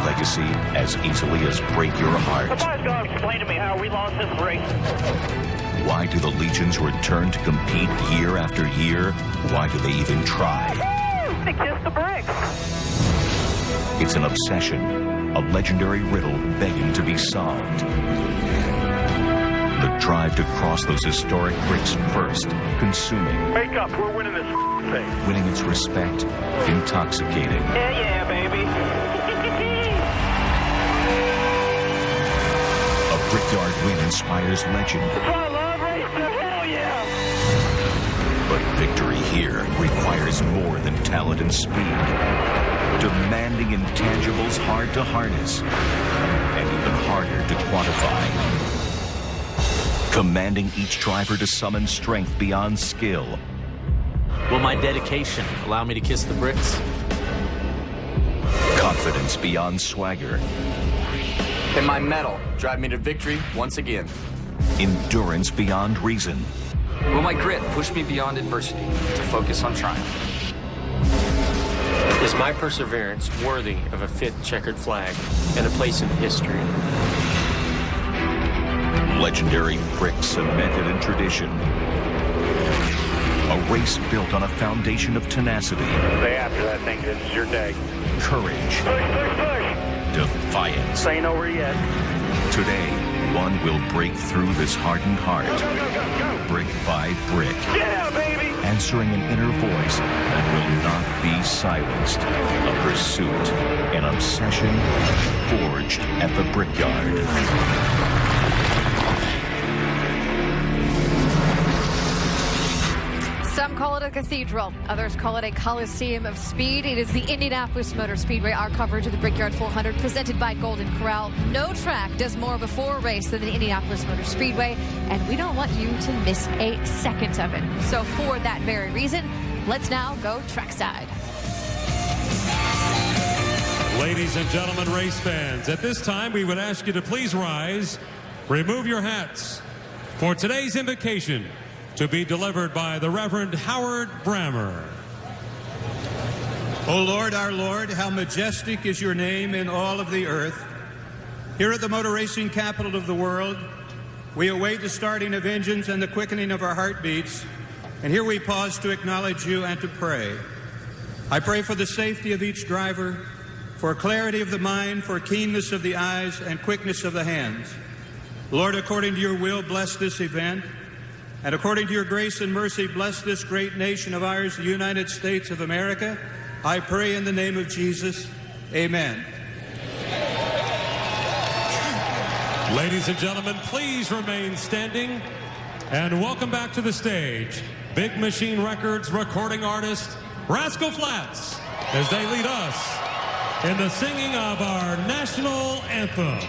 legacy as easily as break your heart. Somebody's got to explain to me how we lost this race. Why do the Legions return to compete year after year? Why do they even try? To kiss the bricks. It's an obsession, a legendary riddle begging to be solved. The drive to cross those historic bricks first, consuming. Wake up, we're winning this thing. Winning its respect, intoxicating. Yeah, baby. A Brickyard win inspires legend. That's why I love racing, hell yeah. But victory here requires more than talent and speed. Demanding intangibles hard to harness, and even harder to quantify. Commanding each driver to summon strength beyond skill. Will my dedication allow me to kiss the bricks? Confidence beyond swagger. Can my medal drive me to victory once again? Endurance beyond reason. Will my grit push me beyond adversity to focus on triumph? Is my perseverance worthy of a fifth checkered flag and a place in history? Legendary bricks cemented in tradition. A race built on a foundation of tenacity. Stay after that thing, this is your day. Courage. Push. Defiance. Ain't over yet. Today, one will break through this hardened heart. Go. Brick by brick. Yeah, baby. Answering an inner voice that will not be silenced. A pursuit, an obsession, forged at the Brickyard. Some call it a cathedral, others call it a coliseum of speed. It is the Indianapolis Motor Speedway. Our coverage of the Brickyard 400 presented by Golden Corral. No track does more before a race than the Indianapolis Motor Speedway, and we don't want you to miss a second of it. So for that very reason, let's now go trackside. Ladies and gentlemen, race fans, at this time we would ask you to please rise, remove your hats for today's invocation, to be delivered by the Reverend Howard Brammer. O Lord, our Lord, how majestic is your name in all of the earth. Here at the motor racing capital of the world, we await the starting of engines and the quickening of our heartbeats, and here we pause to acknowledge you and to pray. I pray for the safety of each driver, for clarity of the mind, for keenness of the eyes, and quickness of the hands. Lord, according to your will, bless this event. And according to your grace and mercy, bless this great nation of ours, the United States of America. I pray in the name of Jesus. Amen. Ladies and gentlemen, please remain standing. And welcome back to the stage, Big Machine Records recording artist, Rascal Flatts, as they lead us in the singing of our national anthem.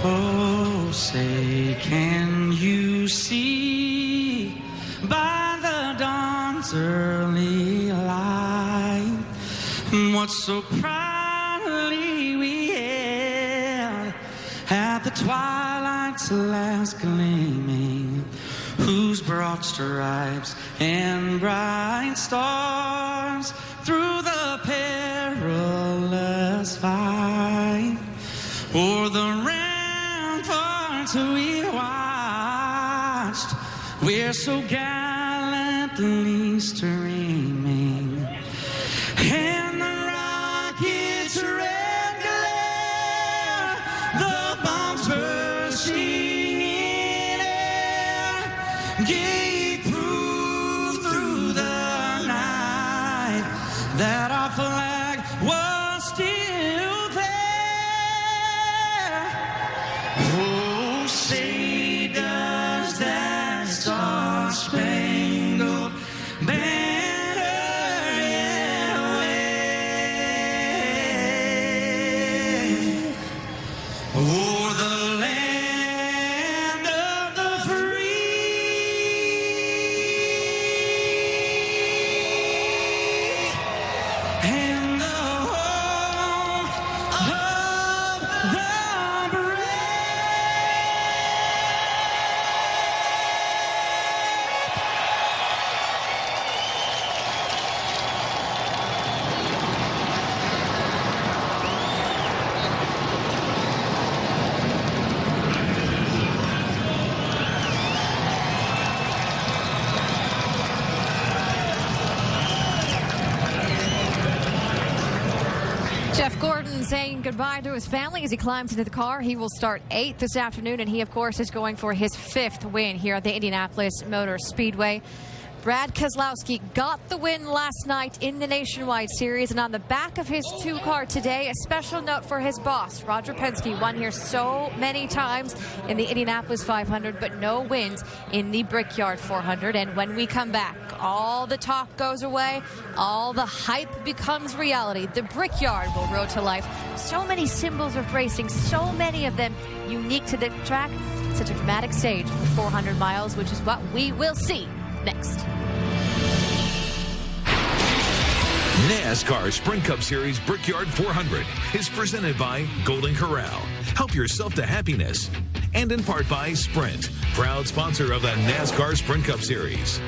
Oh, say, can you see by the dawn's early light what so proudly we hailed at the twilight's last gleaming, whose broad stripes and bright stars through the perilous fight o'er the ramparts we watched, we're so gallantly streaming, and the rocket's red glare, the bombs bursting in air, gave proof through the night that our flag was still there. Oh, say does that star-spangled banner yet wave o'er the land of the free and the home Jeff Gordon saying goodbye to his family as he climbs into the car. He will start 8th this afternoon, and he, of course, is going for his 5th win here at the Indianapolis Motor Speedway. Brad Keselowski got the win last night in the Nationwide Series, and on the back of his 2-car today, a special note for his boss. Roger Penske won here so many times in the Indianapolis 500, but no wins in the Brickyard 400. And when we come back, all the talk goes away, all the hype becomes reality. The Brickyard will grow to life. So many symbols of racing, so many of them unique to the track. Such a dramatic stage for 400 miles, which is what we will see next. NASCAR Sprint Cup Series Brickyard 400 is presented by Golden Corral. Help yourself to happiness. And in part by Sprint, proud sponsor of the NASCAR Sprint Cup Series.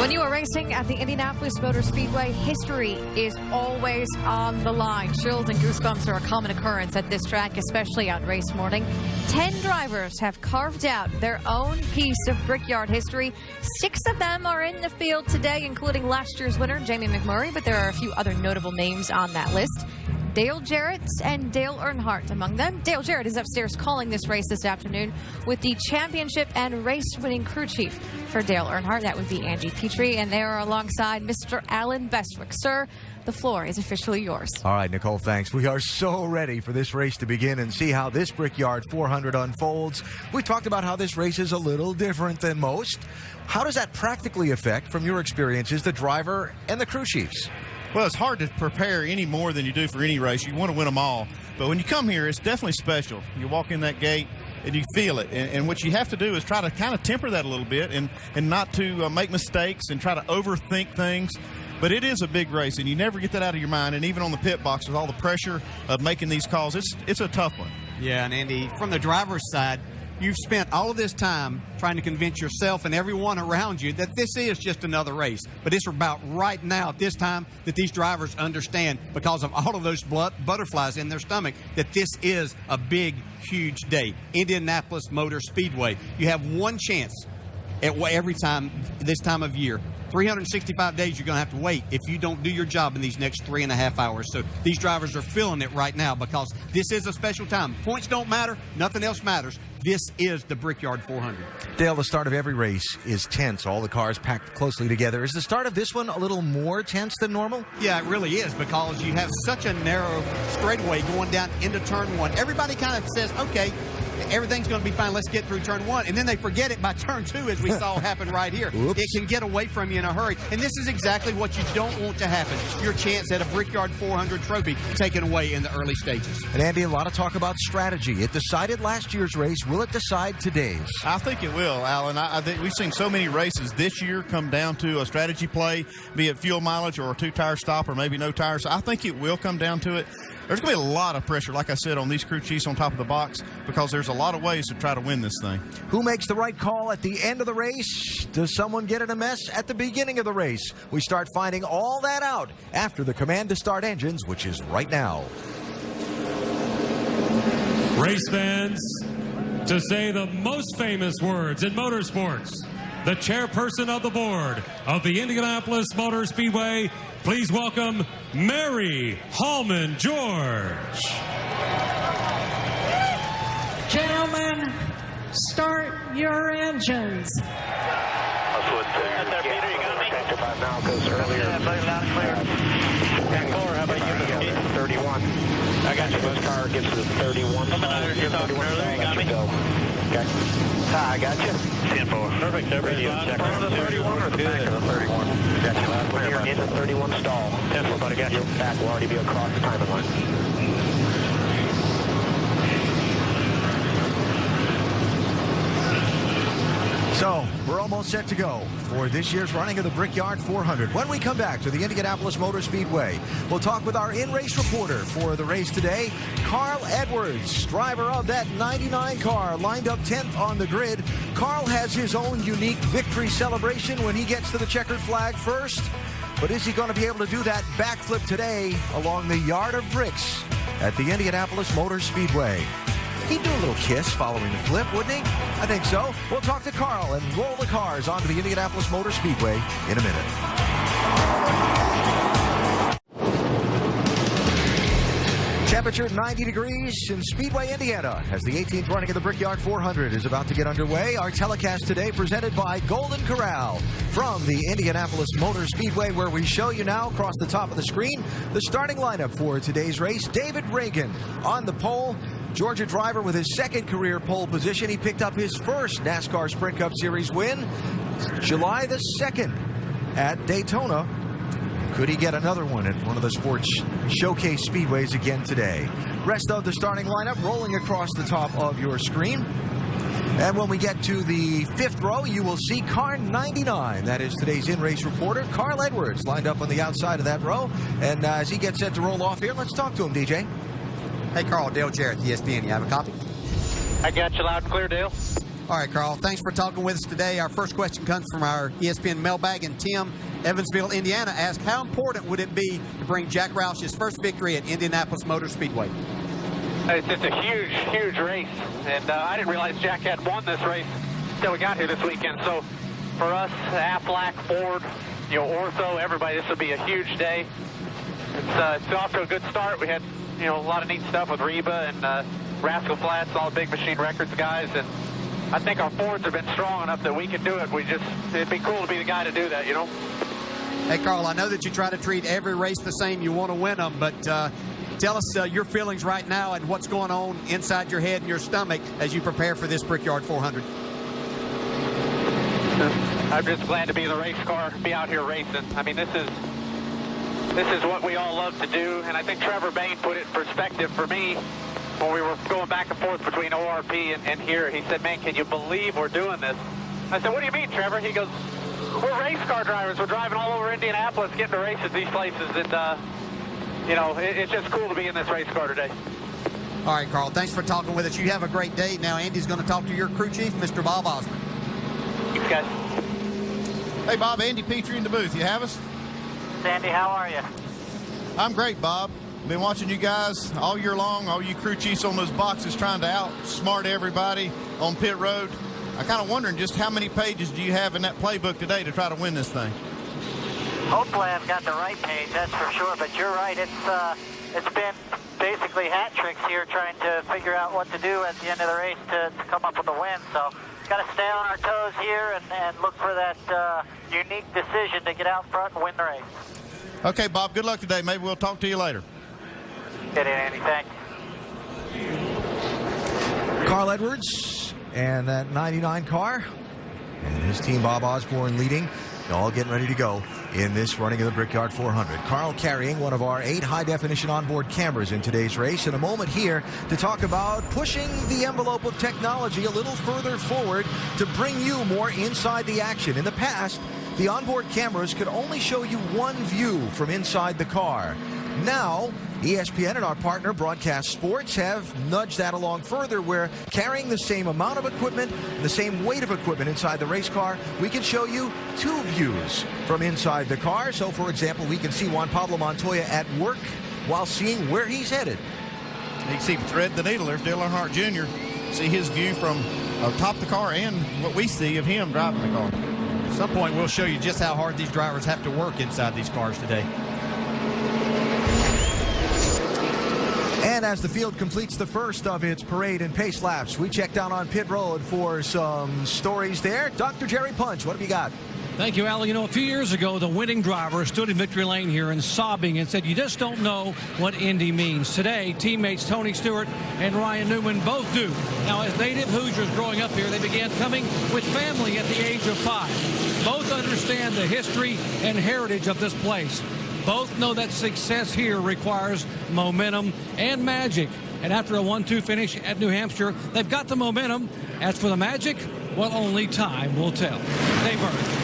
When you are racing at the Indianapolis Motor Speedway, history is always on the line. Chills and goosebumps are a common occurrence at this track, especially on race morning. 10 drivers have carved out their own piece of Brickyard history. 6 of them are in the field today, including last year's winner, Jamie McMurray, but there are a few other notable names on that list. Dale Jarrett and Dale Earnhardt among them. Dale Jarrett is upstairs calling this race this afternoon with the championship and race-winning crew chief for Dale Earnhardt. That would be Andy Petrie, and they are alongside Mr. Alan Bestwick. Sir, the floor is officially yours. All right, Nicole, thanks. We are so ready for this race to begin and see how this Brickyard 400 unfolds. We talked about how this race is a little different than most. How does that practically affect, from your experiences, the driver and the crew chiefs? Well, it's hard to prepare any more than you do for any race. You want to win them all. But when you come here, it's definitely special. You walk in that gate and you feel it. And what you have to do is try to kind of temper that a little bit and not to make mistakes and try to overthink things. But it is a big race, and you never get that out of your mind. And even on the pit box with all the pressure of making these calls, it's a tough one. Yeah, and Andy, from the driver's side, you've spent all of this time trying to convince yourself and everyone around you that this is just another race. But it's about right now, at this time, that these drivers understand, because of all of those butterflies in their stomach, that this is a big, huge day. Indianapolis Motor Speedway. You have one chance at every time this time of year. 365 days you're going to have to wait if you don't do your job in these next 3.5 hours. So these drivers are feeling it right now because this is a special time. Points don't matter. Nothing else matters. This is the Brickyard 400. Dale, the start of every race is tense. All the cars packed closely together. Is the start of this one a little more tense than normal? Yeah, it really is, because you have such a narrow straightaway going down into turn 1. Everybody kind of says, okay, everything's going to be fine. Let's get through turn 1. And then they forget it by turn 2, as we saw happen right here. It can get away from you in a hurry. And this is exactly what you don't want to happen. Your chance at a Brickyard 400 trophy taken away in the early stages. And Andy, a lot of talk about strategy. It decided last year's race. Will it decide today's? I think it will, Alan. I think we've seen so many races this year come down to a strategy play, be it fuel mileage or a 2-tire stop or maybe no tires. So I think it will come down to it. There's going to be a lot of pressure, like I said, on these crew chiefs on top of the box, because there's a lot of ways to try to win this thing. Who makes the right call at the end of the race? Does someone get in a mess at the beginning of the race? We start finding all that out after the command to start engines, which is right now. Race fans, to say the most famous words in motorsports, the chairperson of the board of the Indianapolis Motor Speedway, please welcome Mary Hallman George. Gentlemen, start your engines. How about you? 31. I got you. This car gets to 31. You got me. Okay. I got you. 10-4. Perfect. Radio check. Front of the 31 or the back of the 31? Got you. When you're in the 31 stall. 10-4, buddy. Got you. Back will already be across the timing line. So, we're almost set to go for this year's running of the Brickyard 400. When we come back to the Indianapolis Motor Speedway, we'll talk with our in-race reporter for the race today, Carl Edwards, driver of that 99 car, lined up 10th on the grid. Carl has his own unique victory celebration when he gets to the checkered flag first. But is he going to be able to do that backflip today along the yard of bricks at the Indianapolis Motor Speedway? He'd do a little kiss following the flip, wouldn't he? I think so. We'll talk to Carl and roll the cars onto the Indianapolis Motor Speedway in a minute. Temperature 90 degrees in Speedway, Indiana, as the 18th running of the Brickyard 400 is about to get underway. Our telecast today presented by Golden Corral from the Indianapolis Motor Speedway, where we show you now across the top of the screen the starting lineup for today's race. David Reagan on the pole. Georgia driver with his second career pole position. He picked up his first NASCAR Sprint Cup Series win July the 2nd at Daytona. Could he get another one at one of the sports showcase speedways again today? Rest of the starting lineup rolling across the top of your screen. And when we get to the 5th row, you will see car 99. That is today's in-race reporter, Carl Edwards, lined up on the outside of that row. And as he gets set to roll off here, let's talk to him, DJ. Hey, Carl, Dale Jarrett, ESPN. You have a copy? I got you loud and clear, Dale. All right, Carl, thanks for talking with us today. Our first question comes from our ESPN mailbag, and Tim, Evansville, Indiana, asked, how important would it be to bring Jack Roush's first victory at Indianapolis Motor Speedway? It's a huge, huge race, and I didn't realize Jack had won this race until we got here this weekend. So for us, Aflac, Ford, Ortho, everybody, this will be a huge day. It's off to a good start. We had, a lot of neat stuff with Reba and Rascal Flats, all the big machine records guys, and I think our Fords have been strong enough that we can do it. It'd be cool to be the guy to do that, Hey, Carl, I know that you try to treat every race the same. You want to win them, but tell us your feelings right now and what's going on inside your head and your stomach as you prepare for this Brickyard 400. I'm just glad to be in the race car, be out here racing. I mean, this is what we all love to do, and I think Trevor Bain put it in perspective for me when we were going back and forth between ORP and here. He said, man, can you believe we're doing this? I said, what do you mean, Trevor? He goes, we're race car drivers. We're driving all over Indianapolis, getting to race at these places, and, it's just cool to be in this race car today. All right, Carl, thanks for talking with us. You have a great day. Now, Andy's going to talk to your crew chief, Mr. Bob Osmond. Thanks, guys. Hey, Bob, Andy Petrie in the booth. You have us? Sandy, how are you? I'm great, Bob. Been watching you guys all year long, all you crew chiefs on those boxes trying to outsmart everybody on pit road. I kind of wondering just how many pages do you have in that playbook today to try to win this thing? Hopefully I've got the right page, that's for sure, but you're right. It's been basically hat tricks here trying to figure out what to do at the end of the race to come up with a win. So got to stay on our toes here and look for that unique decision to get out front and win the race. Okay, Bob, good luck today. Maybe we'll talk to you later. Get in, Andy. Thanks. Carl Edwards and that 99 car and his team, Bob Osborne, leading, all getting ready to go in this running of the Brickyard 400. Carl carrying one of our 8 high-definition onboard cameras in today's race. In a moment here to talk about pushing the envelope of technology a little further forward to bring you more inside the action. In the past, the onboard cameras could only show you one view from inside the car. Now, ESPN and our partner Broadcast Sports have nudged that along further, where carrying the same amount of equipment, the same weight of equipment inside the race car, we can show you 2 views from inside the car. So, for example, we can see Juan Pablo Montoya at work while seeing where he's headed. You can see thread the needle. There's Dale Earnhardt Jr. See his view from atop the car and what we see of him driving the car. At some point, we'll show you just how hard these drivers have to work inside these cars today. And as the field completes the first of its parade and pace laps, we check down on pit road for some stories there. Dr. Jerry Punch, what have you got? Thank you, Al. A few years ago, the winning driver stood in victory lane here and sobbing and said, you just don't know what Indy means. Today, teammates Tony Stewart and Ryan Newman both do. Now, as native Hoosiers growing up here, they began coming with family at the age of 5. Both understand the history and heritage of this place. Both know that success here requires momentum and magic. And after a 1-2 finish at New Hampshire, they've got the momentum. As for the magic, well, only time will tell. Dave Burke.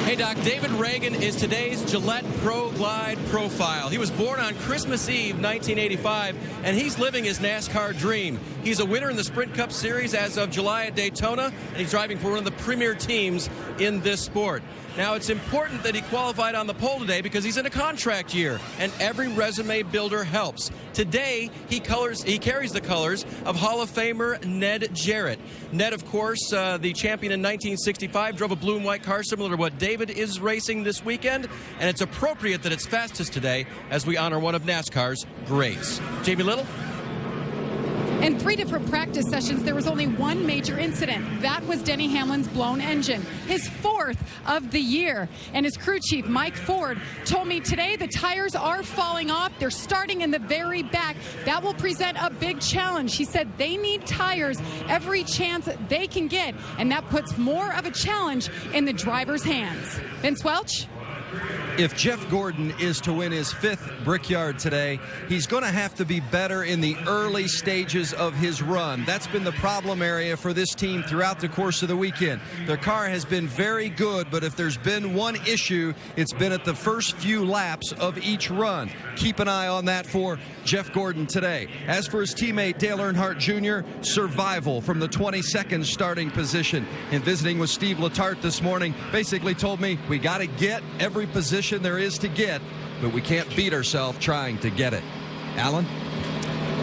Hey, Doc, David Reagan is today's Gillette Pro Glide profile. He was born on Christmas Eve, 1985, and he's living his NASCAR dream. He's a winner in the Sprint Cup Series as of July at Daytona, and he's driving for one of the premier teams in this sport. Now, it's important that he qualified on the pole today because he's in a contract year, and every resume builder helps. Today, he carries the colors of Hall of Famer Ned Jarrett. Ned, of course, the champion in 1965, drove a blue and white car similar to what David is racing this weekend, and it's appropriate that it's fastest today as we honor one of NASCAR's greats. Jamie Little? In 3 different practice sessions, there was only one major incident. That was Denny Hamlin's blown engine, his 4th of the year. And his crew chief, Mike Ford, told me today the tires are falling off. They're starting in the very back. That will present a big challenge. He said they need tires every chance they can get, and that puts more of a challenge in the driver's hands. Vince Welch? If Jeff Gordon is to win his 5th Brickyard today, he's going to have to be better in the early stages of his run. That's been the problem area for this team throughout the course of the weekend. Their car has been very good, but if there's been one issue, it's been at the first few laps of each run. Keep an eye on that for Jeff Gordon today. As for his teammate Dale Earnhardt Jr., survival from the 22nd starting position. In visiting with Steve Letarte this morning, basically told me we got to get every position there is to get, but we can't beat ourselves trying to get it. Alan?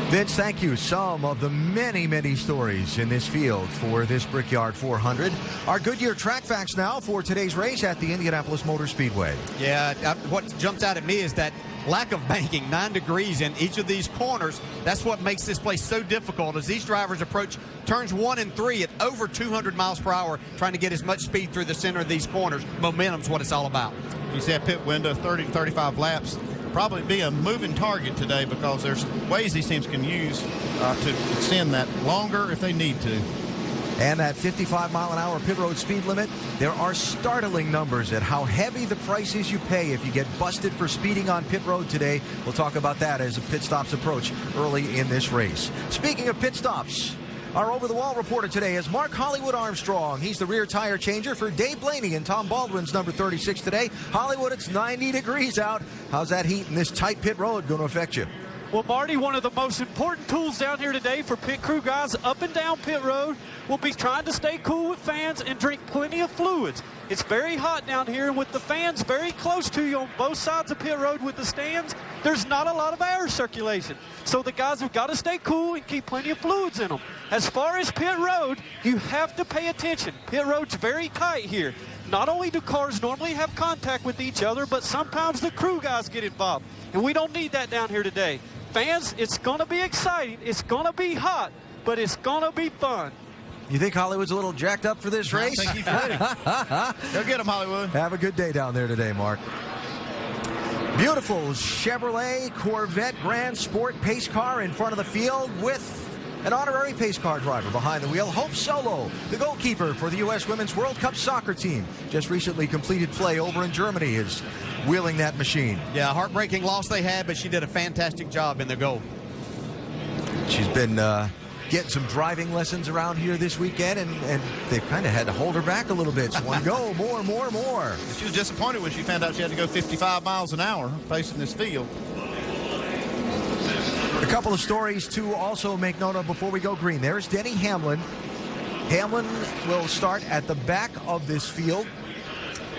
Vince, thank you. Some of the many, many stories in this field for this Brickyard 400. Our Goodyear track facts now for today's race at the Indianapolis Motor Speedway. Yeah, what jumps out at me is that lack of banking, 9 degrees in each of these corners. That's what makes this place so difficult as these drivers approach turns 1 and 3 at over 200 miles per hour, trying to get as much speed through the center of these corners. Momentum's what it's all about. You see that pit window, 30 to 35 laps. Probably be a moving target today because there's ways these teams can use to extend that longer if they need to. And that 55-mile-an-hour pit road speed limit, there are startling numbers at how heavy the price is you pay if you get busted for speeding on pit road today. We'll talk about that as the pit stops approach early in this race. Speaking of pit stops, our over-the-wall reporter today is Mark Hollywood Armstrong. He's the rear tire changer for Dave Blaney and Tom Baldwin's number 36 today. Hollywood, it's 90 degrees out. How's that heat in this tight pit road going to affect you? Well, Marty, one of the most important tools down here today for pit crew guys up and down pit road will be trying to stay cool with fans and drink plenty of fluids. It's very hot down here, and with the fans very close to you on both sides of pit road with the stands, there's not a lot of air circulation. So the guys have got to stay cool and keep plenty of fluids in them. As far as pit road, you have to pay attention. Pit road's very tight here. Not only do cars normally have contact with each other, but sometimes the crew guys get involved, and we don't need that down here today. Fans, it's going to be exciting, it's going to be hot, but it's going to be fun. You think Hollywood's a little jacked up for this race? I think he's ready. Go get him, Hollywood. Have a good day down there today, Mark. Beautiful Chevrolet Corvette Grand Sport pace car in front of the field with an honorary pace car driver behind the wheel. Hope Solo, the goalkeeper for the U.S. Women's World Cup soccer team. Just recently completed play over in Germany, is wheeling that machine. Yeah, heartbreaking loss they had, but she did a fantastic job in the goal. She's been getting some driving lessons around here this weekend, and they've kind of had to hold her back a little bit. She wanted to go more. She was disappointed when she found out she had to go 55 miles an hour facing this field. A couple of stories to also make note of before we go green. There's Denny Hamlin. Hamlin will start at the back of this field.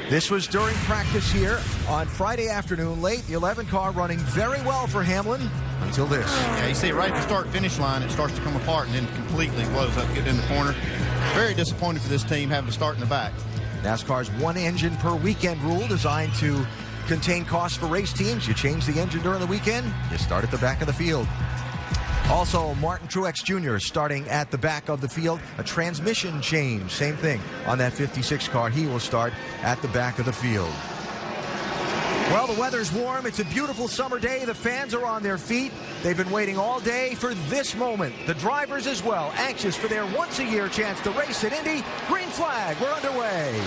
This was during practice here on Friday afternoon, late. The 11 car running very well for Hamlin until this. Yeah, you see it right at the start-finish line. It starts to come apart and then completely blows up, get in the corner. Very disappointed for this team having to start in the back. NASCAR's one engine per weekend rule designed to contain costs for race teams. You change the engine during the weekend, you start at the back of the field. Also, Martin Truex Jr. starting at the back of the field. A transmission change, same thing on that 56 car. He will start at the back of the field. Well, the weather's warm. It's a beautiful summer day. The fans are on their feet. They've been waiting all day for this moment. The drivers as well, anxious for their once-a-year chance to race at Indy. Green flag, we're underway.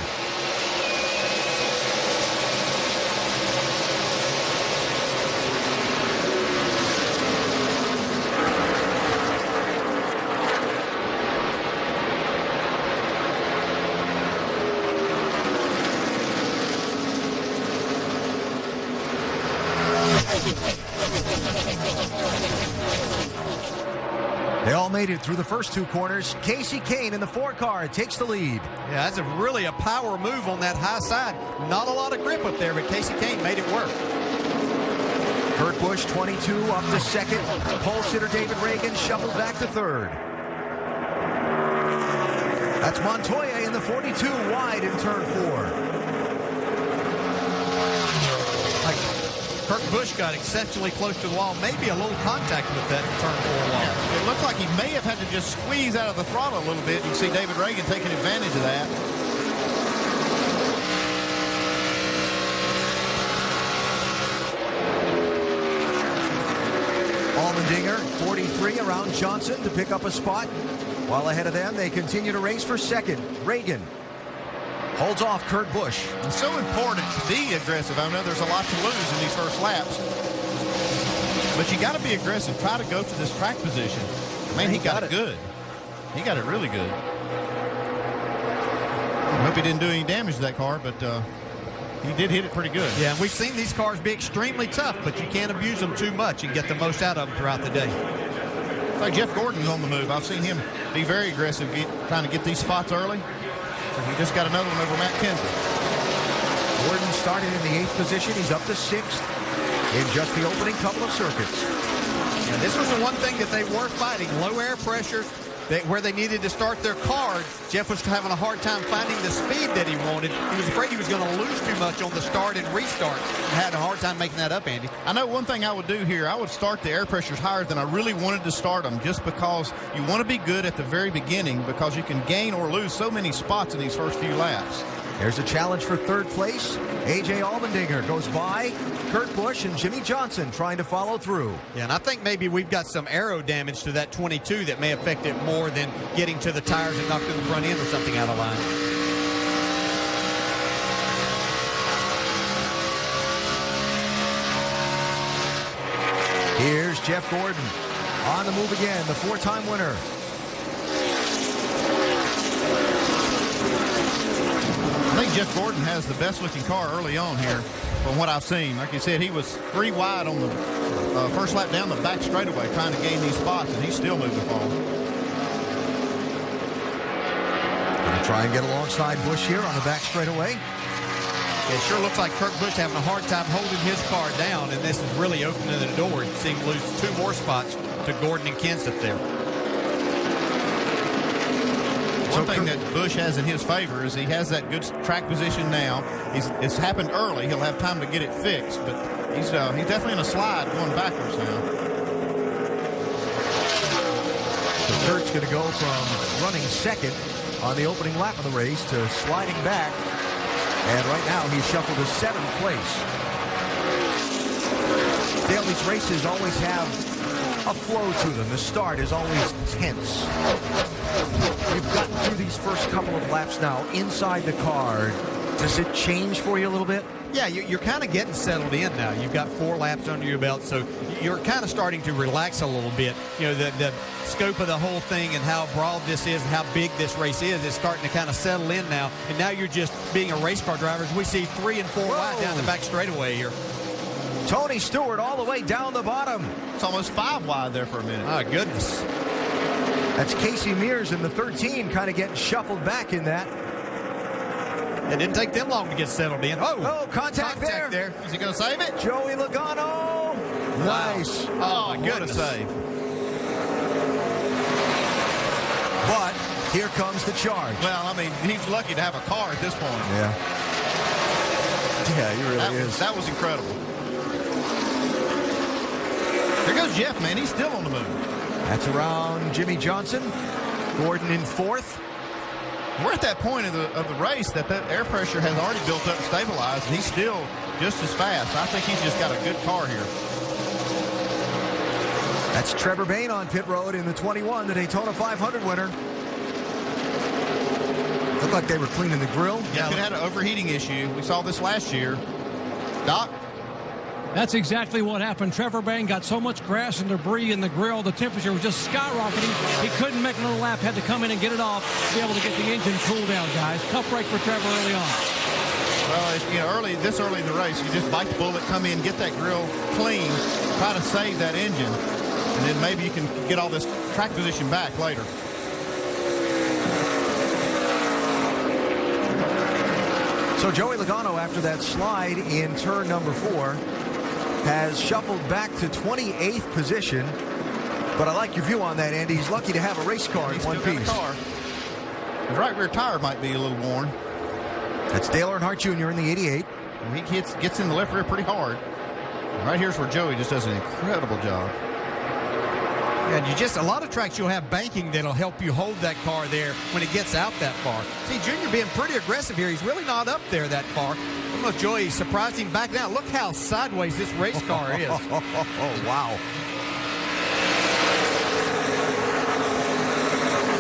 They all made it through the first two corners. Casey Kane in the 4 car takes the lead. Yeah, that's really a power move on that high side. Not a lot of grip up there, but Casey Kane made it work. Kurt Busch, 22, up to second. Pole sitter David Reagan shuffled back to third. That's Montoya in the 42, wide in turn 4. Kurt Busch got exceptionally close to the wall. Maybe a little contact with that turn 4 wall. Yeah, it looked like he may have had to just squeeze out of the throttle a little bit. You can see David Reagan taking advantage of that. Allmendinger, 43, around Johnson to pick up a spot. While ahead of them, they continue to race for second. Reagan holds off Kurt Busch. It's so important to be aggressive. I know there's a lot to lose in these first laps. But you got to be aggressive. Try to go for this track position. Man, he got it good. He got it really good. I hope he didn't do any damage to that car, but he did hit it pretty good. Yeah, we've seen these cars be extremely tough, but you can't abuse them too much and get the most out of them throughout the day. It's like Jeff Gordon's on the move. I've seen him be very aggressive, trying to get these spots early. So he just got another one over Matt Kenseth. Gordon started in the 8th position. He's up to 6th in just the opening couple of circuits. Yeah, this was the one thing that they were fighting, low air pressure. Where they needed to start their car, Jeff was having a hard time finding the speed that he wanted. He was afraid he was going to lose too much on the start and restart. And had a hard time making that up, Andy. I know one thing I would do here, I would start the air pressures higher than I really wanted to start them, just because you want to be good at the very beginning, because you can gain or lose so many spots in these first few laps. There's a challenge for 3rd place. A.J. Allmendinger goes by. Kurt Busch and Jimmy Johnson trying to follow through. Yeah, and I think maybe we've got some aero damage to that 22 that may affect it more than getting to the tires and knocking the front end or something out of line. Here's Jeff Gordon on the move again, the 4-time winner. I think Jeff Gordon has the best looking car early on here from what I've seen. Like you said, he was 3 wide on the first lap down the back straightaway trying to gain these spots, and he's still moving forward. Gonna try and get alongside Busch here on the back straightaway. It sure looks like Kurt Busch having a hard time holding his car down, and this is really opening the door. You see him lose 2 more spots to Gordon and Kenseth there. One thing that Busch has in his favor is he has that good track position now. It's happened early. He'll have time to get it fixed, but he's definitely in a slide going backwards now. So Kurt's going to go from running second on the opening lap of the race to sliding back. And right now he's shuffled to 7th place. Dale, these races always have a flow to them. The start is always tense. You've gotten through these first couple of laps now inside the car. Does it change for you a little bit? Yeah, you're kind of getting settled in now. You've got 4 laps under your belt, so you're kind of starting to relax a little bit. You know, the scope of the whole thing and how broad this is and how big this race is starting to kind of settle in now. And now you're just being a race car driver. We see 3 and 4 wide down the back straightaway here. Tony Stewart all the way down the bottom. It's almost 5 wide there for a minute. My goodness. That's Casey Mears in the 13 kind of getting shuffled back in that. It didn't take them long to get settled in. Oh, contact there. Is he going to save it? Joey Logano. Nice. Oh, my goodness. What a save. But here comes the charge. Well, I mean, he's lucky to have a car at this point. Yeah. Yeah, he really is. That was incredible. There goes Jeff, man. He's still on the move. That's around Jimmy Johnson. Gordon in 4th. We're at that point of the race that air pressure has already built up and stabilized, and he's still just as fast. I think he's just got a good car here. That's Trevor Bayne on pit road in the 21, the Daytona 500 winner. Looked like they were cleaning the grill. Yeah, could have had an overheating issue. We saw this last year. Doc? That's exactly what happened. Trevor Bayne got so much grass and debris in the grill, the temperature was just skyrocketing. He couldn't make another lap, had to come in and get it off to be able to get the engine cooled down, guys. Tough break for Trevor early on. Well, this early in the race, you just bite the bullet, come in, get that grill clean, try to save that engine. and then maybe you can get all this track position back later. So Joey Logano, after that slide in turn number 4, has shuffled back to 28th position. But I like your view on that, Andy. He's lucky to have a race car in one piece. His right rear tire might be a little worn. That's Dale Earnhardt Jr. in the 88. He gets in the left rear pretty hard. Right here's where Joey just does an incredible job. And you just, a lot of tracks you'll have banking that'll help you hold that car there when it gets out that far. See, Junior being pretty aggressive here. He's really not up there that far. Look, Joey surprised him back down. Look how sideways this race car is. Oh, wow.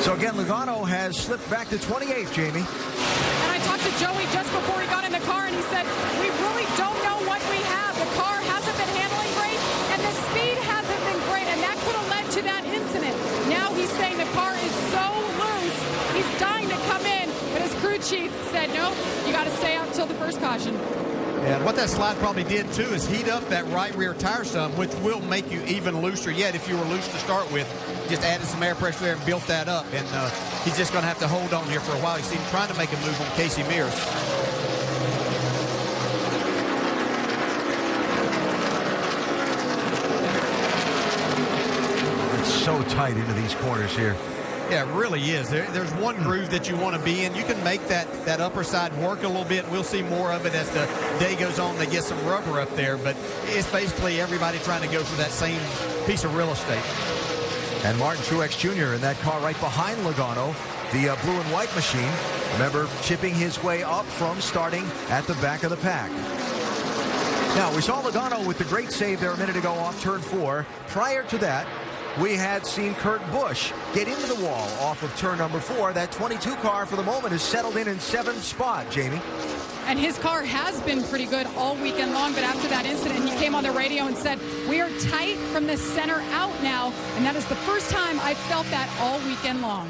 So again, Logano has slipped back to 28th, Jamie. And I talked to Joey just before he got in the car, and he said, we really don't know what we have. The car hasn't been handling great, and the speed hasn't been great, and that could have led to that incident. Now he's saying the car is so loose, he's dying to come in, but his crew chief said, no, you got to stay out until the first caution. And what that slide probably did, too, is heat up that right rear tire some, which will make you even looser yet if you were loose to start with. Just added some air pressure there and built that up. And he's just going to have to hold on here for a while. You see him trying to make a move on Casey Mears. It's so tight into these corners here. Yeah, it really is. There's one groove that you want to be in. You can make that upper side work a little bit. We'll see more of it as the day goes on. They get some rubber up there, but it's basically everybody trying to go for that same piece of real estate. And Martin Truex Jr. in that car right behind Logano, the blue and white machine. Remember, chipping his way up from starting at the back of the pack. Now, we saw Logano with the great save there a minute ago off turn 4. Prior to that, we had seen Kurt Busch get into the wall off of turn number 4. That 22 car for the moment is settled in 7th spot, Jamie. And his car has been pretty good all weekend long, but after that incident, he came on the radio and said, we are tight from the center out now, and that is the first time I felt that all weekend long.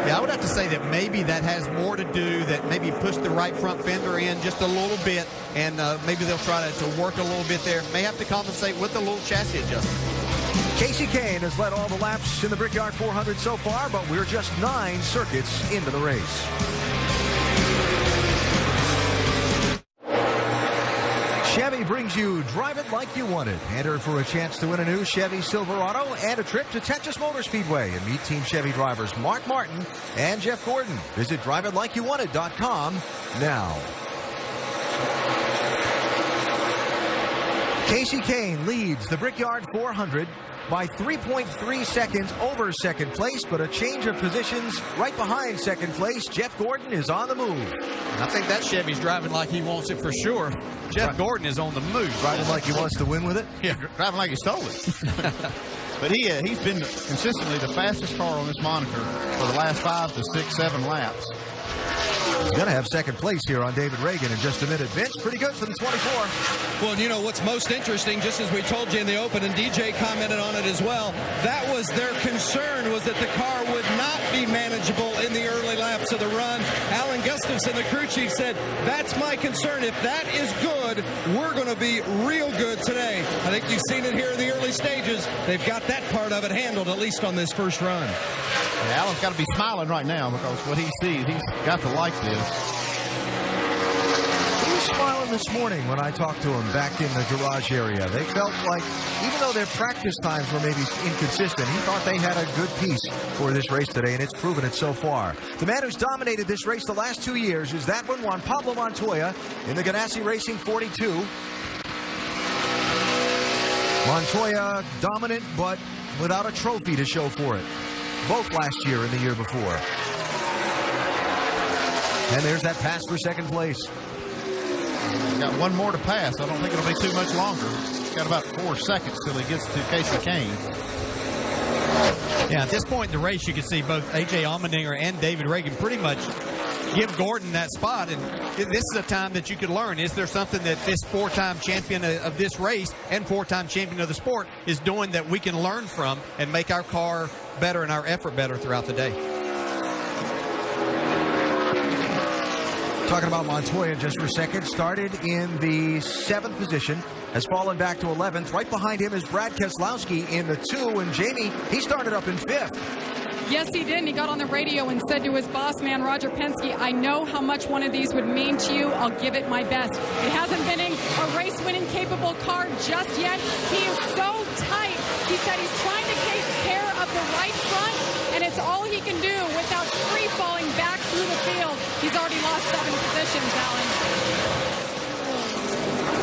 Yeah, I would have to say that maybe that has more to do that maybe push the right front fender in just a little bit, and maybe they'll try to work a little bit there. May have to compensate with a little chassis adjustment. Kasey Kahne has led all the laps in the Brickyard 400 so far, but we're just 9 circuits into the race. Chevy brings you Drive It Like You Want It. Enter for a chance to win a new Chevy Silverado and a trip to Texas Motor Speedway and meet Team Chevy drivers Mark Martin and Jeff Gordon. Visit driveitlikeYouWantIt.com now. Kasey Kahne leads the Brickyard 400 by 3.3 seconds over second place, but a change of positions right behind second place. Jeff Gordon is on the move. I think that Chevy's driving like he wants it for sure. Jeff Gordon is on the move. Driving like he wants to win with it? Yeah, driving like he stole it. But he's been consistently the fastest car on this monitor for the last 5 to 6, 7 laps. He's going to have second place here on David Reagan in just a minute. Vince, pretty good for the 24. Well, you know what's most interesting, just as we told you in the open, and DJ commented on it as well, that was their concern, was that the car would not be manageable in the early laps of the run. Alan Gustafson, the crew chief, said, that's my concern. If that is good, we're going to be real good today. I think you've seen it here in the early stages. They've got that part of it handled, at least on this first run. Yeah, Alan's got to be smiling right now because what he sees, he's got to like this. He was smiling this morning when I talked to him back in the garage area. They felt like, even though their practice times were maybe inconsistent, he thought they had a good piece for this race today, and it's proven it so far. The man who's dominated this race the last 2 years is that one, Juan Pablo Montoya, in the Ganassi Racing 42. Montoya dominant, but without a trophy to show for it. Both last year and the year before. And there's that pass for second place. He's got one more to pass. I don't think it'll be too much longer. He's got about 4 seconds till he gets to Kasey Kahne. Yeah, at this point in the race, you can see both A.J. Allmendinger and David Reagan pretty much give Gordon that spot. And this is a time that you could learn. Is there something that this 4-time champion of this race and 4-time champion of the sport is doing that we can learn from and make our car better and our effort better throughout the day? Talking about Montoya just for a second. Started in the 7th position. Has fallen back to 11th. Right behind him is Brad Keselowski in the 2. And Jamie, he started up in 5th. Yes, he did. And he got on the radio and said to his boss man, Roger Penske, I know how much one of these would mean to you. I'll give it my best. It hasn't been a race-winning capable car just yet. He is so tight. He said he's trying to take care of the right front, and it's all he can do without free-falling back through the field. He's already lost 7 positions, Alan.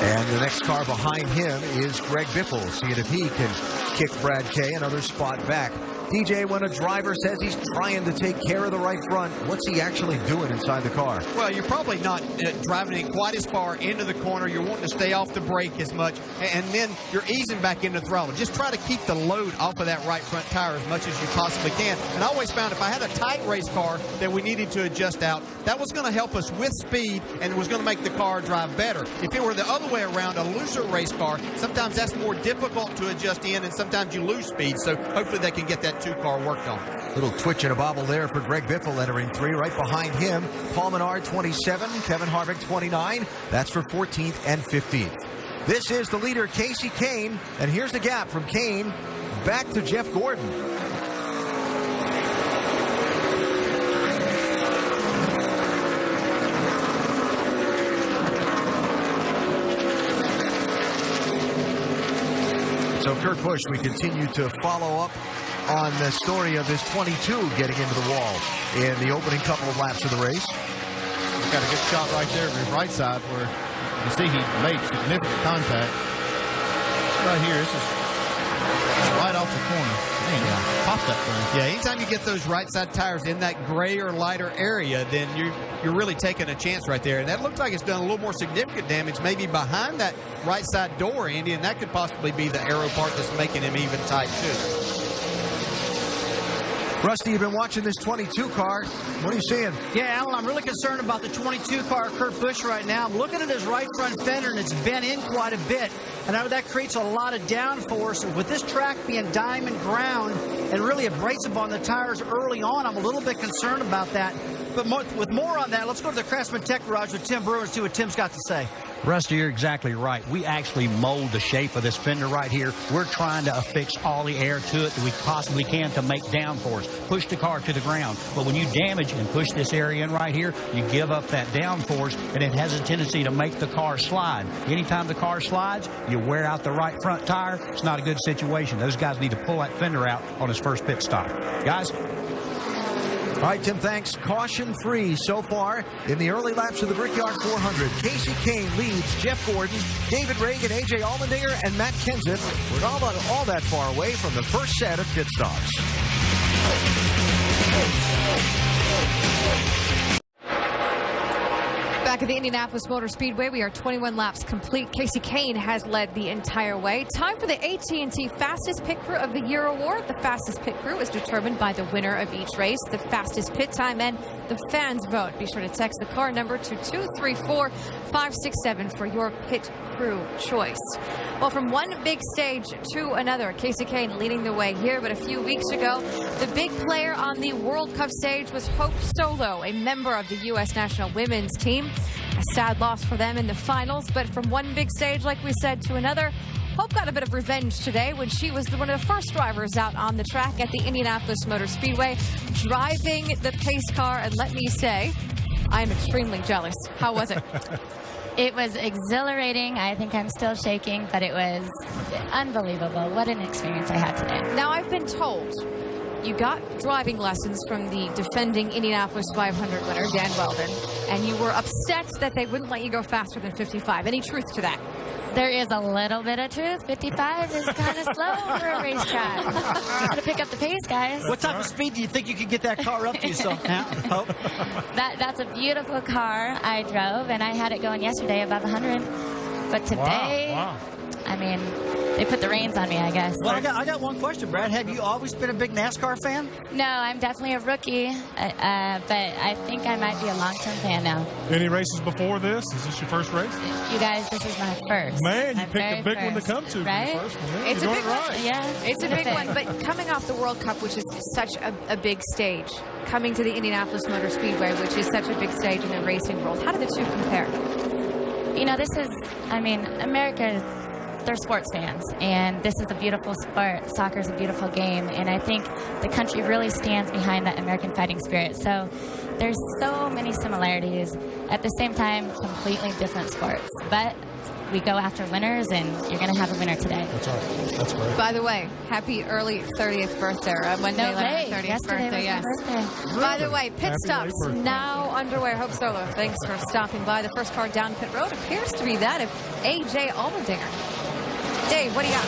And the next car behind him is Greg Biffle, seeing if he can kick Brad Kay another spot back. DJ, when a driver says he's trying to take care of the right front, what's he actually doing inside the car? Well, you're probably not driving it quite as far into the corner. You're wanting to stay off the brake as much, and then you're easing back into the throttle. Just try to keep the load off of that right front tire as much as you possibly can. And I always found if I had a tight race car that we needed to adjust out, that was going to help us with speed and was going to make the car drive better. If it were the other way around, a looser race car, sometimes that's more difficult to adjust in, and sometimes you lose speed. So hopefully they can get that 2-car worked on. Little twitch and a bobble there for Greg Biffle entering 3. Right behind him, Paul Menard 27, Kevin Harvick 29. That's for 14th and 15th. This is the leader, Casey Kane, and here's the gap from Kane back to Jeff Gordon. So Kurt Busch, we continue to follow up on the story of his 22 getting into the wall in the opening couple of laps of the race. He's got a good shot right there of his right side where you see he made significant contact. Right here, this is right off the corner. Man, pop that thing. Yeah, anytime you get those right side tires in that gray or lighter area, then you're really taking a chance right there. And that looks like it's done a little more significant damage maybe behind that right side door, Andy, and that could possibly be the aero part that's making him even tight too. Rusty, you've been watching this 22 car. What are you seeing? Yeah, Alan, I'm really concerned about the 22 car Kurt Busch right now. I'm looking at his right front fender, and it's bent in quite a bit. And that creates a lot of downforce. With this track being diamond ground and really abrasive on the tires early on, I'm a little bit concerned about that. But with more on that, let's go to the Craftsman Tech Garage with Tim Brewer and see what Tim's got to say. Rusty, you're exactly right. We actually mold the shape of this fender right here. We're trying to affix all the air to it that we possibly can to make downforce, push the car to the ground. But when you damage and push this area in right here, you give up that downforce, and it has a tendency to make the car slide. Anytime the car slides, you wear out the right front tire. It's not a good situation. Those guys need to pull that fender out on his first pit stop. Guys? All right, Tim, thanks. Caution-free so far in the early laps of the Brickyard 400. Casey Kane leads Jeff Gordon, David Reagan, A.J. Allmendinger, and Matt Kenseth. We're not all that far away from the first set of pit stops. Back at the Indianapolis Motor Speedway, we are 21 laps complete. Casey Kane has led the entire way. Time for the AT&T Fastest Pit Crew of the Year award. The fastest pit crew is determined by the winner of each race, the fastest pit time, and the fans vote. Be sure to text the car number to 234-567 for your pit crew choice. Well, from one big stage to another, Casey Kane leading the way here, but a few weeks ago, the big player on the World Cup stage was Hope Solo, a member of the U.S. national women's team. A sad loss for them in the finals, but from one big stage, like we said, to another, Hope got a bit of revenge today when she was one of the first drivers out on the track at the Indianapolis Motor Speedway, driving the pace car, and let me say, I am extremely jealous. How was it? It was exhilarating. I think I'm still shaking, but it was unbelievable. What an experience I had today. Now, I've been told you got driving lessons from the defending Indianapolis 500 winner, Dan Weldon, and you were upset that they wouldn't let you go faster than 55. Any truth to that? There is a little bit of truth. 55 is kind of slow for a racetrack. Got to pick up the pace, guys. What type of speed do you think you could get that car up to yourself now? Hope? That's a beautiful car I drove, and I had it going yesterday above 100. But today, I mean, they put the reins on me, I guess. Well, I got one question, Brad. Have you always been a big NASCAR fan? No, I'm definitely a rookie, but I think I might be a long-term fan now. Any races before this? Is this your first race? You guys, this is my first. Man, you My picked a very big one to first, come to right? for the first one. Yeah, It's you're a doing big it one. right. Yeah. It's a big one, but coming off the World Cup, which is such a big stage, coming to the Indianapolis Motor Speedway, which is such a big stage in the racing world, how do the two compare? You know, this is, I mean, America, they're sports fans, and this is a beautiful sport. Soccer is a beautiful game, and I think the country really stands behind that American fighting spirit. So there's so many similarities. At the same time, completely different sports. But we go after winners, and you're going to have a winner today. That's right. That's great. By the way, happy early 30th birthday. When No they way. 30th Yesterday birthday, was yes. my birthday. By the way, pit Happy stops late birthday. now underway. Hope Solo, thanks for stopping by. The first car down pit road appears to be that of A.J. Allmendinger. Dave, what do you got?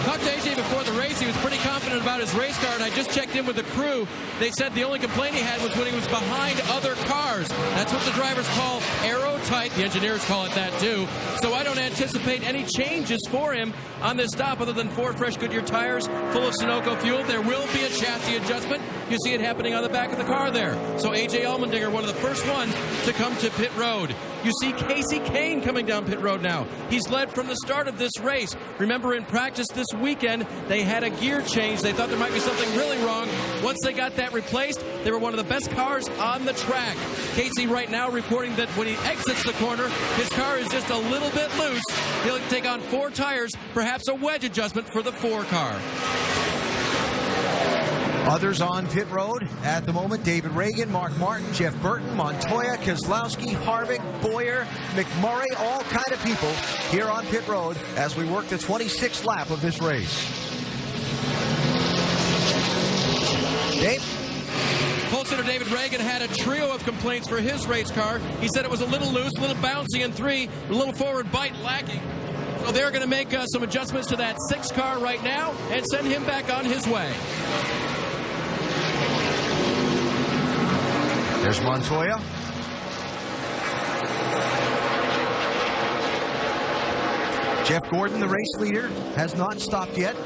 Talked to AJ before the race. He was pretty confident about his race car, and I just checked in with the crew. They said the only complaint he had was when he was behind other cars. That's what the drivers call aero-tight. The engineers call it that, too. So I don't anticipate any changes for him on this stop other than 4 fresh Goodyear tires full of Sunoco fuel. There will be a chassis adjustment. You see it happening on the back of the car there. So A.J. Allmendinger, one of the first ones to come to pit road. You see Casey Kane coming down pit road now. He's led from the start of this race. Remember, in practice this weekend, they had a gear change. They thought there might be something really wrong. Once they got that replaced, they were one of the best cars on the track. Casey right now reporting that when he exits the corner, his car is just a little bit loose. He'll take on 4 tires, perhaps a wedge adjustment for the 4 car. Others on pit road at the moment: David Reagan, Mark Martin, Jeff Burton, Montoya, Keselowski, Harvick, Boyer, McMurray, all kind of people here on pit road as we work the 26th lap of this race. Dave? Pole sitter David Reagan had a trio of complaints for his race car. He said it was a little loose, a little bouncy in 3, a little forward bite lacking. So they're going to make some adjustments to that 6 car right now and send him back on his way. There's Montoya. Jeff Gordon, the race leader, has not stopped yet.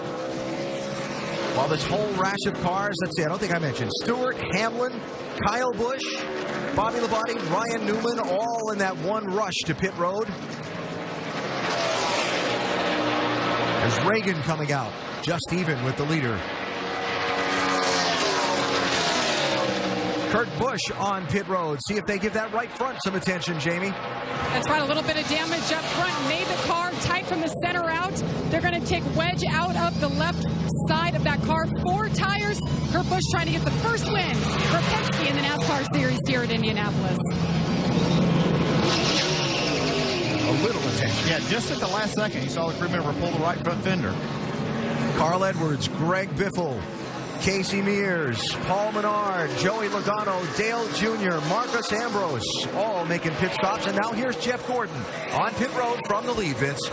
While this whole rash of cars, let's see, I don't think I mentioned Stewart, Hamlin, Kyle Busch, Bobby Labonte, Ryan Newman, all in that one rush to pit road. There's Reagan coming out, just even with the leader. Kurt Busch on pit road. See if they give that right front some attention, Jamie. That's right, a little bit of damage up front. Made the car tight from the center out. They're going to take wedge out of the left side of that car. 4 tires. Kurt Busch trying to get the first win for Penske in the NASCAR Series here at Indianapolis. A little attention. Yeah, just at the last second, you saw the crew member pull the right front fender. Carl Edwards, Greg Biffle, Casey Mears, Paul Menard, Joey Logano, Dale Jr., Marcus Ambrose, all making pit stops. And now here's Jeff Gordon on pit road from the lead, Vince.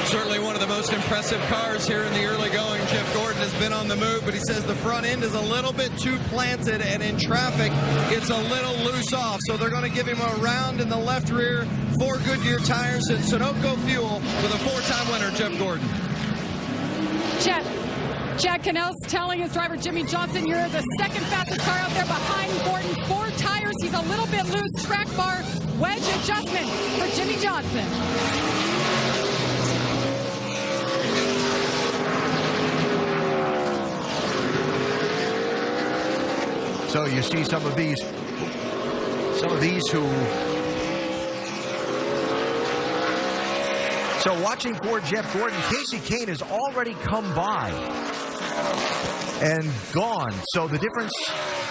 Certainly one of the most impressive cars here in the early going. Jeff Gordon has been on the move, but he says the front end is a little bit too planted, and in traffic, it's a little loose off. So they're going to give him a round in the left rear, 4 Goodyear tires and Sunoco fuel with a 4-time winner, Jeff Gordon. Chad Cannell's telling his driver, Jimmy Johnson, you're the second fastest car out there behind Gordon. 4 tires. He's a little bit loose. Track bar wedge adjustment for Jimmy Johnson. So you see some of these who... So watching for Jeff Gordon, Casey Kane has already come by and gone. So the difference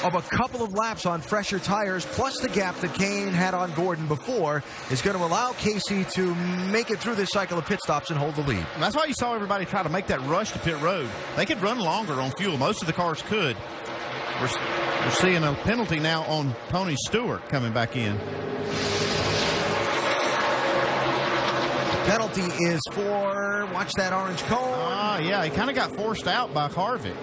of a couple of laps on fresher tires, plus the gap that Kane had on Gordon before, is going to allow Casey to make it through this cycle of pit stops and hold the lead. And that's why you saw everybody try to make that rush to pit road. They could run longer on fuel. Most of the cars could. We're seeing a penalty now on Tony Stewart coming back in. Penalty is for, watch that orange cone. Yeah, he kind of got forced out by Harvick.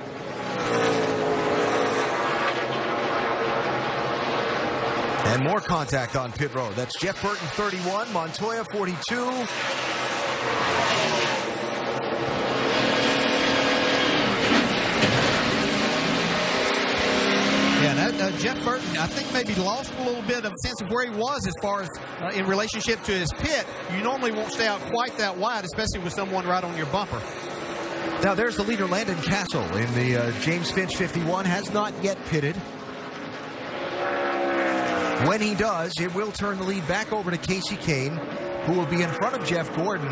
And more contact on pit road. That's Jeff Burton, 31, Montoya, 42. Jeff Burton, I think, maybe lost a little bit of a sense of where he was as far as in relationship to his pit. You normally won't stay out quite that wide, especially with someone right on your bumper. Now there's the leader, Landon Castle, in the James Finch 51, has not yet pitted. When he does, it will turn the lead back over to Casey Kane, who will be in front of Jeff Gordon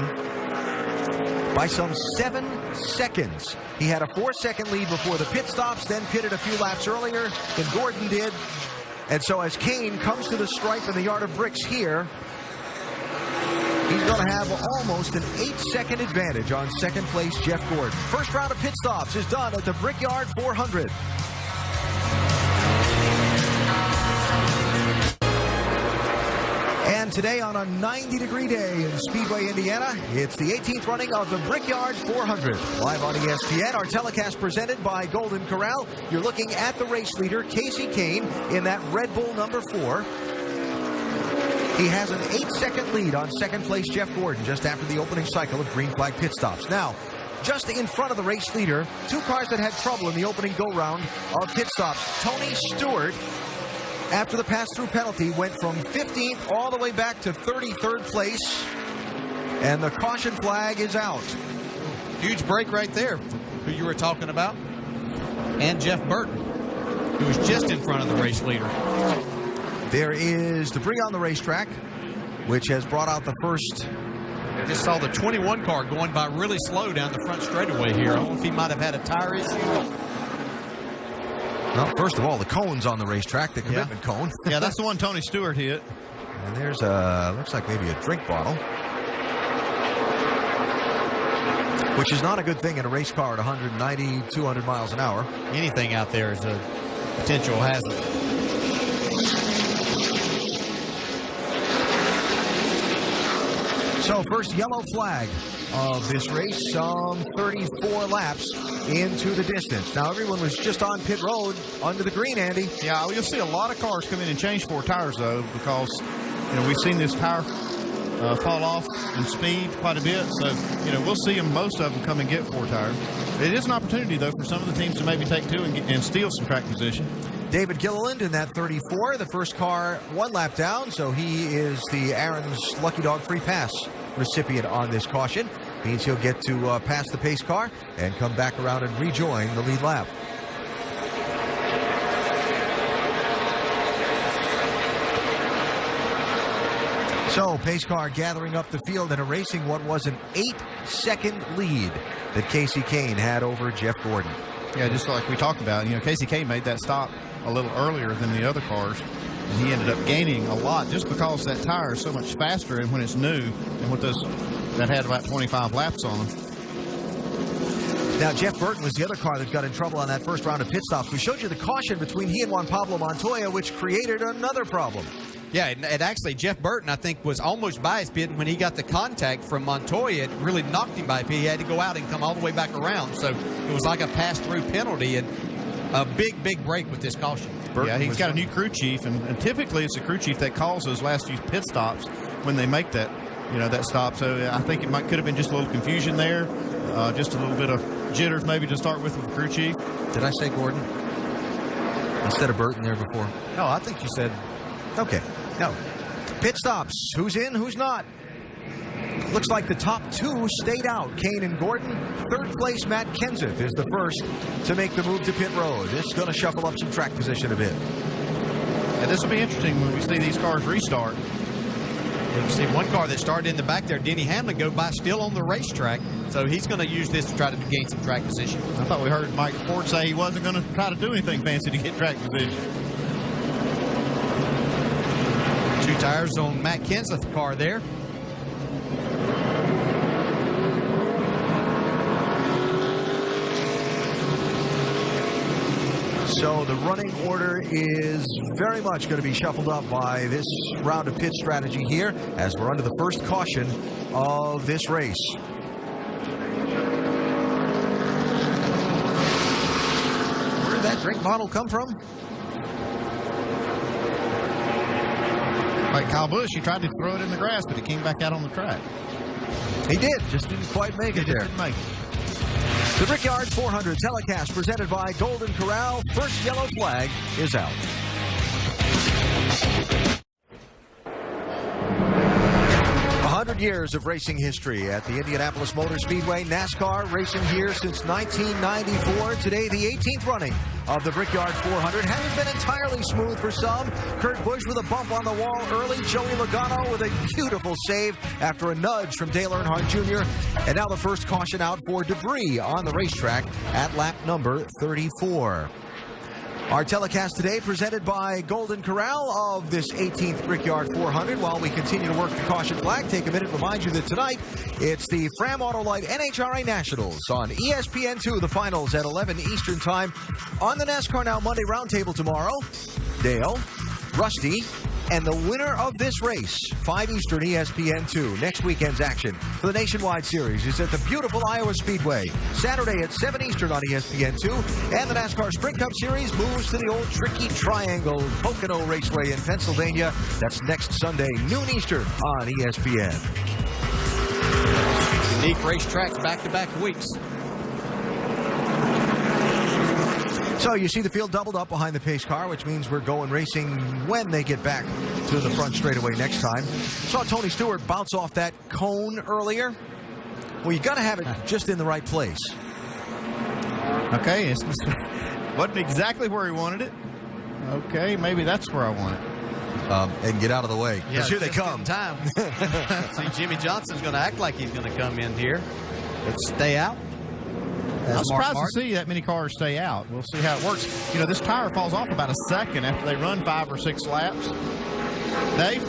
by some 7 seconds. He had a 4-second lead before the pit stops, then pitted a few laps earlier than Gordon did. And so as Kane comes to the stripe in the yard of bricks here, he's going to have almost an 8-second advantage on second place Jeff Gordon. First round of pit stops is done at the Brickyard 400. And today on a 90-degree day in Speedway, Indiana, it's the 18th running of the Brickyard 400. Live on ESPN, our telecast presented by Golden Corral. You're looking at the race leader, Casey Kane, in that Red Bull number 4. He has an 8-second lead on second place Jeff Gordon just after the opening cycle of green flag pit stops. Now, just in front of the race leader, 2 cars that had trouble in the opening go-round of pit stops. Tony Stewart, after the pass-through penalty, went from 15th all the way back to 33rd place, and the caution flag is out. Huge break right there, who you were talking about, and Jeff Burton, who was just in front of the race leader. There is debris on the racetrack, which has brought out the first. I just saw the 21 car going by really slow down the front straightaway here. I don't know if he might have had a tire issue. Well, first of all, the cone's on the racetrack, the commitment cone. Yeah, that's the one Tony Stewart hit. And there's a, looks like maybe a drink bottle, which is not a good thing in a race car at 190, 200 miles an hour. Anything out there is a potential hazard. So first yellow flag of this race, some 34 laps into the distance. Now everyone was just on pit road under the green, Andy. Yeah, you'll see a lot of cars come in and change 4 tires though, because we've seen this tire fall off in speed quite a bit. So we'll see them, most of them come and get 4 tires. It is an opportunity though for some of the teams to maybe take 2 and steal some track position. David Gilliland in that 34, the first car 1 lap down, so he is the Aaron's Lucky Dog free pass recipient on this caution. Means he'll get to pass the pace car and come back around and rejoin the lead lap. So pace car gathering up the field and erasing what was an 8-second lead that Casey Kane had over Jeff Gordon. Yeah, just like we talked about, Casey Kane made that stop a little earlier than the other cars, and he ended up gaining a lot just because that tire is so much faster and when it's new, and with those that had about 25 laps on them. Now, Jeff Burton was the other car that got in trouble on that first round of pit stops. We showed you the caution between he and Juan Pablo Montoya, which created another problem. Yeah, and actually, Jeff Burton, I think, was almost by his pit. When he got the contact from Montoya, it really knocked him by his pit. He had to go out and come all the way back around. So it was like a pass-through penalty and a big, big break with this caution. Yeah, he's got a new crew chief, and typically it's the crew chief that calls those last few pit stops when they make that, that stop. So I think could have been just a little confusion there, just a little bit of jitters maybe to start with the crew chief. Did I say Gordon instead of Burton there before? No, I think you said. Okay. No. Pit stops. Who's in, who's not? Looks like the top 2 stayed out, Kane and Gordon. Third place, Matt Kenseth is the first to make the move to pit road. This is going to shuffle up some track position a bit. And this will be interesting when we see these cars restart. You can see one car that started in the back there, Denny Hamlin, go by still on the racetrack. So he's going to use this to try to gain some track position. I thought we heard Mike Ford say he wasn't going to try to do anything fancy to get track position. 2 tires on Matt Kenseth's car there. So the running order is very much going to be shuffled up by this round of pit strategy here as we're under the first caution of this race. Where did that drink bottle come from? Like Kyle Busch, he tried to throw it in the grass, but it came back out on the track. He did, just didn't quite make it there. Didn't make it. The Brickyard 400 telecast presented by Golden Corral. First yellow flag is out. 100 years of racing history at the Indianapolis Motor Speedway. NASCAR racing here since 1994. Today, the 18th running of the Brickyard 400. Hasn't been entirely smooth for some. Kurt Busch with a bump on the wall early. Joey Logano with a beautiful save after a nudge from Dale Earnhardt Jr. And now the first caution out for debris on the racetrack at lap number 34. Our telecast today presented by Golden Corral of this 18th Brickyard 400. While we continue to work the caution flag, take a minute to remind you that tonight it's the Fram Autolite NHRA Nationals on ESPN2, the finals at 11 Eastern Time. On the NASCAR Now Monday Roundtable tomorrow, Dale, Rusty, and the winner of this race, 5 Eastern ESPN2. Next weekend's action for the Nationwide Series is at the beautiful Iowa Speedway. Saturday at 7 Eastern on ESPN2. And the NASCAR Sprint Cup Series moves to the old tricky triangle, Pocono Raceway in Pennsylvania. That's next Sunday, noon Eastern on ESPN. Unique racetracks back-to-back weeks. So you see the field doubled up behind the pace car, which means we're going racing when they get back to the front straightaway next time. Saw Tony Stewart bounce off that cone earlier. Well, you got to have it just in the right place. Okay, it wasn't exactly where he wanted it. Okay, maybe that's where I want it. And get out of the way. Yeah, here they come. Time. See, Jimmy Johnson's going to act like he's going to come in here. Let's stay out. I'm surprised to see that many cars stay out. We'll see how it works. You know, this tire falls off about a second after they run 5 or 6 laps. Dave?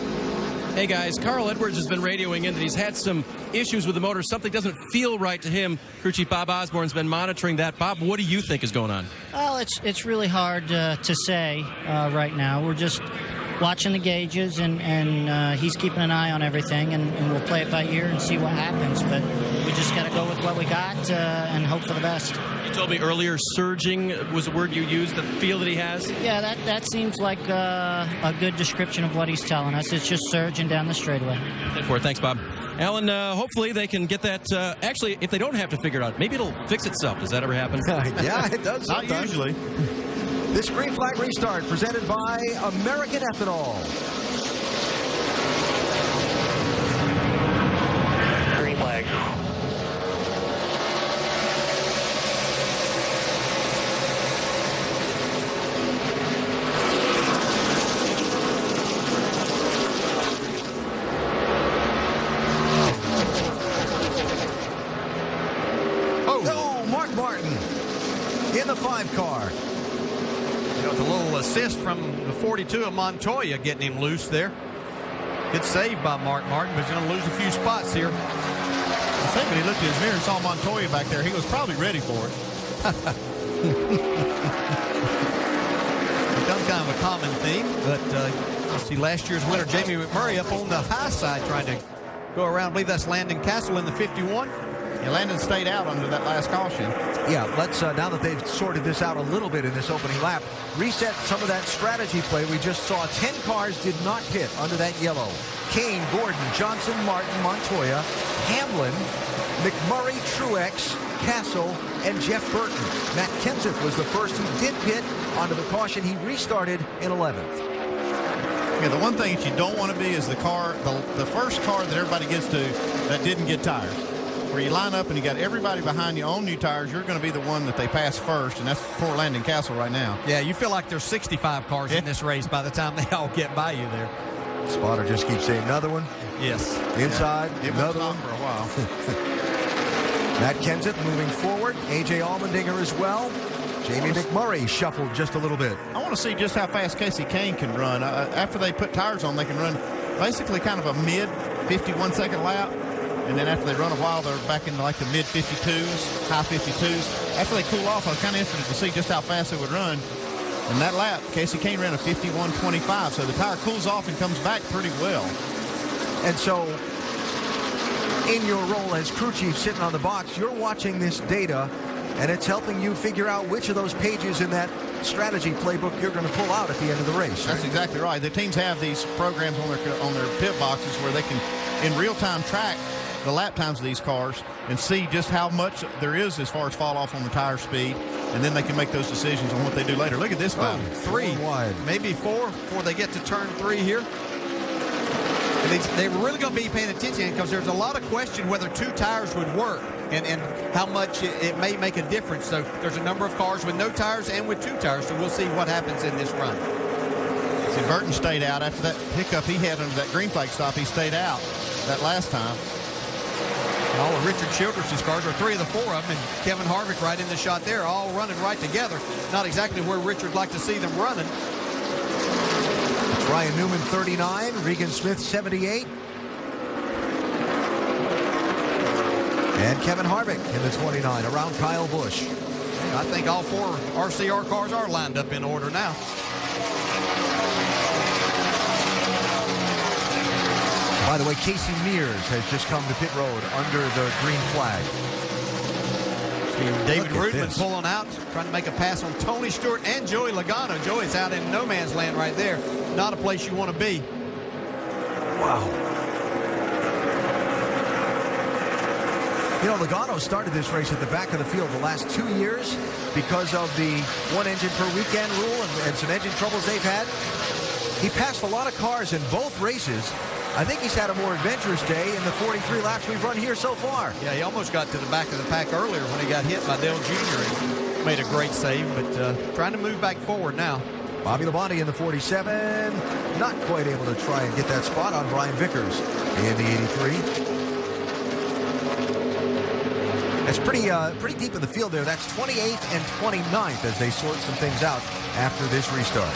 Hey, guys. Carl Edwards has been radioing in that he's had some issues with the motor. Something doesn't feel right to him. Crew Chief Bob Osborne's been monitoring that. Bob, what do you think is going on? Well, it's really hard to say right now. We're just watching the gauges, and he's keeping an eye on everything, and we'll play it by ear and see what happens. But we just got to go with what we got and hope for the best. You told me earlier surging was the word you used, the feel that he has? Yeah, that seems like a good description of what he's telling us. It's just surging down the straightaway. Thanks, Bob. Alan, hopefully they can get that. Actually, if they don't have to figure it out, maybe it'll fix itself. Does that ever happen? Yeah, it does. Not usually. This green flag restart presented by American Ethanol. Green flag. Oh, Mark Martin in the 5 car. With a little assist from the 42 of Montoya getting him loose there. Good save by Mark Martin, but he's going to lose a few spots here. I think when he looked at his mirror and saw Montoya back there, he was probably ready for it. Become kind of a common theme, but see last year's winner, Jamie McMurray, up on the high side trying to go around. I believe that's Landon Castle in the 51. Yeah, Landon stayed out under that last caution. Yeah, let's, now that they've sorted this out a little bit in this opening lap, reset some of that strategy play. We just saw 10 cars did not hit under that yellow. Kane, Gordon, Johnson, Martin, Montoya, Hamlin, McMurray, Truex, Castle, and Jeff Burton. Matt Kenseth was the first who did pit onto the caution. He restarted in 11th. Yeah, the one thing that you don't want to be is the car, the first car that everybody gets to that didn't get tires. Where you line up and you got everybody behind you on new tires, you're going to be the one that they pass first, and that's poor Landon Castle right now. Yeah, you feel like there's 65 cars in this race by the time they all get by you there. Spotter just keeps saying another one. Yes. Inside, yeah. another one. For a while. Matt Kenseth moving forward. A.J. Allmendinger as well. Jamie McMurray shuffled just a little bit. I want to see just how fast Casey Kane can run. After they put tires on, they can run basically kind of a mid 51-second lap. And then after they run a while, they're back in like the mid 52s, high 52s. After they cool off, I was kind of interested to see just how fast they would run. And that lap, Casey Kane ran a 51.25, so the tire cools off and comes back pretty well. And so, in your role as crew chief sitting on the box, you're watching this data, and it's helping you figure out which of those pages in that strategy playbook you're going to pull out at the end of the race. That's right? exactly right. The teams have these programs on their pit boxes where they can, in real time, track the lap times of these cars and see just how much there is as far as fall off on the tire speed and then they can make those decisions on what they do later. Look at this battle. 3 wide, maybe 4 before they get to turn 3 here. And they were really going to be paying attention because there's a lot of question whether 2 tires would work and how much it may make a difference. So there's a number of cars with no tires and with 2 tires, so we'll see what happens in this run. See, Burton stayed out after that hiccup he had under that green flag stop. He stayed out that last time. And all of Richard Childress' cars are 3 of the 4 of them, and Kevin Harvick right in the shot there, all running right together. Not exactly where Richard would like to see them running. Ryan Newman, 39. Regan Smith, 78. And Kevin Harvick in the 29 around Kyle Busch. I think all 4 RCR cars are lined up in order now. By the way, Casey Mears has just come to pit road under the green flag. David Rudman pulling out, trying to make a pass on Tony Stewart and Joey Logano. Joey's out in no man's land right there. Not a place you want to be. Wow. You know, Logano started this race at the back of the field the last 2 years because of the 1 engine per weekend rule and some engine troubles they've had. He passed a lot of cars in both races. I think he's had a more adventurous day in the 43 laps we've run here so far. Yeah, he almost got to the back of the pack earlier when he got hit by Dale Jr. and made a great save, but trying to move back forward now. Bobby Labonte in the 47, not quite able to try and get that spot on Brian Vickers in the 83. That's pretty deep in the field there. That's 28th and 29th as they sort some things out after this restart.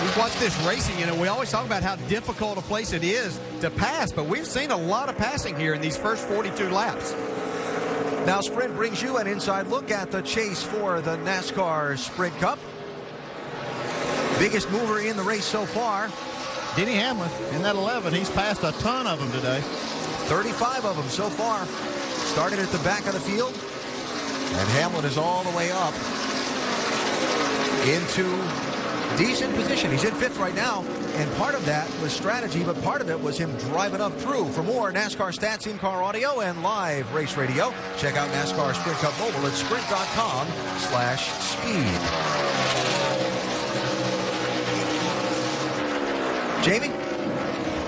We've watched this racing, you know, we always talk about how difficult a place it is to pass, but we've seen a lot of passing here in these first 42 laps. Now Sprint brings you an inside look at the chase for the NASCAR Sprint Cup. Biggest mover in the race so far. Denny Hamlin in that 11. He's passed a ton of them today. 35 of them so far. Started at the back of the field, and Hamlin is all the way up into decent position. He's in 5th right now, and part of that was strategy, but part of it was him driving up through. For more NASCAR stats, in-car audio, and live race radio, check out NASCAR Sprint Cup Mobile at sprint.com/speed. Jamie?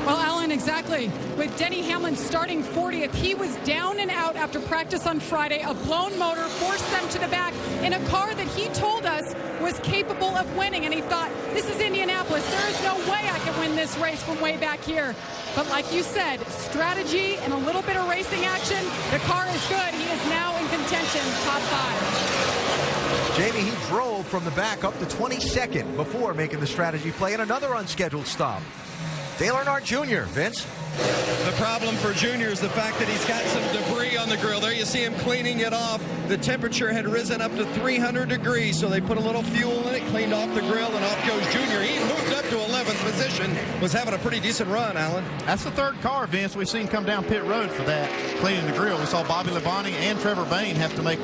Well, Alan, exactly. With Denny Hamlin starting 40th, he was down and out after practice on Friday. A blown motor forced them to the back in a car that he told us was capable of winning. And he thought, this is Indianapolis. There is no way I can win this race from way back here. But like you said, strategy and a little bit of racing action. The car is good. He is now in contention, top 5. Jamie, he drove from the back up to 22nd before making the strategy play in another unscheduled stop. Dale Earnhardt Jr., Vince. The problem for Junior is the fact that he's got some debris on the grill. There you see him cleaning it off. The temperature had risen up to 300 degrees, so they put a little fuel in it, cleaned off the grill, and off goes Junior. He moved up to 11th position, was having a pretty decent run, Alan. That's the 3rd car, Vince, we've seen come down pit road for that, cleaning the grill. We saw Bobby Labonte and Trevor Bayne have to make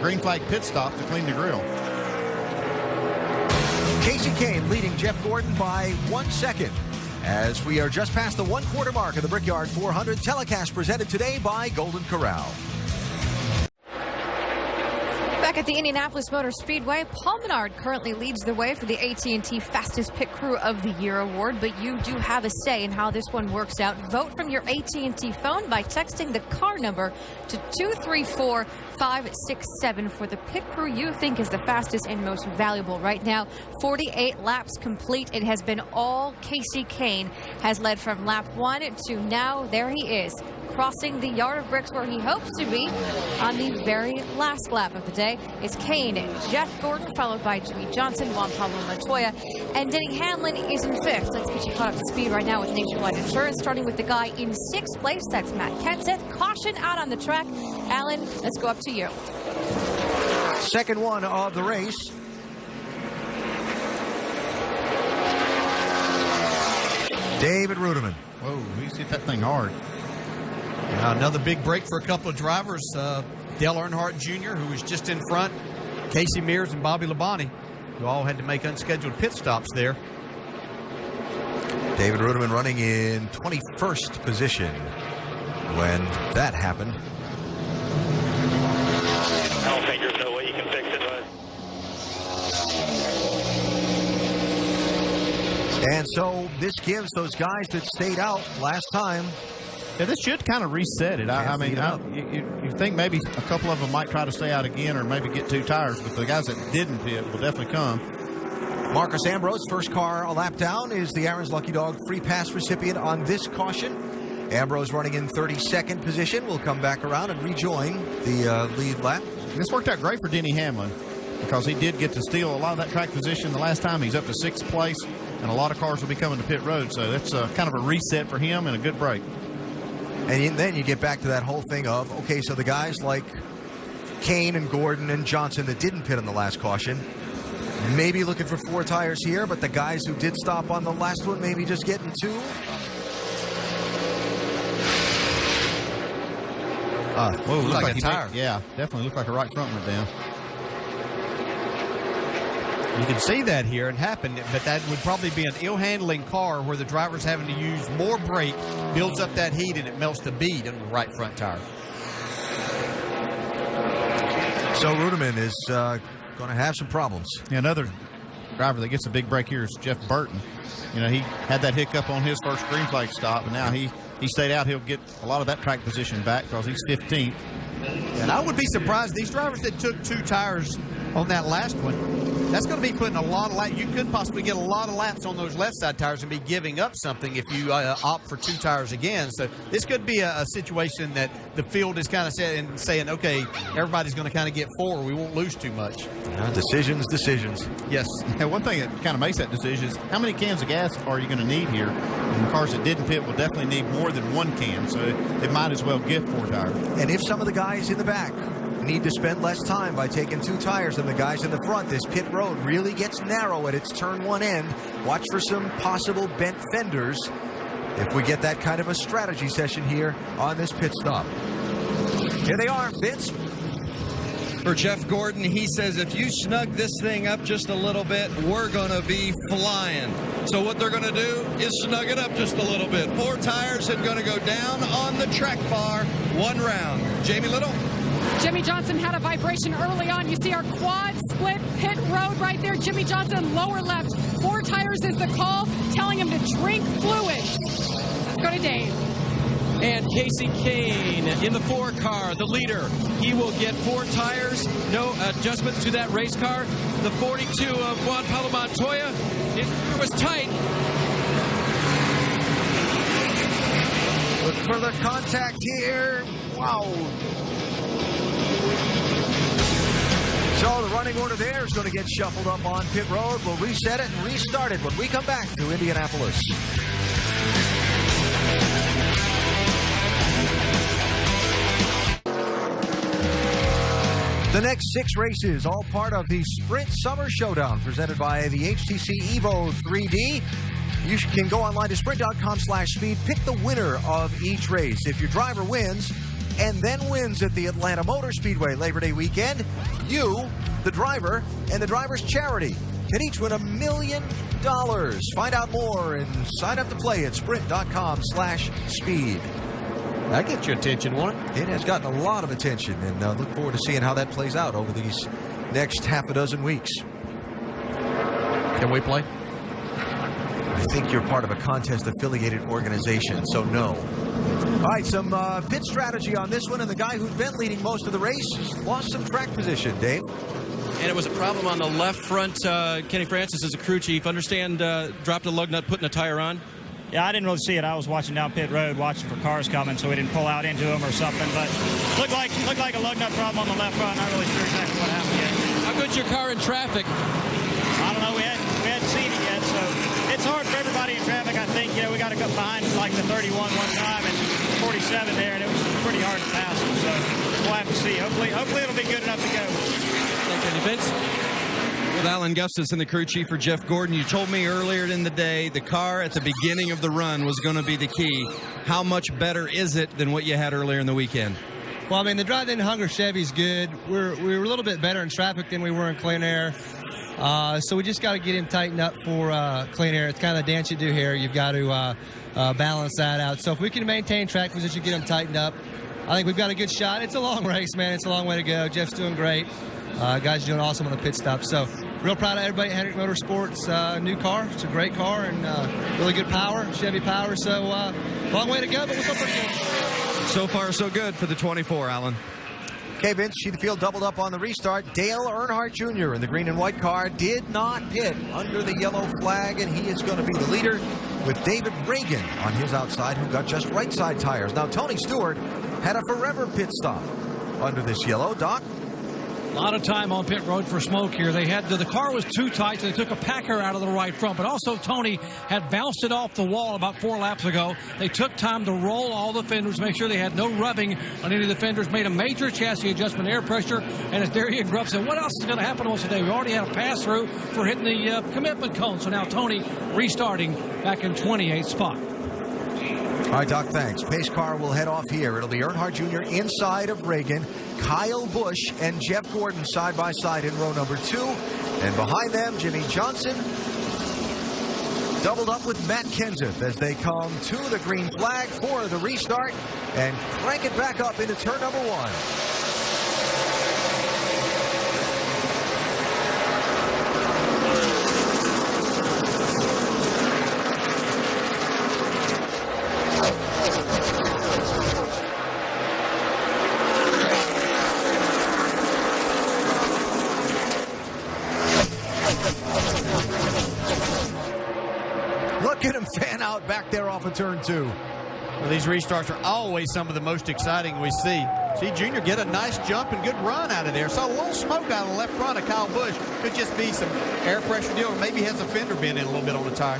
green flag pit stop to clean the grill. Casey Kane leading Jeff Gordon by 1 second. As we are just past the 1/4 mark of the Brickyard 400, telecast presented today by Golden Corral. Back at the Indianapolis Motor Speedway, Paul Menard currently leads the way for the AT&T Fastest Pit Crew of the Year award, but you do have a say in how this one works out. Vote from your AT&T phone by texting the car number to 234-567 for the pit crew you think is the fastest and most valuable right now. 48 laps complete. It has been all Casey Kane. Has led from lap 1 to now. There he is, crossing the yard of bricks where he hopes to be on the very last lap of the day. It's Kane, Jeff Gordon, followed by Jimmy Johnson, Juan Pablo Montoya, and Denny Hamlin is in 5th. Let's get you caught up to speed right now with Nationwide Insurance, starting with the guy in 6th place. That's Matt Kenseth. Caution out on the track. Alan, let's go up to you. Second one of the race. David Ruderman. Whoa, he's hit that thing hard. Another big break for a couple of drivers. Dale Earnhardt Jr., who was just in front, Casey Mears and Bobby Labonte, who all had to make unscheduled pit stops there. David Ruderman running in 21st position when that happened. I don't think there's no way you can fix it, but And so this gives those guys that stayed out last time. Yeah, this should kind of reset it. I mean, you think maybe a couple of them might try to stay out again or maybe get 2 tires, but the guys that didn't pit will definitely come. Marcus Ambrose, first car a lap down, is the Aaron's Lucky Dog free pass recipient on this caution. Ambrose running in 32nd position. Will come back around and rejoin the lead lap. This worked out great for Denny Hamlin because he did get to steal a lot of that track position the last time. He's up to 6th place, and a lot of cars will be coming to pit road, so that's kind of a reset for him and a good break. And then you get back to that whole thing of, okay, so the guys like Kane and Gordon and Johnson that didn't pit on the last caution, maybe looking for 4 tires here, but the guys who did stop on the last one maybe just getting 2. Whoa, looked like a tire. Yeah, definitely looked like a right front went down. You can see that here. It happened, but that would probably be an ill-handling car where the driver's having to use more brake, builds up that heat, and it melts the bead on the right front tire. So Ruderman is going to have some problems. Yeah, another driver that gets a big break here is Jeff Burton. You know, he had that hiccup on his first green flag stop, and now he stayed out. He'll get a lot of that track position back because he's 15th. And I would be surprised, these drivers that took 2 tires on that last one, that's going to be putting a lot of laps. You could possibly get a lot of laps on those left side tires and be giving up something if you opt for 2 tires again. So this could be a situation that the field is kind of saying, okay, everybody's going to kind of get 4. We won't lose too much. Decisions. Yes. And one thing that kind of makes that decision is how many cans of gas are you going to need here? And the cars that didn't pit will definitely need more than 1 can, so they might as well get 4 tires. And if some of the guys in the back need to spend less time by taking 2 tires than the guys in the front, this pit road really gets narrow at its turn 1 end. Watch for some possible bent fenders if we get that kind of a strategy session here on this pit stop. Here they are, Vince. For Jeff Gordon, he says if you snug this thing up just a little bit, we're going to be flying. So what they're going to do is snug it up just a little bit. 4 tires and going to go down on the track bar 1 round. Jamie Little. Jimmy Johnson had a vibration early on. You see our quad split pit road right there. Jimmy Johnson lower left. 4 tires is the call, telling him to drink fluids. Let's go to Dave. And Casey Kane in the 4 car, the leader. He will get 4 tires. No adjustments to that race car. The 42 of Juan Pablo Montoya. It was tight. Look for the contact here. Wow. So the running order there is going to get shuffled up on pit road. We'll reset it and restart it when we come back to Indianapolis. The next 6 races, all part of the Sprint Summer Showdown presented by the HTC Evo 3D. You can go online to sprint.com/speed, pick the winner of each race. If your driver wins and then wins at the Atlanta Motor Speedway Labor Day weekend, you, the driver, and the driver's charity can each win $1 million. Find out more and sign up to play at sprint.com/speed. That gets your attention, won't it? It has gotten a lot of attention, and look forward to seeing how that plays out over these next half a dozen weeks. Can we play? I think you're part of a contest-affiliated organization, so no. All right, some pit strategy on this one, and the guy who's been leading most of the race lost some track position, Dave. And it was a problem on the left front. Kenny Francis is a crew chief. Understand dropped a lug nut, putting a tire on? Yeah, I didn't really see it. I was watching down pit road, watching for cars coming, so we didn't pull out into them or something. But looked like a lug nut problem on the left front. Not really sure exactly what happened yet. How good's your car in traffic? I don't know. We hadn't seen it yet, so it's hard for everybody in traffic. I think we got to come behind like the 31 one time and 47 there, and it was pretty hard to pass them. So we'll have to see. Hopefully it'll be good enough to go. Thank you, Vince. With Alan Gustafson, the crew chief for Jeff Gordon, you told me earlier in the day the car at the beginning of the run was going to be the key. How much better is it than what you had earlier in the weekend? Well, I mean, the drive-in hunger Chevy's good. We were a little bit better in traffic than we were in clean air. So we just got to get him tightened up for clean air. It's kind of the dance you do here. You've got to balance that out. So if we can maintain track position, get him tightened up, I think we've got a good shot. It's a long race, man. It's a long way to go. Jeff's doing great. Guys doing awesome on the pit stop. So real proud of everybody at Hendrick Motorsports. New car. It's a great car and really good power, Chevy power. So long way to go, but we're still pretty good. So far, so good for the 24, Alan. Okay, Vince, see the field doubled up on the restart. Dale Earnhardt Jr. in the green and white car did not pit under the yellow flag, and he is going to be the leader with David Reagan on his outside, who got just right side tires. Now, Tony Stewart had a forever pit stop under this yellow. Doc? A lot of time on pit road for Smoke here. The car was too tight, so they took a packer out of the right front. But also, Tony had bounced it off the wall about 4 laps ago. They took time to roll all the fenders, make sure they had no rubbing on any of the fenders, made a major chassis adjustment, air pressure. And as Darian Grubb said, what else is going to happen to us today? We already had a pass-through for hitting the commitment cone. So now Tony restarting back in 28th spot. All right, Doc, thanks. Pace car will head off here. It'll be Earnhardt Jr. inside of Reagan, Kyle Busch and Jeff Gordon side by side in row number 2. And behind them, Jimmy Johnson doubled up with Matt Kenseth as they come to the green flag for the restart and crank it back up into turn number 1. Back there off of turn 2. Well, these restarts are always some of the most exciting we see. See Junior get a nice jump and good run out of there. Saw a little smoke out of the left front of Kyle Busch. Could just be some air pressure deal, or maybe has a fender bent in a little bit on the tire.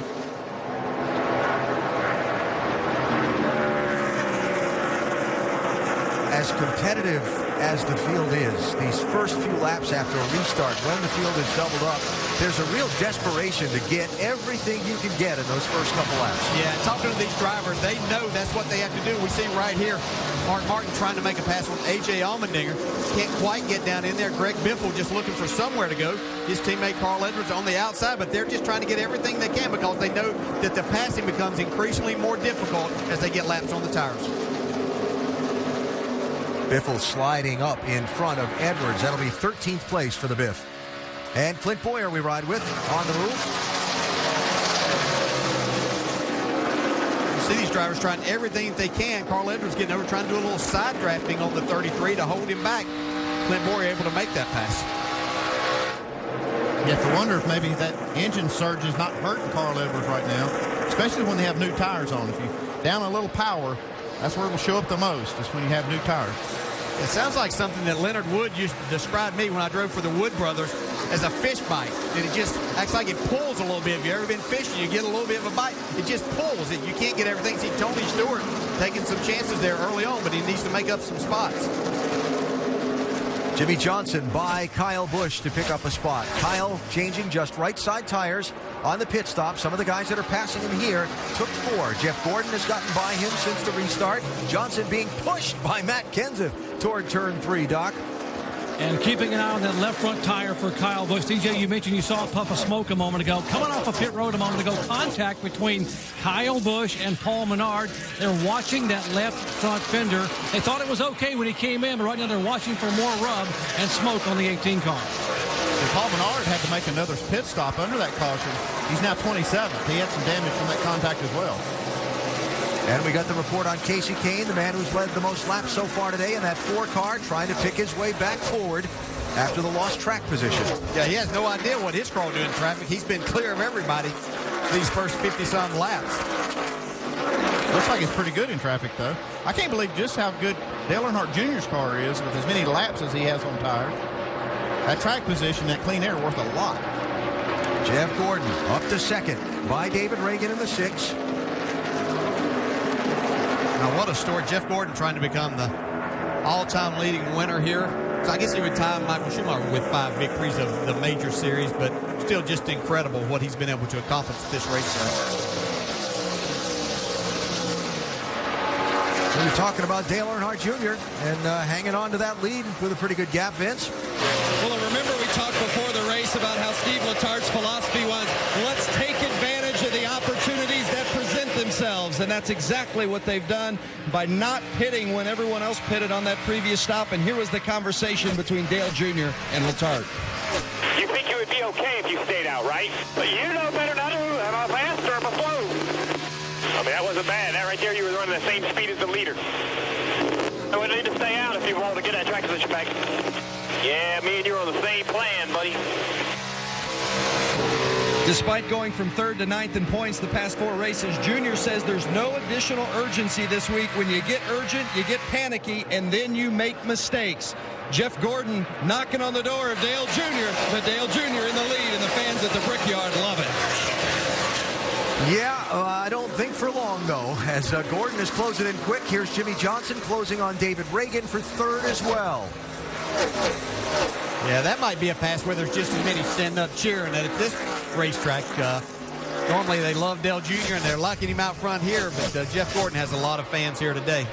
As competitive as the field is, these first few laps after a restart, when the field is doubled up, there's a real desperation to get everything you can get in those first couple laps. Yeah, talking to these drivers, they know that's what they have to do. We see right here, Mark Martin trying to make a pass on A.J. Allmendinger. Can't quite get down in there. Greg Biffle just looking for somewhere to go. His teammate Carl Edwards on the outside, but they're just trying to get everything they can because they know that the passing becomes increasingly more difficult as they get laps on the tires. Biffle sliding up in front of Edwards. That'll be 13th place for the Biff. And Clint Boyer we ride with on the move. You see these drivers trying everything that they can. Carl Edwards getting over, trying to do a little side drafting on the 33 to hold him back. Clint Boyer able to make that pass. You have to wonder if maybe that engine surge is not hurting Carl Edwards right now, especially when they have new tires on. If you down a little power, that's where it'll show up the most, is when you have new tires. It sounds like something that Leonard Wood used to describe me when I drove for the Wood brothers as a fish bite. And it just acts like it pulls a little bit. If you've ever been fishing, you get a little bit of a bite. It just pulls. You can't get everything. See Tony Stewart taking some chances there early on, but he needs to make up some spots. Jimmy Johnson by Kyle Busch to pick up a spot. Kyle changing just right side tires on the pit stop. Some of the guys that are passing him here took 4. Jeff Gordon has gotten by him since the restart. Johnson being pushed by Matt Kenseth toward turn 3, Doc. And keeping an eye on that left front tire for Kyle Busch. DJ, you mentioned you saw a puff of smoke a moment ago. Coming off of pit road a moment ago, contact between Kyle Busch and Paul Menard. They're watching that left front fender. They thought it was okay when he came in, but right now they're watching for more rub and smoke on the 18 car. And Paul Menard had to make another pit stop under that caution. He's now 27th. He had some damage from that contact as well. And we got the report on Casey Kane, the man who's led the most laps so far today in that 4 car, trying to pick his way back forward after the lost track position. Yeah, he has no idea what his car will do in traffic. He's been clear of everybody these first 50-some laps. Looks like it's pretty good in traffic, though. I can't believe just how good Dale Earnhardt Jr.'s car is with as many laps as he has on tires. That track position, that clean air, worth a lot. Jeff Gordon up to 2nd by David Reagan in the 6. Now, what a story. Jeff Gordon trying to become the all-time leading winner here. So I guess he would tie Michael Schumacher with 5 victories of the major series, but still just incredible what he's been able to accomplish at this racetrack. We were talking about Dale Earnhardt Jr. and hanging on to that lead with a pretty good gap, Vince. Well, remember we talked before the race about how Steve Letard's philosophy was, let's take advantage of the opportunities that present themselves, and that's exactly what they've done by not pitting when everyone else pitted on that previous stop. And here was the conversation between Dale Jr. and Letard. You think you it would be okay if you stayed out, right? But you know better than I do. Am I fast or am I slow? I mean, that wasn't bad. That right there, you were running the same speed as the leader. I would need to stay out if you wanted to get that track position back. Yeah, me and you are on the same plan, buddy. Despite going from 3rd to 9th in points the past 4 races, Junior says there's no additional urgency this week. When you get urgent, you get panicky, and then you make mistakes. Jeff Gordon knocking on the door of Dale Jr., but Dale Jr. in the lead, and the fans at the Brickyard love it. Yeah, I don't think for long, though, as Gordon is closing in quick. Here's Jimmy Johnson closing on David Reagan for 3rd as well. Yeah, that might be a pass where there's just as many standing up cheering at this racetrack. Normally they love Dale Jr. and they're locking him out front here, but Jeff Gordon has a lot of fans here today.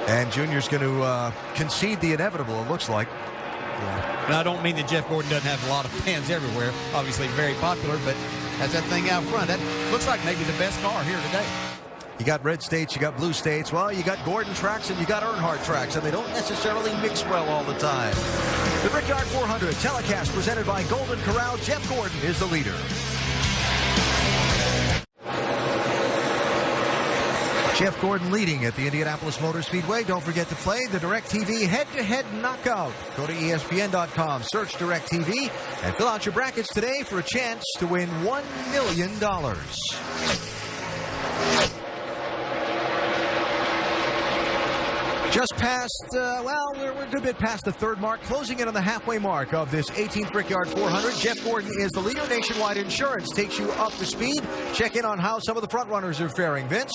And Junior's going to concede the inevitable, it looks like. Yeah. And I don't mean that Jeff Gordon doesn't have a lot of fans everywhere. Obviously very popular, but has that thing out front. That looks like maybe the best car here today. You got red states, you got blue states. Well, you got Gordon tracks and you got Earnhardt tracks, and they don't necessarily mix well all the time. The Brickyard 400 telecast presented by Golden Corral. Jeff Gordon is the leader. Jeff Gordon leading at the Indianapolis Motor Speedway. Don't forget to play the DirecTV head-to-head knockout. Go to ESPN.com, search DirecTV, and fill out your brackets today for a chance to win $1 million. Just past, well, we're a good bit past the 3rd mark, closing in on the halfway mark of this 18th Brickyard 400. Jeff Gordon is the leader. Nationwide Insurance takes you up to speed. Check in on how some of the front runners are faring. Vince?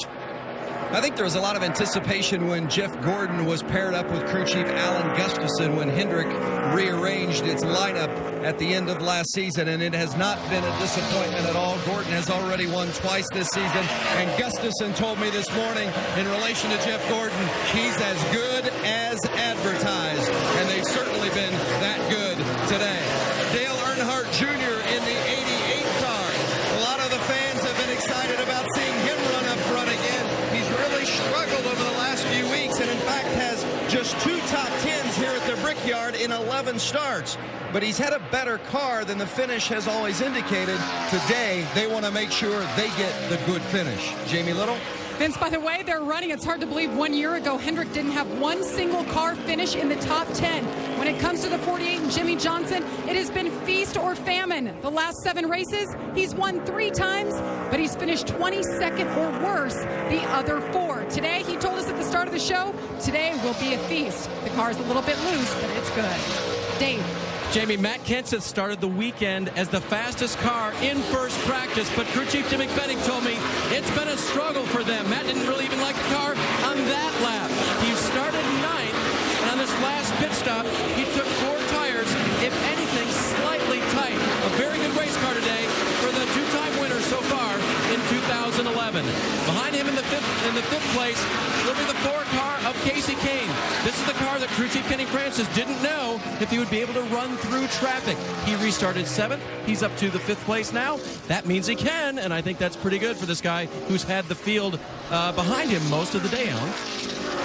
I think there was a lot of anticipation when Jeff Gordon was paired up with crew chief Alan Gustafson when Hendrick rearranged its lineup at the end of last season, and it has not been a disappointment at all. Gordon has already won twice this season, and Gustafson told me this morning in relation to Jeff Gordon, he's as good as advertised, and they've certainly been that good today. Dale Earnhardt Jr. in the 88 car. A lot of the fans have been excited about seeing him run up front again. He's really struggled over the last few weeks, and in fact has just 2 top 10s here at the Brickyard in 11 starts. But he's had a better car than the finish has always indicated. Today, they want to make sure they get the good finish. Jamie Little? Vince, by the way they're running, it's hard to believe 1 year ago Hendrick didn't have one single car finish in the top 10. When it comes to the 48 and Jimmy Johnson, it has been feast or famine. The last 7 races, he's won 3 times, but he's finished 22nd or worse the other 4. Today, he told us at the start of the show, today will be a feast. The car's a little bit loose, but it's good. Dave. Jamie, Matt Kenseth started the weekend as the fastest car in first practice, but crew chief Jim McBetting told me it's been a struggle for them. Matt didn't really even like the car on that lap. He started 9th, and on this last pit stop, he took 4 tires, if anything, slightly tight. A very good race car today for the 2-time winner so far in 2011. Behind him in the fifth place will be the 4 car of Casey Kane. This is the car that crew chief Kenny Francis didn't know if he would be able to run through traffic. He restarted 7th. He's up to the 5th place now. That means he can, and I think that's pretty good for this guy who's had the field behind him most of the day, Alan.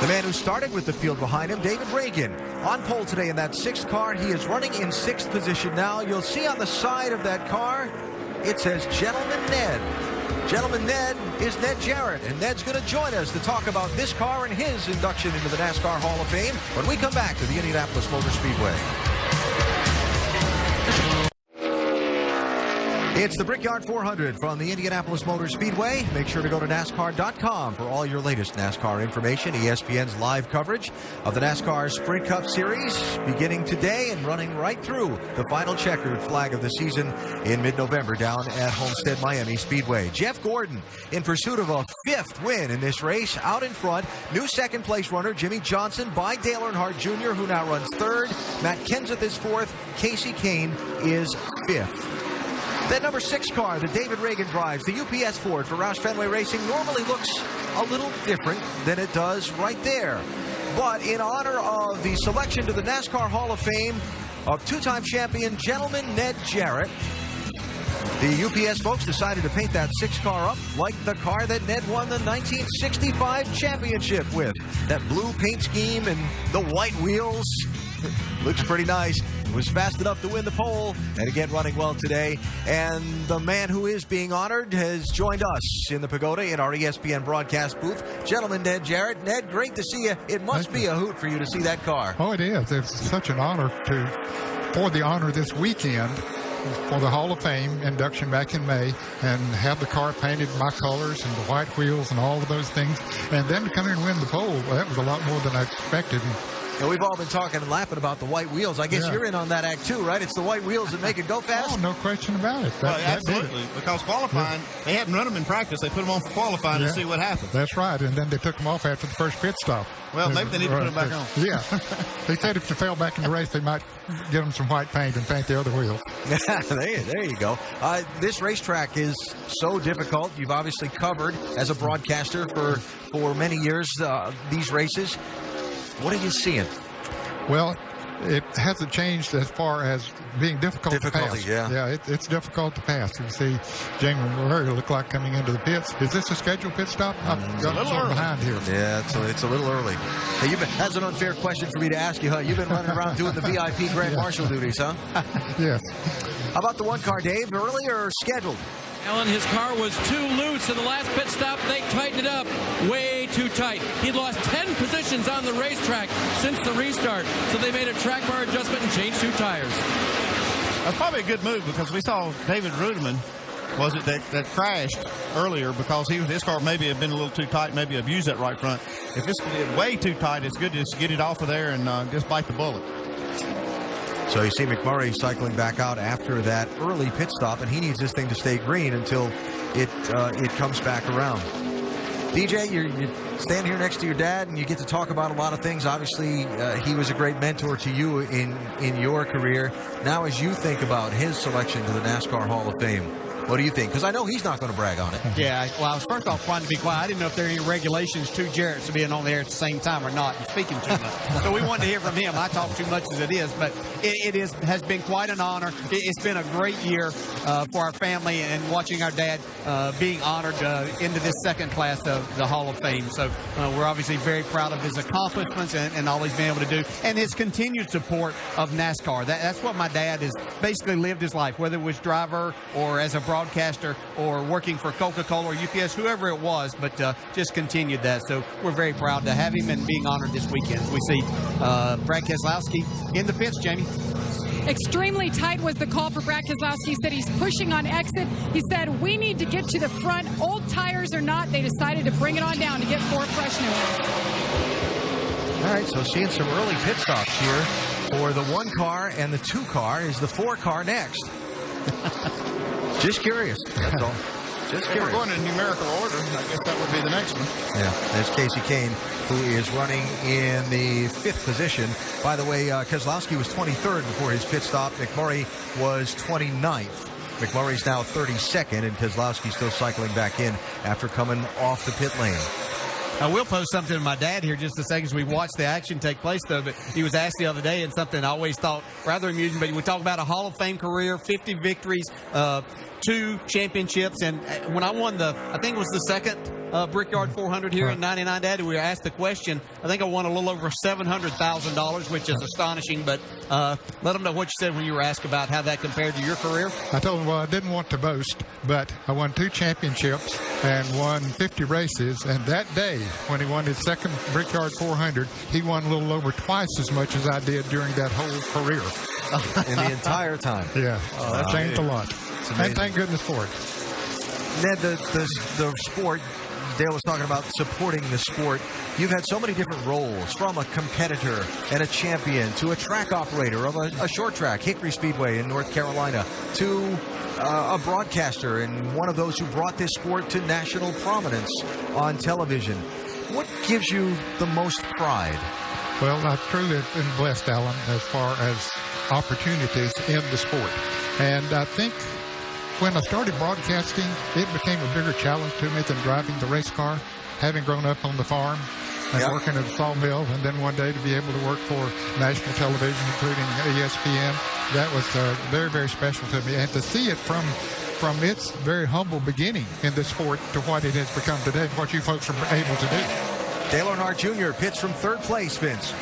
The man who started with the field behind him, David Reagan, on pole today in that 6th car. He is running in 6th position now. You'll see on the side of that car, it says Gentleman Ned. Gentleman Ned is Ned Jarrett, and Ned's going to join us to talk about this car and his induction into the NASCAR Hall of Fame when we come back to the Indianapolis Motor Speedway. It's the Brickyard 400 from the Indianapolis Motor Speedway. Make sure to go to NASCAR.com for all your latest NASCAR information. ESPN's live coverage of the NASCAR Sprint Cup Series beginning today and running right through the final checkered flag of the season in mid-November down at Homestead Miami Speedway. Jeff Gordon in pursuit of a 5th win in this race. Out in front, new 2nd place runner Jimmy Johnson by Dale Earnhardt Jr., who now runs 3rd. Matt Kenseth is 4th. Casey Kane is 5th. That number 6 car that David Reagan drives, the UPS Ford for Roush Fenway Racing, normally looks a little different than it does right there. But in honor of the selection to the NASCAR Hall of Fame of 2-time champion Gentleman Ned Jarrett, the UPS folks decided to paint that 6 car up like the car that Ned won the 1965 championship with. That blue paint scheme and the white wheels. Looks pretty nice. Was fast enough to win the pole, and again running well today. And the man who is being honored has joined us in the Pagoda in our ESPN broadcast booth. Gentleman, Ned Jarrett. Ned, great to see you. It must be a hoot for you to see that car. Oh, it is. It's such an honor for the honor this weekend for the Hall of Fame induction back in May, and have the car painted my colors and the white wheels and all of those things, and then to come here and win the pole, well, that was a lot more than I expected. And we've all been talking and laughing about the white wheels. I guess you're in on that act too, right? It's the white wheels that make it go fast? Oh, no question about it. Absolutely. Because qualifying, they hadn't run them in practice. They put them on for qualifying to see what happened. That's right. And then they took them off after the first pit stop. Well, maybe they need to put them back on. Yeah. They said if they fell back in the race, they might get them some white paint and paint the other wheels. There you go. This racetrack is so difficult. You've obviously covered as a broadcaster for many years these races. What are you seeing? Well, it hasn't changed as far as being difficult to pass. Yeah, it's difficult to pass. You see Jamie Murray look like coming into the pits. Is this a scheduled pit stop? I've got a little behind here. Yeah, it's a little early. Hey, that's an unfair question for me to ask you, huh? You've been running around doing the VIP Grand Marshal duties, huh? Yes. How about the one car, Dave? Early or scheduled? Alan, his car was too loose in the last pit stop. They tightened it up way too tight. He'd lost 10 positions on the racetrack since the restart, so they made a track bar adjustment and changed 2 tires. That's probably a good move, because we saw David Rudeman, was it, that crashed earlier because his car maybe had been a little too tight, maybe abused that right front. If it's way too tight, it's good to just get it off of there and just bite the bullet. So you see McMurray cycling back out after that early pit stop, and he needs this thing to stay green until it comes back around. DJ, you stand here next to your dad, and you get to talk about a lot of things. Obviously, he was a great mentor to you in your career. Now, as you think about his selection to the NASCAR Hall of Fame, what do you think? Because I know he's not going to brag on it. Yeah, well, I was first off trying to be quiet. I didn't know if there are any regulations to Jarrett to being on the air at the same time or not and speaking too much. So we wanted to hear from him. I talk too much as it is, but it has been quite an honor. It's been a great year for our family, and watching our dad being honored into this second class of the Hall of Fame. So we're obviously very proud of his accomplishments and all he's been able to do, and his continued support of NASCAR. That's what my dad has basically lived his life, whether it was driver or as a broadcaster or working for Coca-Cola or UPS, whoever it was, but just continued that. So we're very proud to have him and being honored this weekend. We see Brad Keselowski in the pits, Jamie. Extremely tight was the call for Brad Keselowski. He said he's pushing on exit. He said, we need to get to the front. Old tires or not, they decided to bring it on down to get 4 fresh new ones. All right, so seeing some early pit stops here for the 1 car and the 2 car. Is the 4 car next? Just curious. That's all. Just curious. If we're going in numerical order, I guess that would be the next one. Yeah, there's Casey Kane, who is running in the 5th position. By the way, Keselowski was 23rd before his pit stop. McMurray was 29th. McMurray's now 32nd, and Keselowski still cycling back in after coming off the pit lane. I will post something to my dad here just a second as we watch the action take place, though. But he was asked the other day, and something I always thought rather amusing. But we talk about a Hall of Fame career, 50 victories, 2 championships. And when I won I think it was the second Brickyard 400 here in '99, Dad, we were asked the question. I think I won a little over $700,000, which is astonishing. But let them know what you said when you were asked about how that compared to your career. I told him, well, I didn't want to boast, but I won 2 championships and won 50 races. And that day, when he won his second Brickyard 400, he won a little over twice as much as I did during that whole career. In the entire time. Yeah, that changed a lot. And thank goodness for it. Ned, the sport, Dale was talking about supporting the sport. You've had so many different roles, from a competitor and a champion to a track operator of a short track, Hickory Speedway in North Carolina, to a broadcaster and one of those who brought this sport to national prominence on television. What gives you the most pride? Well, I've truly been blessed, Alan, as far as opportunities in the sport. And I think when I started broadcasting, it became a bigger challenge to me than driving the race car, having grown up on the farm and working at a sawmill, and then one day to be able to work for national television, including ESPN. That was very, very special to me. And to see it from its very humble beginning in the sport to what it has become today, what you folks are able to do. Dale Earnhardt Jr. pits from 3rd place, Vince.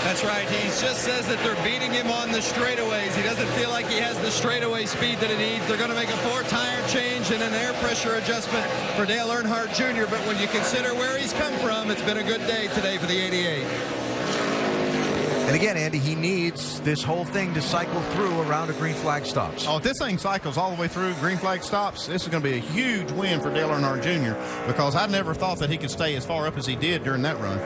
That's right. He just says that they're beating him on the straightaways. He doesn't feel like he has the straightaway speed that he needs. They're going to make a 4-tire change and an air pressure adjustment for Dale Earnhardt Jr. But when you consider where he's come from, it's been a good day today for the 88. And again, Andy, he needs this whole thing to cycle through around a green flag stops. Oh, if this thing cycles all the way through green flag stops, this is going to be a huge win for Dale Earnhardt Jr. because I never thought that he could stay as far up as he did during that run.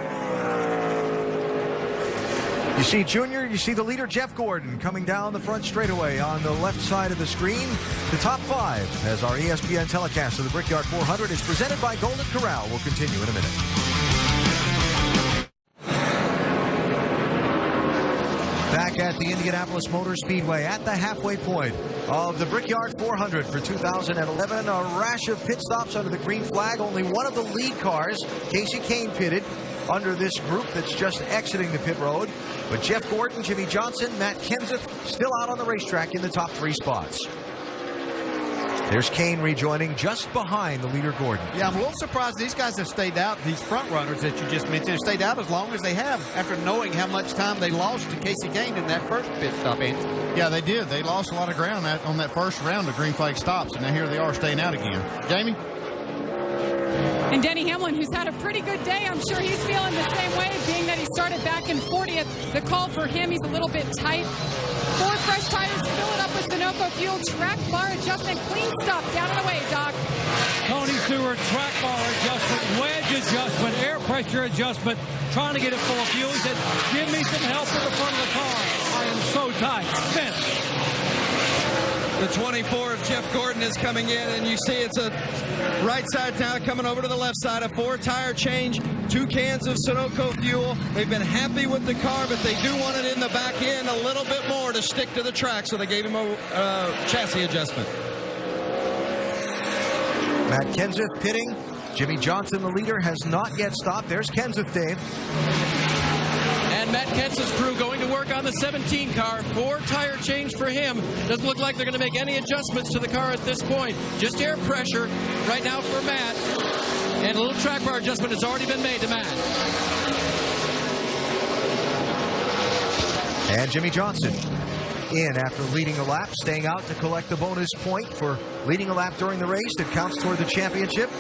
You see Junior, you see the leader, Jeff Gordon, coming down the front straightaway on the left side of the screen. The top 5 as our ESPN telecast of the Brickyard 400 is presented by Golden Corral. We'll continue in a minute. Back at the Indianapolis Motor Speedway at the halfway point of the Brickyard 400 for 2011. A rash of pit stops under the green flag. Only one of the lead cars, Casey Kane, pitted under this group that's just exiting the pit road. But Jeff Gordon, Jimmy Johnson, Matt Kenseth still out on the racetrack in the top 3 spots. There's Kane rejoining just behind the leader, Gordon. Yeah, I'm a little surprised these guys have stayed out, these front runners that you just mentioned, have stayed out as long as they have after knowing how much time they lost to Casey Kane in that first pit stop, Andy. Yeah, they did. They lost a lot of ground on that first round of green flag stops, and now here they are staying out again. Jamie? And Denny Hamlin, who's had a pretty good day, I'm sure he's feeling the same way, being that he started back in 40th. The call for him, he's a little bit tight. 4 fresh tires, fill it up with Sunoco fuel, track bar adjustment, clean stop, down and away, Doc. Tony Stewart, track bar adjustment, wedge adjustment, air pressure adjustment, trying to get it full of fuel. He said, give me some help at the front of the car. I am so tight. Spence. The 24 of Jeff Gordon is coming in, and you see it's a right side now coming over to the left side. A 4-tire change, 2 cans of Sunoco fuel. They've been happy with the car, but they do want it in the back end a little bit more to stick to the track, so they gave him a chassis adjustment. Matt Kenseth pitting. Jimmy Johnson, the leader, has not yet stopped. There's Kenseth, Dave. And Matt Kenseth's crew going to work on the 17 car. 4-tire change for him. Doesn't look like they're going to make any adjustments to the car at this point. Just air pressure right now for Matt. And a little track bar adjustment has already been made to Matt. And Jimmy Johnson in after leading a lap, staying out to collect the bonus point for leading a lap during the race that counts toward the championship.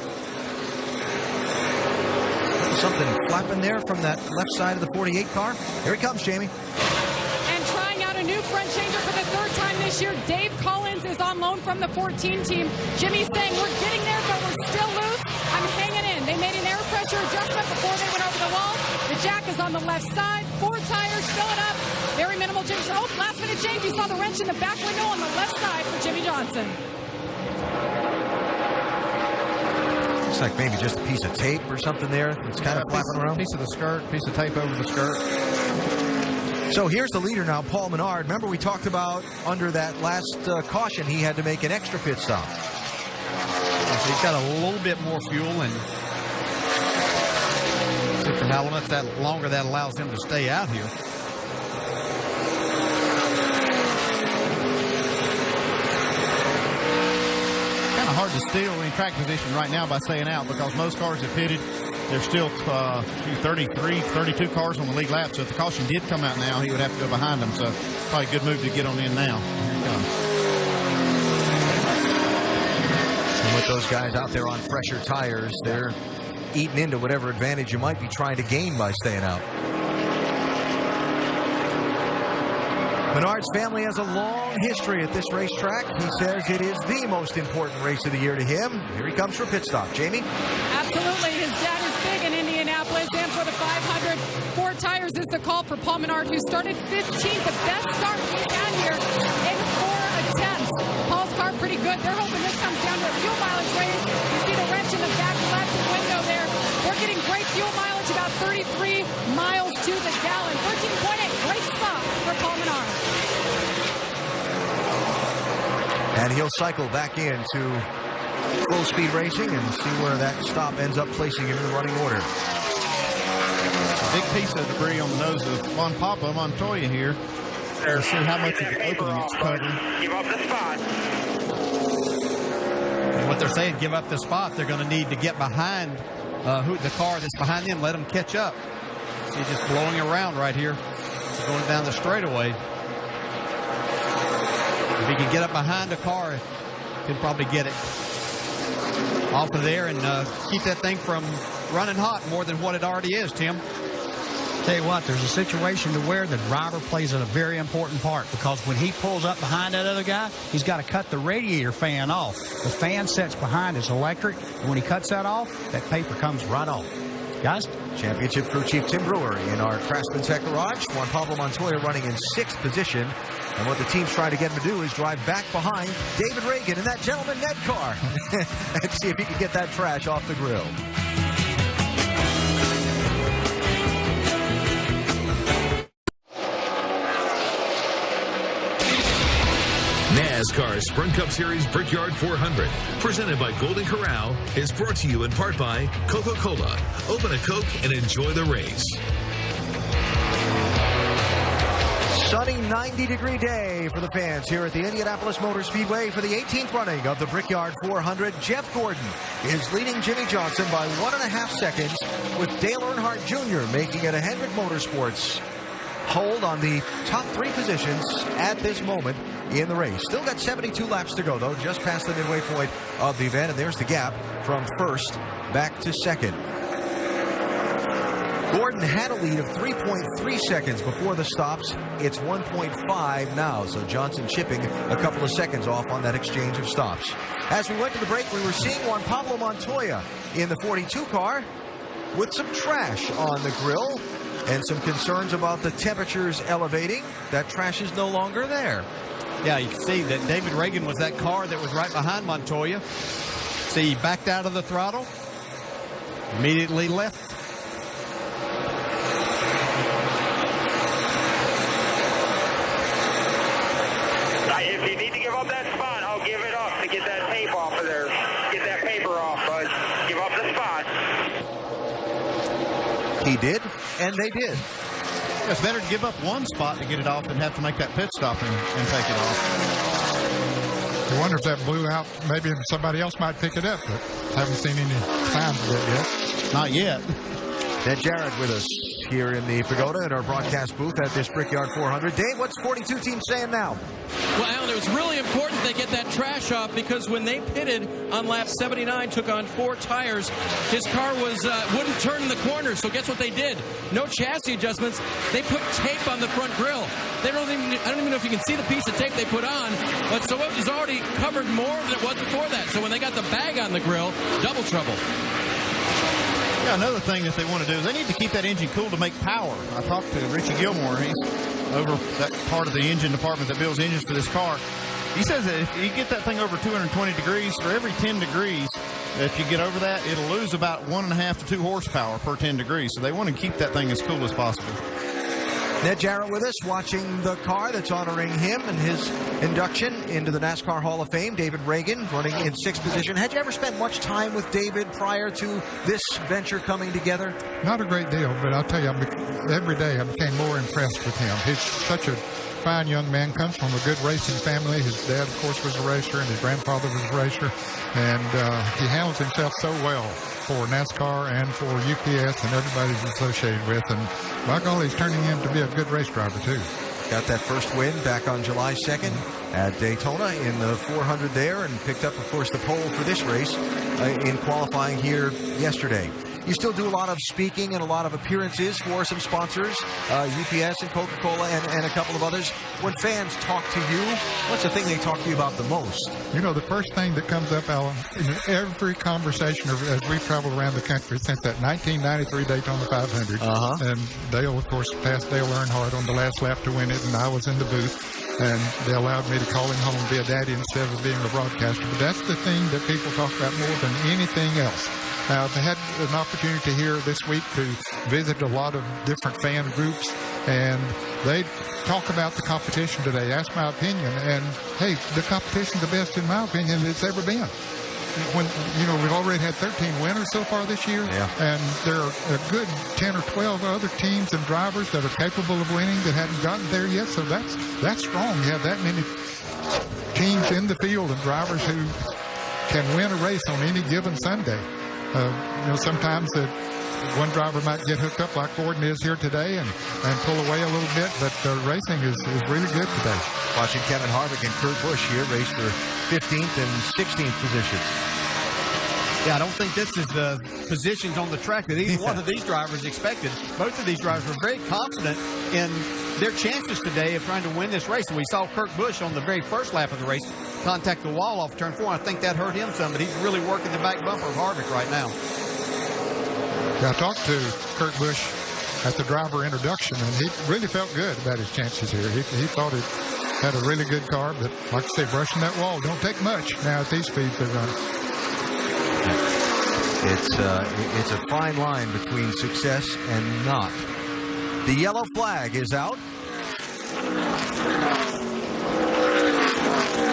Something flapping there from that left side of the 48 car. Here he comes, Jamie. And trying out a new front changer for the 3rd time this year. Dave Collins is on loan from the 14 team. Jimmy's saying, we're getting there, but we're still loose. I'm hanging in. They made an air pressure adjustment before they went over the wall. The jack is on the left side. 4 tires, fill it up. Very minimal change. Oh, last minute change. You saw the wrench in the back window on the left side for Jimmy Johnson. Looks like maybe just a piece of tape or something there. It's kind of flapping around. Piece of the skirt, piece of tape over the skirt. So here's the leader now, Paul Menard. Remember we talked about under that last caution, he had to make an extra pit stop. So he's got a little bit more fuel, and see for how much that longer that allows him to stay out here. Hard to steal in track position right now by staying out because most cars have pitted. There's still 33, 32 cars on the lead lap. So if the caution did come out now, he would have to go behind them. So probably a good move to get on in now. Here he comes. And with those guys out there on fresher tires, they're eating into whatever advantage you might be trying to gain by staying out. Menard's family has a long history at this racetrack. He says it is the most important race of the year to him. Here he comes for pit stop. Jamie? Absolutely. His dad is big in Indianapolis. And for the 500, 4 tires is the call for Paul Menard, who started 15th. The best start he's had here in 4 attempts. Paul's car pretty good. They're hoping this comes down to a fuel mileage race. You see the wrench in the back left window there. They're getting great fuel mileage, about 33 miles to the gallon. 13.8. Great spot for Paul Menard. And he'll cycle back into full speed racing and see where that stop ends up placing him in the running order. A big piece of debris on the nose of Juan Papa Montoya here. To see how much of the opening it's covering. Give up the spot. And what they're saying, give up the spot. They're going to need to get behind the car that's behind them, let them catch up. See, just blowing around right here. going down the straightaway. If he can get up behind the car, he can probably get it off of there and keep that thing from running hot more than what it already is, Tim. Tell you what, there's a situation to where the driver plays a very important part, because when he pulls up behind that other guy, he's got to cut the radiator fan off. The fan sets behind is electric, and when he cuts that off, that paper comes right off. Guys? Championship crew chief Tim Brewer in our Craftsman Tech Garage. Juan Pablo Montoya running in 6th position. And what the team's trying to get him to do is drive back behind David Reagan in that Gentleman Ned car and see if he can get that trash off the grill. NASCAR Sprint Cup Series Brickyard 400, presented by Golden Corral, is brought to you in part by Coca-Cola. Open a Coke and enjoy the race. Sunny 90-degree day for the fans here at the Indianapolis Motor Speedway for the 18th running of the Brickyard 400. Jeff Gordon is leading Jimmy Johnson by 1.5 seconds, with Dale Earnhardt Jr. making it a Hendrick Motorsports hold on the top 3 positions at this moment in the race. Still got 72 laps to go, though, just past the midway point of the event, and there's the gap from first back to second. Gordon had a lead of 3.3 seconds before the stops. It's 1.5 now, so Johnson chipping a couple of seconds off on that exchange of stops. As we went to the break, we were seeing Juan Pablo Montoya in the 42 car with some trash on the grill and some concerns about the temperatures elevating. That trash is no longer there. Yeah, you can see that David Reagan was that car that was right behind Montoya. See, he backed out of the throttle, immediately left. If you need to give up that spot, I'll give it up to get that tape off of there. Get that paper off, bud. Give up the spot. He did, and they did. It's better to give up one spot to get it off than have to make that pit stop and take it off. I wonder if that blew out. Maybe somebody else might pick it up, but haven't seen any signs of it yet. Not yet. Ned Jarrett with us here in the Pagoda in our broadcast booth at this Brickyard 400. Dave, what's 42 team saying now? Well, Alan, it was really important they get that trash off, because when they pitted on lap 79, took on 4 tires, his car wouldn't turn in the corner. So guess what they did? No chassis adjustments. They put tape on the front grille. I don't even know if you can see the piece of tape they put on, but so it was already covered more than it was before that. So when they got the bag on the grill, double trouble. Yeah, another thing that they want to do is they need to keep that engine cool to make power. I talked to Richie Gilmore. He's over that part of the engine department that builds engines for this car. He says that if you get that thing over 220 degrees, for every 10 degrees that you get over that, it'll lose about 1.5 to 2 horsepower per 10 degrees. So they want to keep that thing as cool as possible. Ned Jarrett with us, watching the car that's honoring him and his induction into the NASCAR Hall of Fame. David Reagan running in 6th position. Had you ever spent much time with David prior to this venture coming together? Not a great deal, but I'll tell you, every day I became more impressed with him. He's such a fine young man, comes from a good racing family. His dad, of course, was a racer, and his grandfather was a racer. And he handles himself so well for NASCAR and for UPS and everybody he's associated with. And by golly, he's turning in to be a good race driver, too. Got that first win back on July 2nd at Daytona in the 400 there, and picked up, of course, the pole for this race in qualifying here yesterday. You still do a lot of speaking and a lot of appearances for some sponsors, UPS and Coca-Cola and a couple of others. When fans talk to you, what's the thing they talk to you about the most? You know, the first thing that comes up, Alan, in every conversation as we've traveled around the country since that 1993 Daytona 500, and Dale, of course, passed Dale Earnhardt on the last lap to win it, and I was in the booth, and they allowed me to call him home and be a daddy instead of being a broadcaster. But that's the thing that people talk about more than anything else. I had an opportunity here this week to visit a lot of different fan groups, and they talk about the competition today. Ask my opinion, and hey, the competition's the best, in my opinion, it's ever been. When we've already had 13 winners so far this year, and there are a good 10 or 12 other teams and drivers that are capable of winning that hadn't gotten there yet. So that's strong. You have that many teams in the field and drivers who can win a race on any given Sunday. Sometimes one driver might get hooked up like Gordon is here today and pull away a little bit, but racing is really good today. Watching Kevin Harvick and Kurt Busch here race for 15th and 16th positions. Yeah, I don't think this is the positions on the track that either one of these drivers expected. Both of these drivers were very confident in their chances today of trying to win this race. And we saw Kurt Busch on the very first lap of the race contact the wall off turn 4. I think that hurt him some, but he's really working the back bumper of Harvick right now. Yeah, I talked to Kurt Busch at the driver introduction, and he really felt good about his chances here. He thought it had a really good car, but like I say, brushing that wall don't take much now at these speeds they run. It's a fine line between success and not. The yellow flag is out.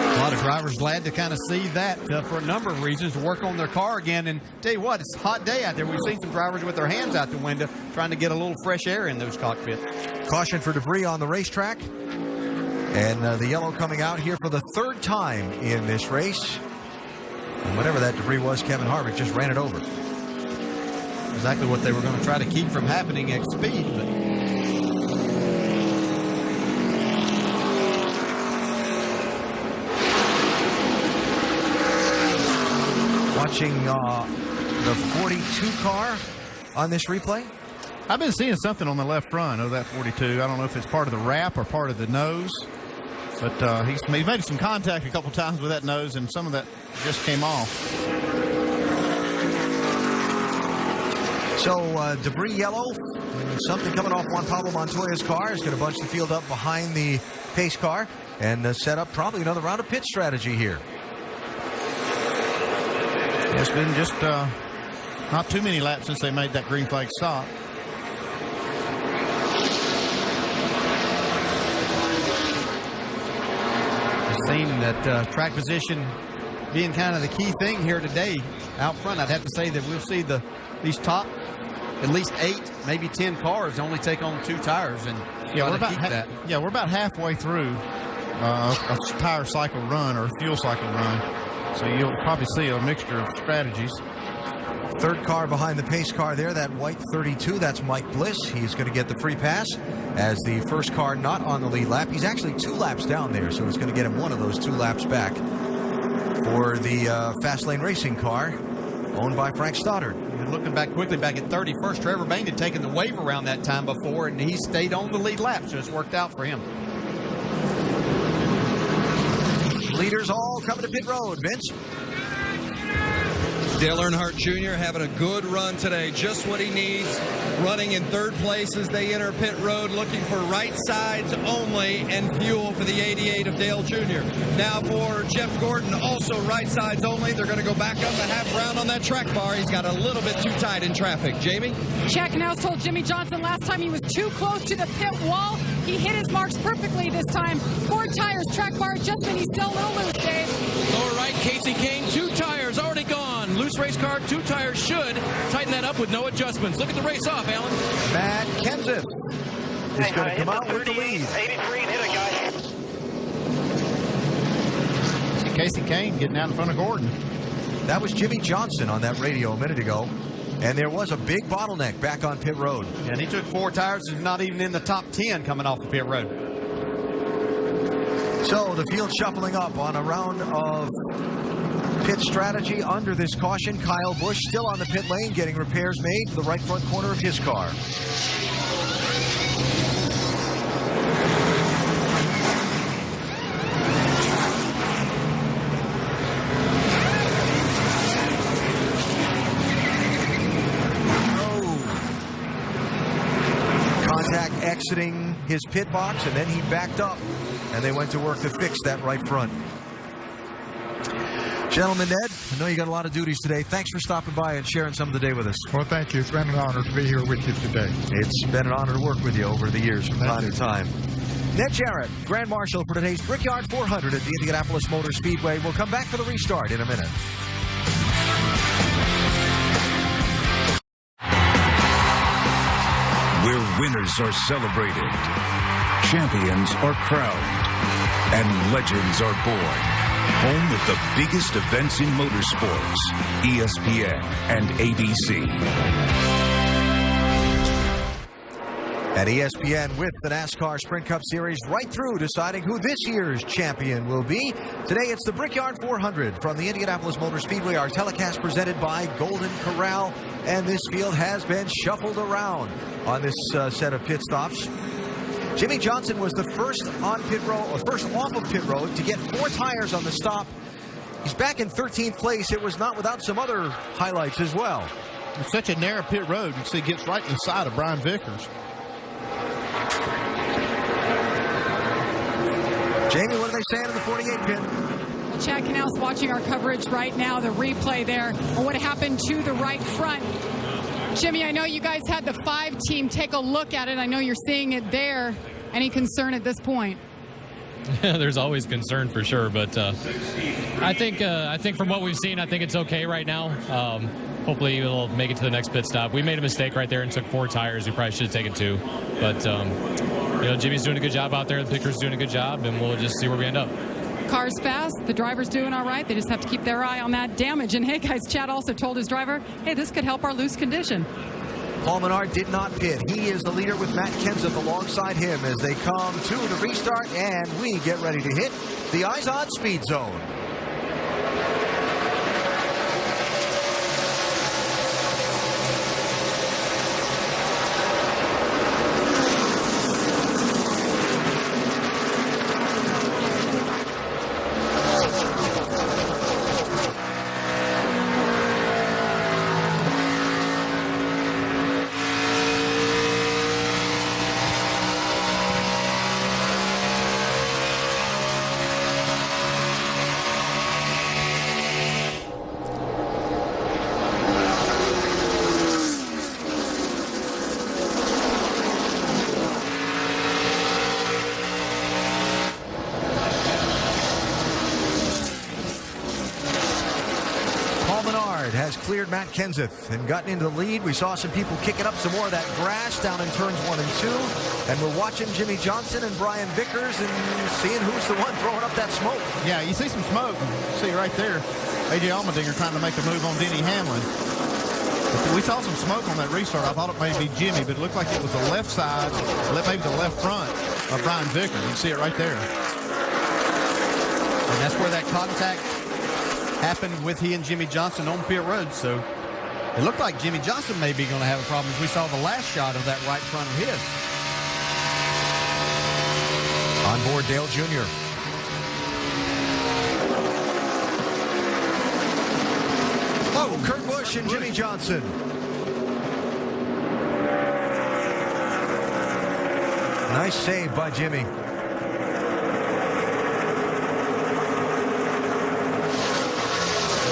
A lot of drivers glad to kind of see that for a number of reasons, to work on their car again. And tell you what, it's a hot day out there. We've seen some drivers with their hands out the window trying to get a little fresh air in those cockpits. Caution for debris on the racetrack. And the yellow coming out here for the third time in this race. And whatever that debris was, Kevin Harvick just ran it over. Exactly what they were going to try to keep from happening at speed. But watching the 42 car on this replay. I've been seeing something on the left front of that 42. I don't know if it's part of the wrap or part of the nose. But he's made some contact a couple times with that nose, and some of that just came off. So debris yellow, something coming off Juan Pablo Montoya's car is going to bunch the field up behind the pace car and set up probably another round of pit strategy here. It's been just not too many laps since they made that green flag stop. Seen that track position being kind of the key thing here today out front. I'd have to say that we'll see these top at least 8, maybe 10 cars only take on 2 tires, and we're about halfway through a tire cycle run or a fuel cycle run, so you'll probably see a mixture of strategies. Third car behind the pace car there, that white 32, that's Mike Bliss. He's going to get the free pass as the first car not on the lead lap. He's actually 2 laps down there, so it's going to get him one of those 2 laps back for the Fast Lane Racing car owned by Frank Stoddard. And looking back quickly, back at 31st, Trevor Bain had taken the wave around that time before, and he stayed on the lead lap, so it's worked out for him. Leaders all coming to pit road, Vince. Dale Earnhardt Jr. having a good run today, just what he needs. Running in 3rd place as they enter pit road, looking for right sides only and fuel for the 88 of Dale Jr. Now for Jeff Gordon, also right sides only. They're going to go back up the half round on that track bar. He's got a little bit too tight in traffic. Jamie? Jack Knaus told Jimmy Johnson last time he was too close to the pit wall. He hit his marks perfectly this time. 4 tires, track bar adjustment. He's still a little loose, Dave. Lower right, Casey Kane, 2 tires already gone. Loose race car, 2 tires should tighten that up with no adjustments. Look at the race off, Alan. Matt Kenseth is going to come out with the lead. 83 and hit it, guys. See Casey Kane getting out in front of Gordon. That was Jimmy Johnson on that radio a minute ago. And there was a big bottleneck back on pit road. And he took 4 tires and not even in the top 10 coming off the pit road. So the field shuffling up on a round of pit strategy under this caution. Kyle Busch still on the pit lane getting repairs made to the right front corner of his car. Contact exiting his pit box, and then he backed up, and they went to work to fix that right front. Gentlemen, Ned, I know you got a lot of duties today. Thanks for stopping by and sharing some of the day with us. Well, thank you. It's been an honor to be here with you today. It's been an honor to work with you over the years from time to time. Ned Jarrett, Grand Marshal for today's Brickyard 400 at the Indianapolis Motor Speedway. We'll come back for the restart in a minute. Where winners are celebrated, champions are crowned, and legends are born. Home with the biggest events in motorsports, ESPN and ABC. At ESPN with the NASCAR Sprint Cup Series right through deciding who this year's champion will be. Today it's the Brickyard 400 from the Indianapolis Motor Speedway. Our telecast presented by Golden Corral. And this field has been shuffled around on this set of pit stops. Jimmy Johnson was the first on pit road, or first off of pit road to get 4 tires on the stop. He's back in 13th place. It was not without some other highlights as well. It's such a narrow pit road. You see, it gets right in the side of Brian Vickers. Jamie, what are they saying in the 48 pit? Well, Chad Canals watching our coverage right now, the replay there, on what happened to the right front. Jimmy, I know you guys had the 5 team take a look at it. I know you're seeing it there. Any concern at this point? There's always concern for sure, but I think from what we've seen, I think it's okay right now. Hopefully it'll make it to the next pit stop. We made a mistake right there and took 4 tires. We probably should have taken 2, but Jimmy's doing a good job out there. The picker's doing a good job, and we'll just see where we end up. Car's fast. The driver's doing all right. They just have to keep their eye on that damage. And hey, guys, Chad also told his driver, hey, this could help our loose condition. Paul Menard did not pit. He is the leader with Matt Kenseth alongside him as they come to the restart, and we get ready to hit the Eyes On Speed Zone. Has cleared Matt Kenseth and gotten into the lead. We saw some people kicking up some more of that grass down in turns 1 and 2. And we're watching Jimmy Johnson and Brian Vickers and seeing who's the one throwing up that smoke. Yeah, you see some smoke. See right there, A.J. Allmendinger trying to make a move on Denny Hamlin. But we saw some smoke on that restart. I thought it may be Jimmy, but it looked like it was the left side, maybe the left front of Brian Vickers. You can see it right there. And that's where that contact happened with he and Jimmy Johnson on pit road. So it looked like Jimmy Johnson may be going to have a problem. We saw the last shot of that right front of his. On board Dale Jr. Oh, Kurt Busch and Jimmy Johnson. Nice save by Jimmy.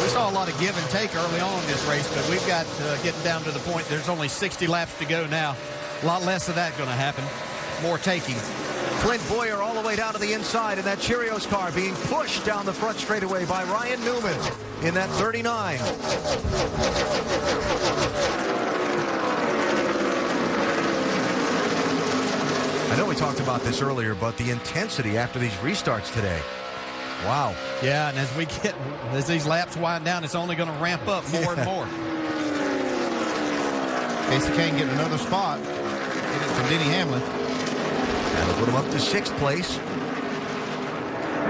We saw a lot of give and take early on in this race, but we've got getting down to the point. There's only 60 laps to go now. A lot less of that going to happen. More taking. Clint Boyer all the way down to the inside in that Cheerios car being pushed down the front straightaway by Ryan Newman in that 39. I know we talked about this earlier, but the intensity after these restarts today. Wow. Yeah, and as these laps wind down, it's only going to ramp up more and more. Casey Kane getting another spot. Get it from Denny Hamlin. That'll put him up to 6th place.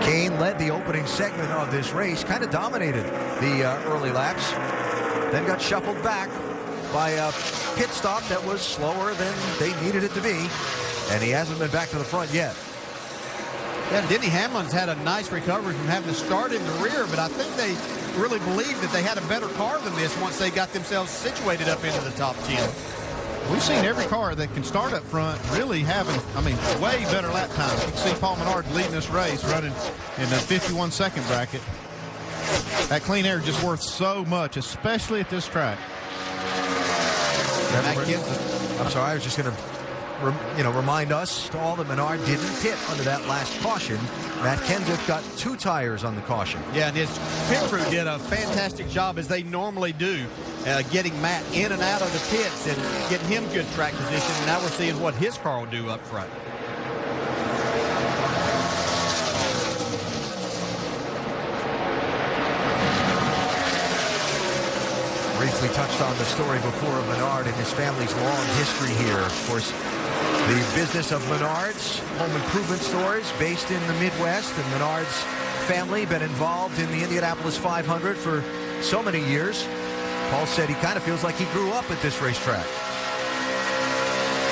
Kane led the opening segment of this race, kind of dominated the early laps, then got shuffled back by a pit stop that was slower than they needed it to be, and he hasn't been back to the front yet. Yeah, Denny Hamlin's had a nice recovery from having to start in the rear, but I think they really believed that they had a better car than this once they got themselves situated up into the top 10. We've seen every car that can start up front really having, way better lap time. You can see Paul Menard leading this race, running in the 51-second bracket. That clean air just worth so much, especially at this track. I'm sorry, I was just going to remind us all that Menard didn't pit under that last caution. Matt Kenseth got 2 tires on the caution. Yeah, and his pit crew did a fantastic job, as they normally do, getting Matt in and out of the pits and getting him good track position. And now we're seeing what his car will do up front. Briefly touched on the story before of Menard and his family's long history here. Of course, The business of Menards, home improvement stores based in the Midwest, and Menards family been involved in the Indianapolis 500 for so many years. Paul said he kind of feels like he grew up at this racetrack.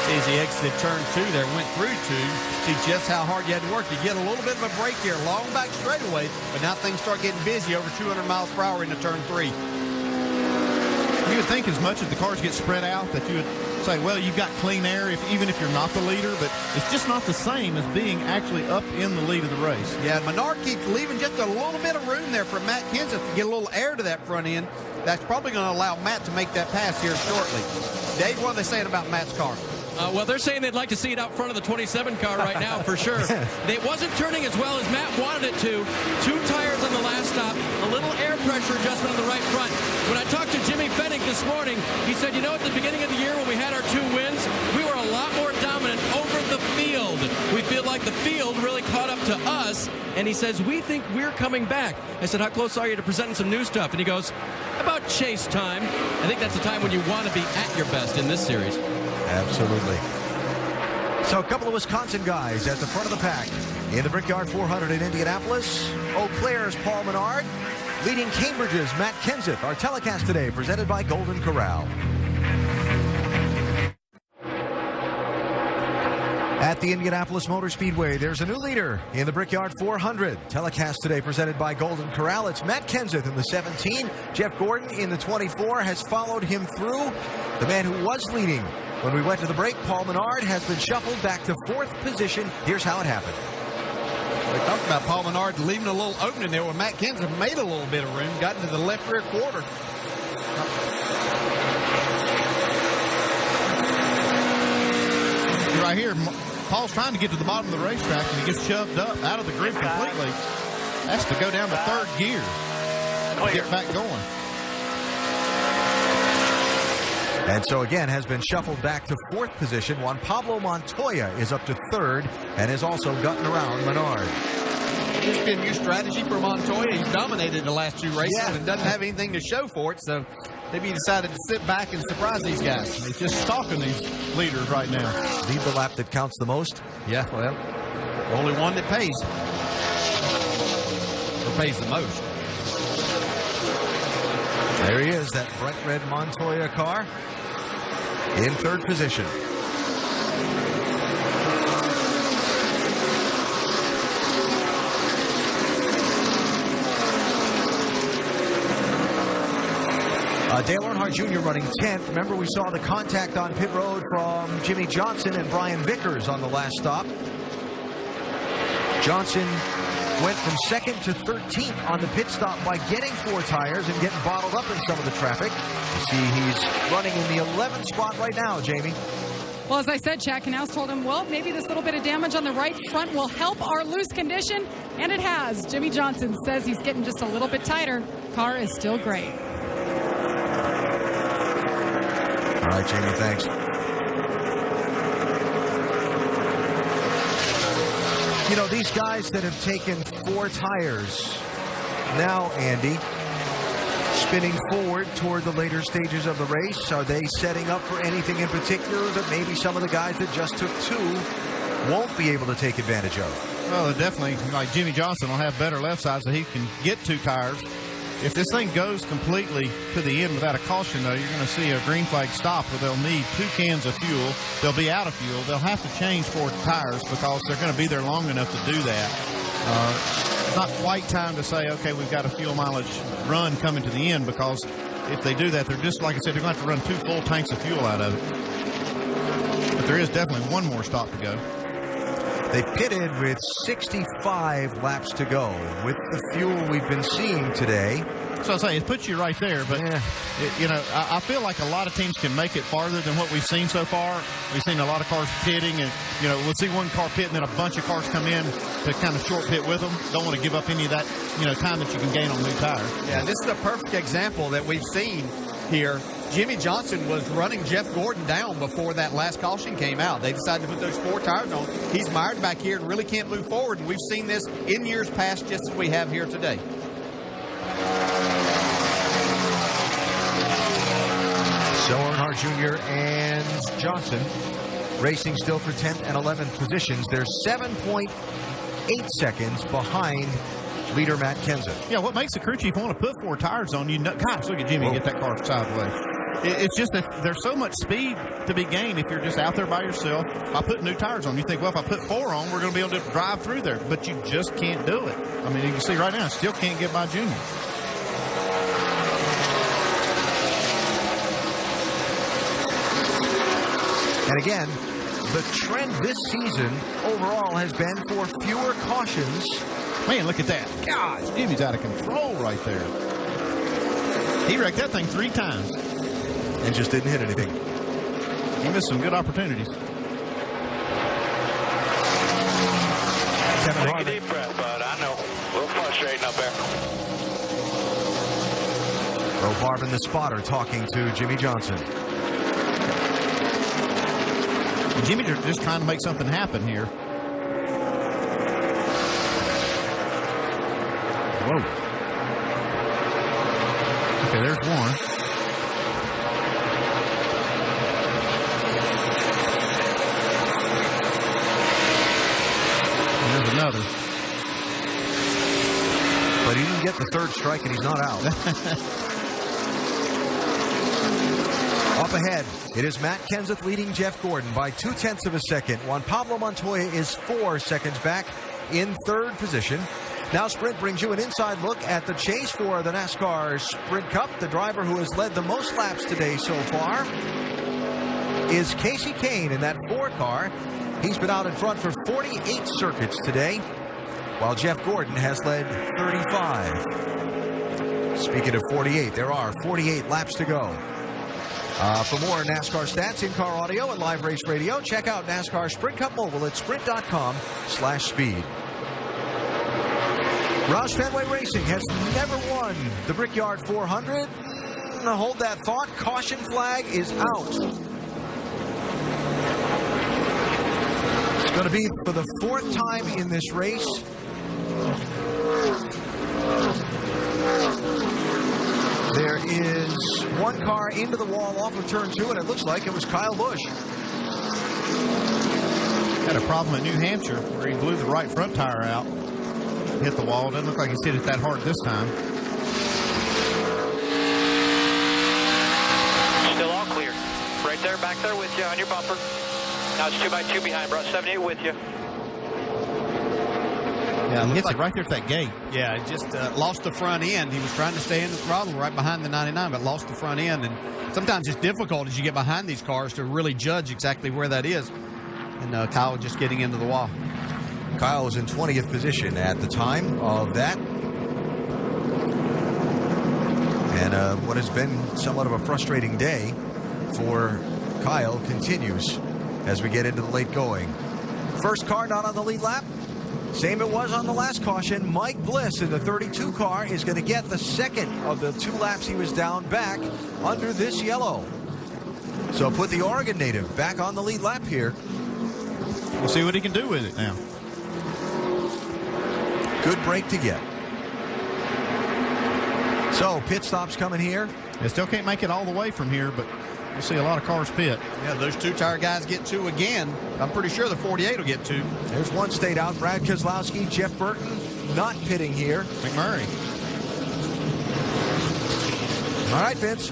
As he exited turn 2 there, went through 2, see just how hard you had to work to get a little bit of a break here, long back straightaway, but now things start getting busy over 200 miles per hour into turn 3. You would think as much as the cars get spread out that you would say, well, you've got clean air even if you're not the leader, but it's just not the same as being actually up in the lead of the race. Yeah, Menard keeps leaving just a little bit of room there for Matt Kenseth to get a little air to that front end. That's probably going to allow Matt to make that pass here shortly. Dave, what are they saying about Matt's car? Well, they're saying they'd like to see it out front of the 27 car right now for sure. It wasn't turning as well as Matt wanted it to. 2 tires on the last stop, a little air pressure adjustment on the right front. When I talked to Jimmy Fennick this morning, he said, you know, at the beginning of the year when we had our 2 wins, we were a lot more dominant over the field. We feel like the field really caught up to us, and he says, we think we're coming back. I said, how close are you to presenting some new stuff? And he goes, about chase time. I think that's the time when you want to be at your best in this series. Absolutely. So a couple of Wisconsin guys at the front of the pack in the Brickyard 400 in Indianapolis. Eau Claire's Paul Menard, leading Cambridge's Matt Kenseth. Our telecast today presented by Golden Corral. At the Indianapolis Motor Speedway, there's a new leader in the Brickyard 400. Telecast today presented by Golden Corral. It's Matt Kenseth in the 17. Jeff Gordon in the 24 has followed him through. The man who was leading when we went to the break, Paul Menard, has been shuffled back to 4th position. Here's how it happened. We talked about Paul Menard leaving a little opening there where Matt Kenseth made a little bit of room, got into the left rear quarter. Right here, Paul's trying to get to the bottom of the racetrack, and he gets shoved up out of the group completely. Has to go down to 3rd gear to get back going. And so again has been shuffled back to 4th position. Juan Pablo Montoya is up to 3rd and is also gutting around Menard. This has been a new strategy for Montoya. He's dominated the last 2 races and doesn't have anything to show for it. So maybe he decided to sit back and surprise these guys. He's just stalking these leaders right now. Lead the lap that counts the most? Yeah, well, the only one that pays. Or pays the most. There he is, that bright red Montoya car in 3rd position. Dale Earnhardt Jr. running 10th. Remember, we saw the contact on pit road from Jimmy Johnson and Brian Vickers on the last stop. Johnson went from 2nd to 13th on the pit stop by getting 4 tires and getting bottled up in some of the traffic. You see he's running in the 11th spot right now, Jamie. Well, as I said, Chad Knaus told him, well, maybe this little bit of damage on the right front will help our loose condition, and it has. Jimmy Johnson says he's getting just a little bit tighter. Car is still great. All right, Jamie, thanks. You know, these guys that have taken 4 tires now, Andy, spinning forward toward the later stages of the race, are they setting up for anything in particular that maybe some of the guys that just took 2 won't be able to take advantage of? Well, definitely, like Jimmy Johnson will have better left sides so he can get 2 tires. If this thing goes completely to the end without a caution, though, you're going to see a green flag stop where they'll need 2 cans of fuel. They'll be out of fuel. They'll have to change 4 tires because they're going to be there long enough to do that. It's not quite time to say, okay, we've got a fuel mileage run coming to the end, because if they do that, they're just, like I said, they're going to have to run 2 full tanks of fuel out of it. But there is definitely one more stop to go. They pitted with 65 laps to go with the fuel we've been seeing today. So I say it puts you right there, but you know, I feel like a lot of teams can make it farther than what we've seen so far. We've seen a lot of cars pitting, and you know, we'll see one car pit and then a bunch of cars come in to kind of short pit with them. Don't want to give up any of that, you know, time that you can gain on new tires. Yeah, this is a perfect example that we've seen here. Jimmy Johnson was running Jeff Gordon down before that last caution came out. They decided to put those 4 tires on. He's mired back here and really can't move forward. And we've seen this in years past, just as we have here today. So Earnhardt Jr. and Johnson racing still for 10th and 11th positions. They're 7.8 seconds behind leader Matt Kenseth. Yeah, what makes the crew chief want to put 4 tires on you? Gosh, look at Jimmy get that car sideways. It's just that there's so much speed to be gained if you're just out there by yourself. By putting new tires on, you think, well, if I put 4 on, we're going to be able to drive through there. But you just can't do it. I mean, you can see right now, still can't get by Junior. And again, the trend this season overall has been for fewer cautions. Man, look at that. Gosh, Jimmy's out of control right there. He wrecked that thing 3 times. And just didn't hit anything. He missed some good opportunities. Take a deep breath, bud. I know. A little frustrating up there. Bo Barvin, the spotter, talking to Jimmy Johnson. Jimmy just trying to make something happen here. Whoa. Okay, there's one. There's another. But he didn't get the 3rd strike and he's not out. Up ahead, it is Matt Kenseth leading Jeff Gordon by 0.2 of a second. Juan Pablo Montoya is 4 seconds back in 3rd position. Now Sprint brings you an inside look at the chase for the NASCAR Sprint Cup. The driver who has led the most laps today so far is Casey Kane in that 4 car. He's been out in front for 48 circuits today, while Jeff Gordon has led 35. Speaking of 48, there are 48 laps to go. For more NASCAR stats, in-car audio, and live race radio, check out NASCAR Sprint Cup Mobile at sprint.com/speed. Roush Fenway Racing has never won the Brickyard 400. Hold that thought. Caution flag is out. It's going to be for the 4th time in this race. There is one car into the wall off of turn 2, and it looks like it was Kyle Busch. Had a problem in New Hampshire where he blew the right front tire out. Hit the wall. Doesn't look like he's hit it that hard this time. Still all clear. Right there, back there with you on your bumper. Now it's 2x2 behind, bro. 78 with you. Yeah, he hits it right there at that gate. Yeah, just lost the front end. He was trying to stay in the throttle right behind the 99, but lost the front end. And sometimes it's difficult as you get behind these cars to really judge exactly where that is. And Kyle just getting into the wall. Kyle was in 20th position at the time of that. And what has been somewhat of a frustrating day for Kyle continues as we get into the late going. First car not on the lead lap. Same it was on the last caution. Mike Bliss in the 32 car is going to get the 2nd of the 2 laps he was down back under this yellow. So put the Oregon native back on the lead lap here. We'll see what he can do with it now. Good break to get. So pit stops coming here. They still can't make it all the way from here, but we'll see a lot of cars pit. Yeah, those 2 tire guys get 2 again. I'm pretty sure the 48 will get 2. There's one stayed out. Brad Keselowski, Jeff Burton not pitting here. McMurray. All right, Vince.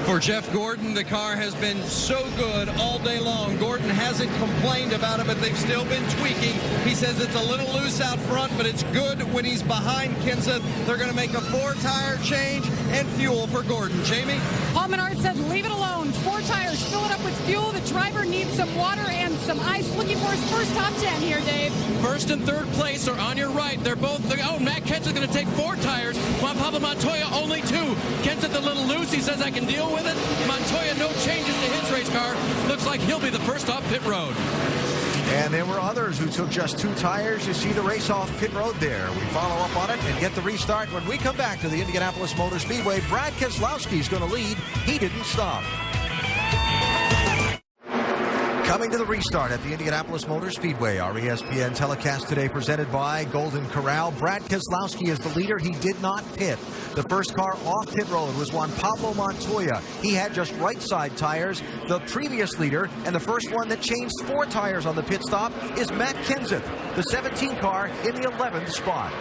For Jeff Gordon, the car has been so good all day long. Gordon hasn't complained about it, but they've still been tweaking. He says it's a little loose out front, but it's good when he's behind Kenseth. They're going to make a 4-tire change and fuel for Gordon. Jamie? Paul Menard said, leave it alone. 4 tires, fill it up with fuel. The driver needs some water and some ice. Looking for his first top 10 here, Dave. First and third place are on your right. They're both, Matt Kenseth going to take 4 tires. Juan Pablo Montoya only 2. Kenseth a little loose. He says, I can deal with it. Montoya, no changes to his race car. Looks like he'll be the first off pit road. And there were others who took just 2 tires. You see the race off pit road there. We follow up on it and get the restart when we come back to the Indianapolis Motor Speedway. Brad Keselowski is going to lead. He didn't stop. Coming to the restart at the Indianapolis Motor Speedway. Our ESPN telecast today presented by Golden Corral. Brad Keselowski is the leader. He did not pit. The first car off pit road was Juan Pablo Montoya. He had just right side tires. The previous leader and the first one that changed 4 tires on the pit stop is Matt Kenseth, the 17 car in the 11th spot.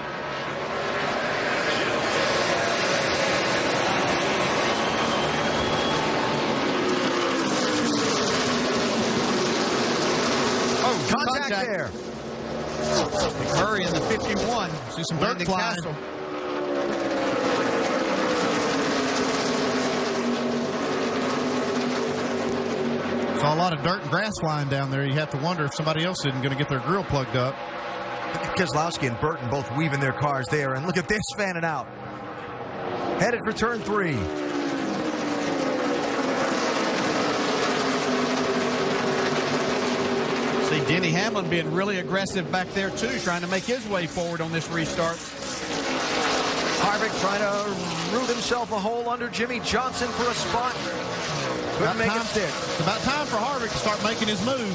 Contact there. Murray in the 51. See some dirt flying. Saw a lot of dirt and grass flying down there. You have to wonder if somebody else isn't going to get their grill plugged up. Keselowski and Burton both weaving their cars there. And look at this fanning out. Headed for turn 3. See Denny Hamlin being really aggressive back there, too, trying to make his way forward on this restart. Harvick trying to root himself a hole under Jimmy Johnson for a spot. Couldn't make it stick. It's about time for Harvick to start making his move.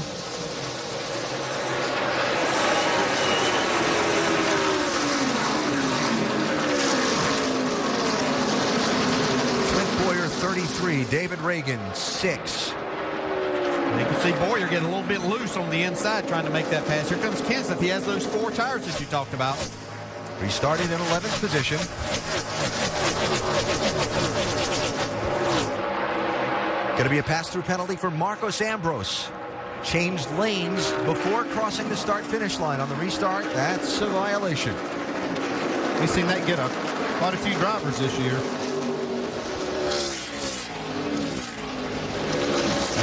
Clint Boyer, 33. David Reagan, 6. You can see Boyer getting a little bit loose on the inside trying to make that pass. Here comes Kenseth. He has those 4 tires that you talked about. Restarting in 11th position. Going to be a pass-through penalty for Marcos Ambrose. Changed lanes before crossing the start-finish line on the restart. That's a violation. We've seen that get quite a few drivers this year.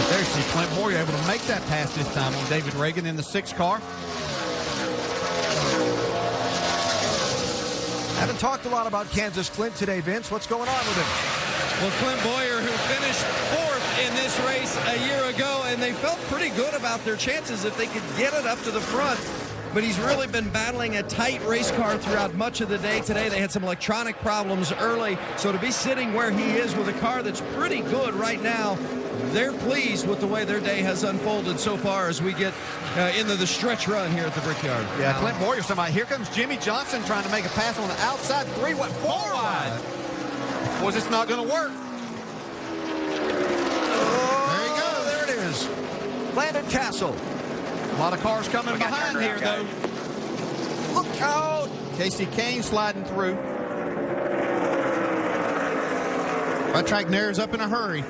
There you see Clint Boyer able to make that pass this time on David Reagan in the 6th car. Haven't talked a lot about Kansas Clint today, Vince. What's going on with him? Well, Clint Boyer, who finished 4th in this race a year ago, and they felt pretty good about their chances if they could get it up to the front. But he's really been battling a tight race car throughout much of the day today. They had some electronic problems early, so to be sitting where he is with a car that's pretty good right now, they're pleased with the way their day has unfolded so far as we get into the stretch run here at the Brickyard. Yeah, Clint Boyer, somebody. Here comes Jimmy Johnson trying to make a pass on the outside. 4 wide. Was this not going to work? There you go. There it is. Landon Castle. A lot of cars coming behind here, though. Look out. Casey Kane sliding through. That track narrows up in a hurry.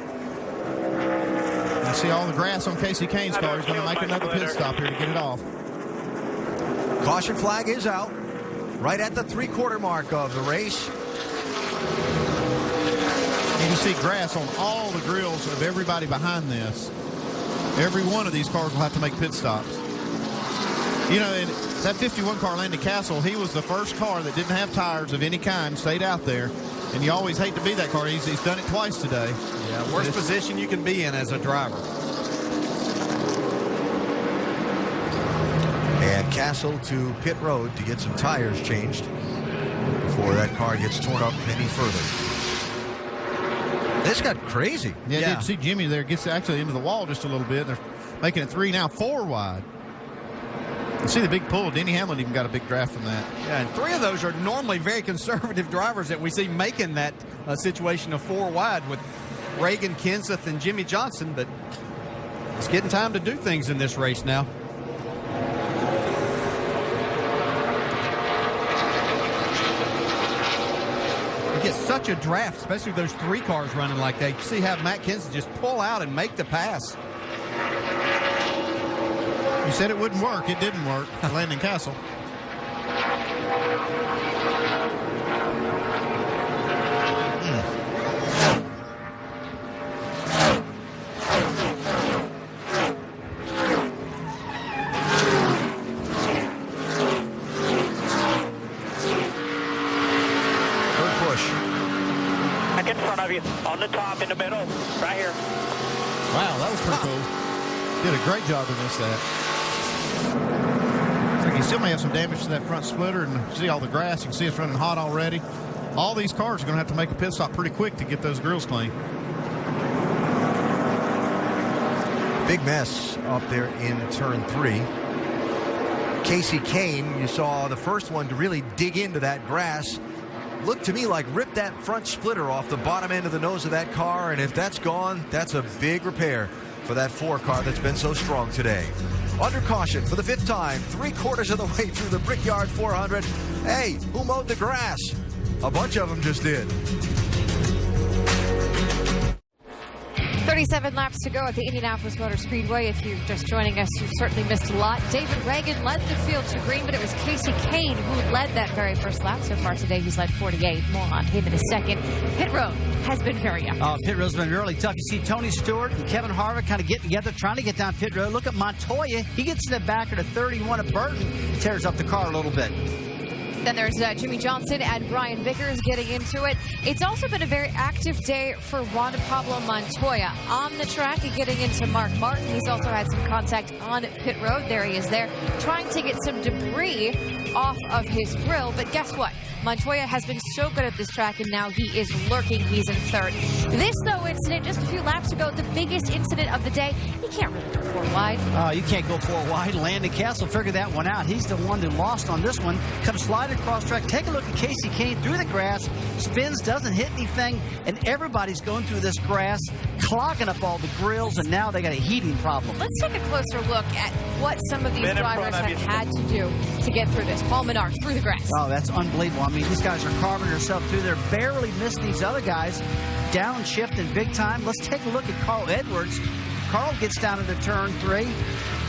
You see all the grass on Casey Kane's car. He's going to make another pit stop here to get it off. Caution flag is out. Right at the 3/4 mark of the race. You can see grass on all the grills of everybody behind this. Every one of these cars will have to make pit stops. You know, and that 51 car, Landon Castle, he was the first car that didn't have tires of any kind, stayed out there. And you always hate to be that car. He's done it twice today. Yeah, worst position you can be in as a driver. And Castle to pit road to get some tires changed before that car gets torn up any further. This got crazy. Yeah, did see Jimmy there gets actually into the wall just a little bit. They're making it 3 now, 4 wide. You see the big pull. Denny Hamlin even got a big draft from that. Yeah, and 3 of those are normally very conservative drivers that we see making that situation of 4 wide with Reagan, Kenseth, and Jimmy Johnson. But it's getting time to do things in this race now. You get such a draft, especially with those 3 cars running like that. You see how Matt Kenseth just pull out and make the pass. You said it wouldn't work. It didn't work. Landon Castle. Third push. Back in front of you, on the top, in the middle, right here. Wow, that was pretty cool. Did a great job to miss that. Looks like he still may have some damage to that front splitter, and see all the grass. You can see it's running hot already. All these cars are going to have to make a pit stop pretty quick to get those grills clean. Big mess up there in turn 3. Casey Kane, you saw the first one to really dig into that grass. Looked to me like rip that front splitter off the bottom end of the nose of that car, and if that's gone, that's a big repair for that 4 car that's been so strong today. Under caution for the 5th time, 3/4 of the way through the Brickyard 400. Hey, who mowed the grass? A bunch of them just did. 37 laps to go at the Indianapolis Motor Speedway. If you're just joining us, you've certainly missed a lot. David Reagan led the field to green, but it was Casey Kane who led that very first lap. So far today, he's led 48. More on him in a second. Pit road has been very active. Pit road's been really tough. You see Tony Stewart and Kevin Harvick kind of getting together, trying to get down pit road. Look at Montoya. He gets in the back of the 31 of Burton, tears up the car a little bit. Then there's Jimmy Johnson and Brian Vickers getting into it. It's also been a very active day for Juan Pablo Montoya on the track and getting into Mark Martin. He's also had some contact on pit road. There he is there, trying to get some debris off of his grill. But guess what? Montoya has been so good at this track, and now he is lurking. He's in 3rd. This, though, incident just a few laps ago, the biggest incident of the day. He can't really go 4 wide. You can't go 4 wide. Landon Castle figured that one out. He's the one who lost on this one. Comes sliding across track. Take a look at Casey Kane through the grass. Spins, doesn't hit anything, and everybody's going through this grass, clogging up all the grills, and now they got a heating problem. Let's take a closer look at what some of these drivers have had to do to get through this. Paul Menard through the grass. Oh, that's unbelievable. I mean, these guys are carving themselves through there, barely missing these other guys, downshifting big time. Let's take a look at Carl Edwards. Carl gets down into turn 3.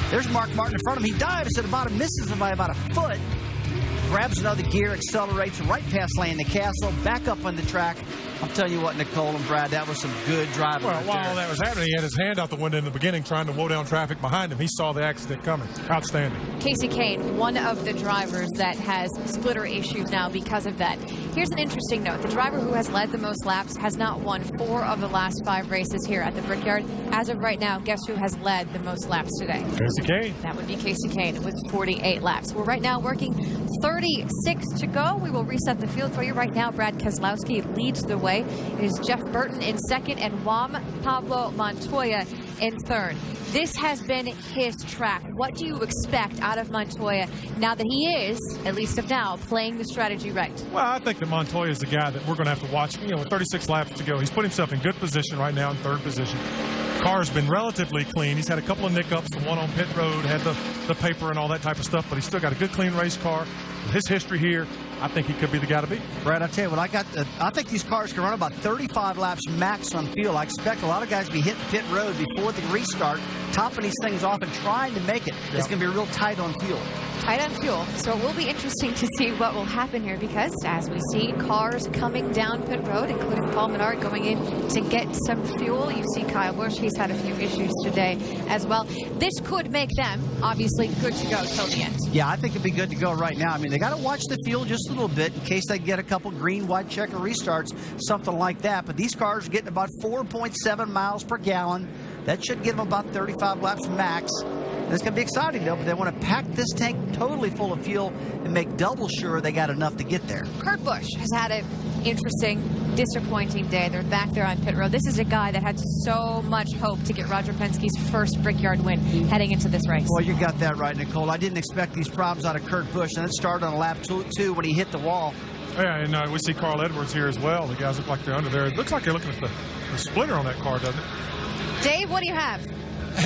There's Mark Martin in front of him. He dives at the bottom, misses him by about a foot. Grabs another gear, accelerates right past Landon Castle, back up on the track. I'm telling you what, Nicole and Brad, that was some good driving. Well, right while there. all that was happening, he had his hand out the window in the beginning trying to woe down traffic behind him. He saw the accident coming. Outstanding. Casey Kane, one of the drivers that has splitter issues now because of that. Here's an interesting note. The driver who has led the most laps has not won 4 of the last 5 races here at the Brickyard. As of right now, guess who has led the most laps today? Casey Kane. That would be Casey Kane with 48 laps. We're right now working 36 to go. We will reset the field for you right now. Brad Keselowski leads the way. It is Jeff Burton in 2nd and Juan Pablo Montoya in 3rd. This has been his track. What do you expect out of Montoya now that he is, at least of now, playing the strategy right? Well, I think that Montoya is the guy that we're going to have to watch. You know, with 36 laps to go, he's put himself in good position right now in 3rd position. Car's been relatively clean. He's had a couple of nick-ups, the one on pit road, had the paper and all that type of stuff, but he's still got a good, clean race car. With his history here, I think he could be the guy to beat. Brad, I'll tell you what, I think these cars can run about 35 laps max on fuel. I expect a lot of guys to be hitting pit road before the restart, topping these things off and trying to make it. Yeah. It's going to be real tight on fuel. Tight on fuel. So it will be interesting to see what will happen here because, as we see cars coming down pit road, including Paul Menard going in to get some fuel. You see Kyle Busch. He's had a few issues today as well. This could make them, obviously, good to go till the end. Yeah, I think it'd be good to go right now. I mean, they got to watch the fuel just a little bit in case they get a couple green, white checker restarts, something like that. But these cars are getting about 4.7 miles per gallon. That should give them about 35 laps max. It's going to be exciting, though, but they want to pack this tank totally full of fuel and make double sure they got enough to get there. Kurt Busch has had an interesting, disappointing day. They're back there on pit road. This is a guy that had so much hope to get Roger Penske's first Brickyard win heading into this race. Well, you got that right, Nicole. I didn't expect these problems out of Kurt Busch, and it started on lap 2 when he hit the wall. Yeah, and we see Carl Edwards here as well. The guys look like they're under there. It looks like they're looking at the splitter on that car, doesn't it? Dave, what do you have?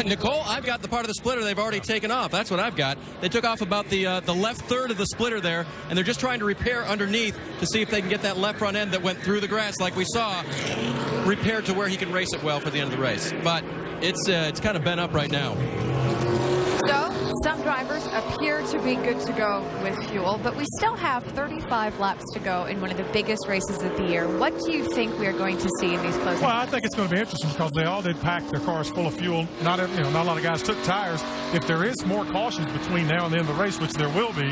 Nicole, I've got the part of the splitter they've already taken off. That's what I've got. They took off about the left third of the splitter there, and they're just trying to repair underneath to see if they can get that left front end that went through the grass like we saw repaired to where he can race it well for the end of the race. But it's kind of bent up right now. So, some drivers appear to be good to go with fuel, but we still have 35 laps to go in one of the biggest races of the year. What do you think we are going to see in these closing? Well, I think it's going to be interesting because they all did pack their cars full of fuel. Not a lot of guys took tires. If there is more cautions between now and the end of the race, which there will be,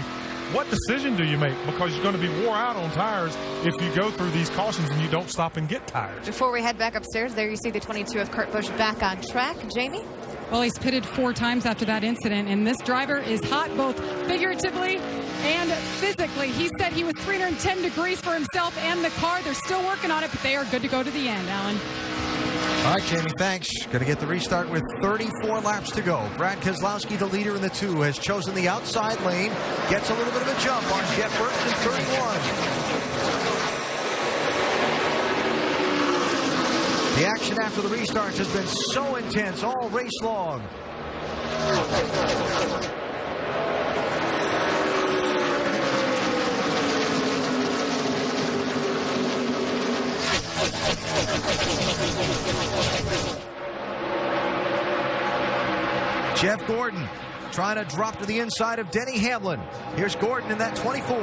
what decision do you make? Because you're going to be wore out on tires if you go through these cautions and you don't stop and get tires. Before we head back upstairs, there you see the 22 of Kurt Busch back on track. Jamie? Well, he's pitted 4 times after that incident, and this driver is hot both figuratively and physically. He said he was 310 degrees for himself and the car. They're still working on it, but they are good to go to the end, Alan. All right, Jamie, thanks. Going to get the restart with 34 laps to go. Brad Keselowski, the leader in the 2, has chosen the outside lane. Gets a little bit of a jump on Jeff Burton in 31. The action after the restarts has been so intense all race long. Jeff Gordon trying to drop to the inside of Denny Hamlin. Here's Gordon in that 24.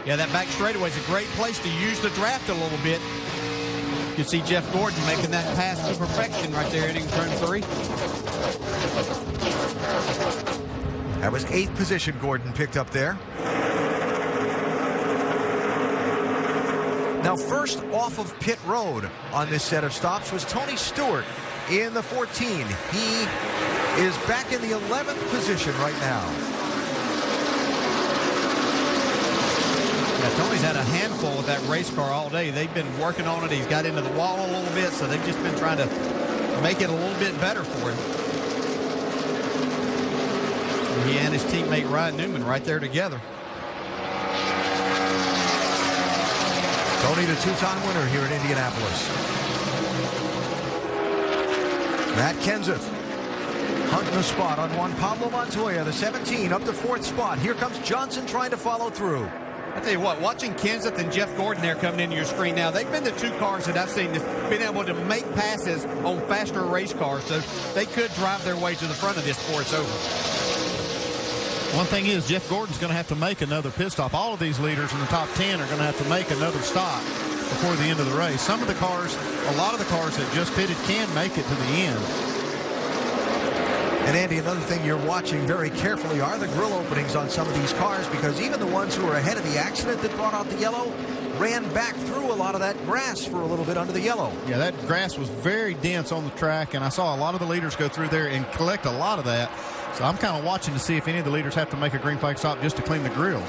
Yeah, that back straightaway is a great place to use the draft a little bit. You can see Jeff Gordon making that pass to perfection right there hitting turn 3. That was 8th position Gordon picked up there. Now, first off of pit road on this set of stops was Tony Stewart in the 14. He is back in the 11th position right now. Yeah, Tony's had a handful with that race car all day. They've been working on it. He's got into the wall a little bit, so they've just been trying to make it a little bit better for him. So he and his teammate Ryan Newman right there together. Tony, the 2-time winner here in Indianapolis. Matt Kenseth hunting a spot on Juan Pablo Montoya, the 17, up to 4th spot. Here comes Johnson trying to follow through. I tell you what, watching Kenseth and Jeff Gordon there coming into your screen now, they've been the 2 cars that I've seen that's been able to make passes on faster race cars, so they could drive their way to the front of this before it's over. One thing is, Jeff Gordon's going to have to make another pit stop. All of these leaders in the top 10 are going to have to make another stop before the end of the race. Some of the cars, a lot of the cars that just pitted can make it to the end. And Andy, another thing you're watching very carefully are the grill openings on some of these cars, because even the ones who were ahead of the accident that brought out the yellow ran back through a lot of that grass for a little bit under the yellow. Yeah, that grass was very dense on the track, and I saw a lot of the leaders go through there and collect a lot of that. So I'm kind of watching to see if any of the leaders have to make a green flag stop just to clean the grill.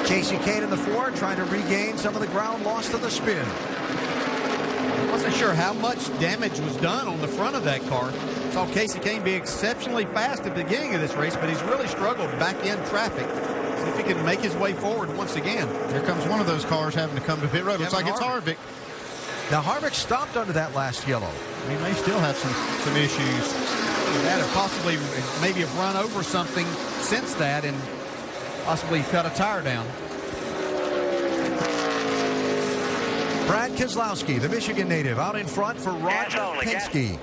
Casey Kane in the 4 trying to regain some of the ground lost in the spin. I wasn't sure how much damage was done on the front of that car. Saw Casey Kane be exceptionally fast at the beginning of this race, but he's really struggled back in traffic. See if he can make his way forward once again. Here comes one of those cars having to come to pit road. Looks like it's Harvick. Now Harvick stopped under that last yellow. He may still have some issues. That or possibly maybe have run over something since that and possibly cut a tire down. Brad Keselowski, the Michigan native, out in front for Roger Penske.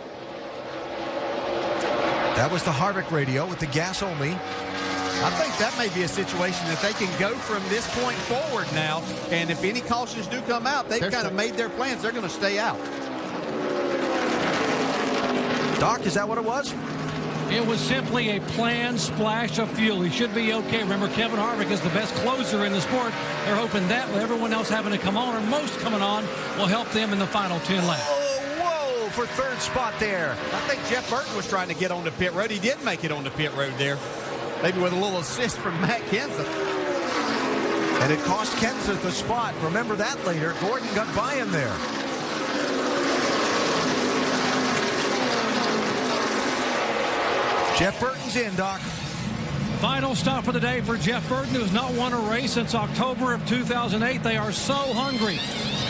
That was the Harvick radio with the gas only. I think that may be a situation that they can go from this point forward now, and if any cautions do come out, they've kind of made their plans. They're going to stay out. Doc, is that what it was? It was simply a planned splash of fuel. He should be okay. Remember, Kevin Harvick is the best closer in the sport. They're hoping that with everyone else having to come on, or most coming on, will help them in the final 10 laps. Whoa, for 3rd spot there. I think Jeff Burton was trying to get on the pit road. He did make it on the pit road there. Maybe with a little assist from Matt Kenseth. And it cost Kenseth the spot. Remember that later. Gordon got by him there. Jeff Burton's in, Doc. Final stop of the day for Jeff Burton, who has not won a race since October of 2008. They are so hungry.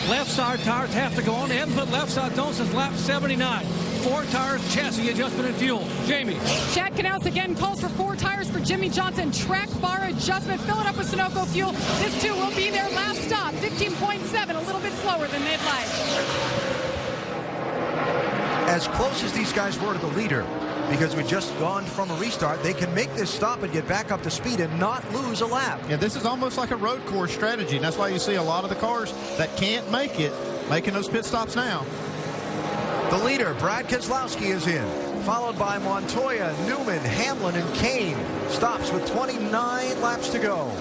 Left side tires have to go on. They haven't put left side on since lap 79. 4 tires, chassis adjustment, and fuel. Jamie. Chad Knaus again calls for 4 tires for Jimmy Johnson. Track bar adjustment. Fill it up with Sunoco fuel. This too will be their last stop. 15.7, a little bit slower than they'd like. As close as these guys were to the leader, because we just gone from a restart, they can make this stop and get back up to speed and not lose a lap. Yeah, this is almost like a road course strategy, and that's why you see a lot of the cars that can't make it making those pit stops now. The leader, Brad Keselowski, is in, followed by Montoya, Newman, Hamlin, and Kane. Stops with 29 laps to go.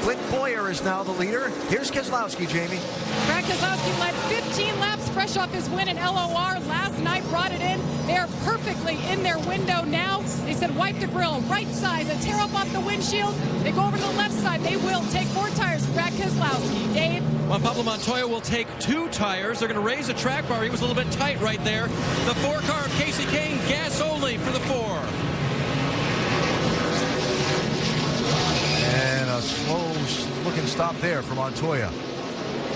Clint Boyer is now the leader. Here's Keselowski, Jamie. Brad Keselowski led 15 laps fresh off his win at LOR last night, brought it in. They are perfectly in their window now. They said wipe the grill, right side, they tear up off the windshield. They go over to the left side. They will take 4 tires for Brad Keselowski. Dave? Juan Pablo Montoya will take 2 tires. They're going to raise the track bar. He was a little bit tight right there. The 4 car of Casey Kane, gas only for the 4. And a slow-looking stop there for Montoya.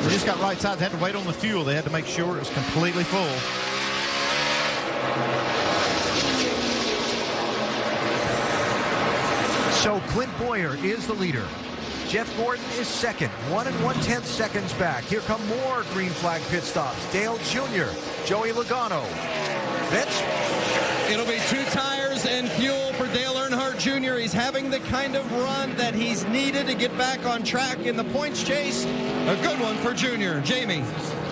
They just got right side. They had to wait on the fuel. They had to make sure it was completely full. So Clint Boyer is the leader. Jeff Gordon is second, 1 1/10 seconds back. Here come more green flag pit stops. Dale Jr., Joey Logano. Vince? It'll be 2 tires and fuel for Dale Earnhardt Jr. He's having the kind of run that he's needed to get back on track in the points chase. A good one for Jr. Jamie.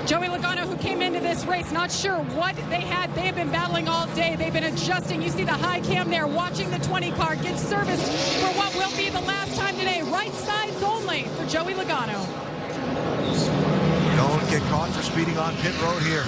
Joey Logano, who came into this race not sure what they had. They have been battling all day. They've been adjusting. You see the high cam there, watching the 20 car get serviced for what will be the last time today. Right sides only for Joey Logano. Don't get caught for speeding on pit road here.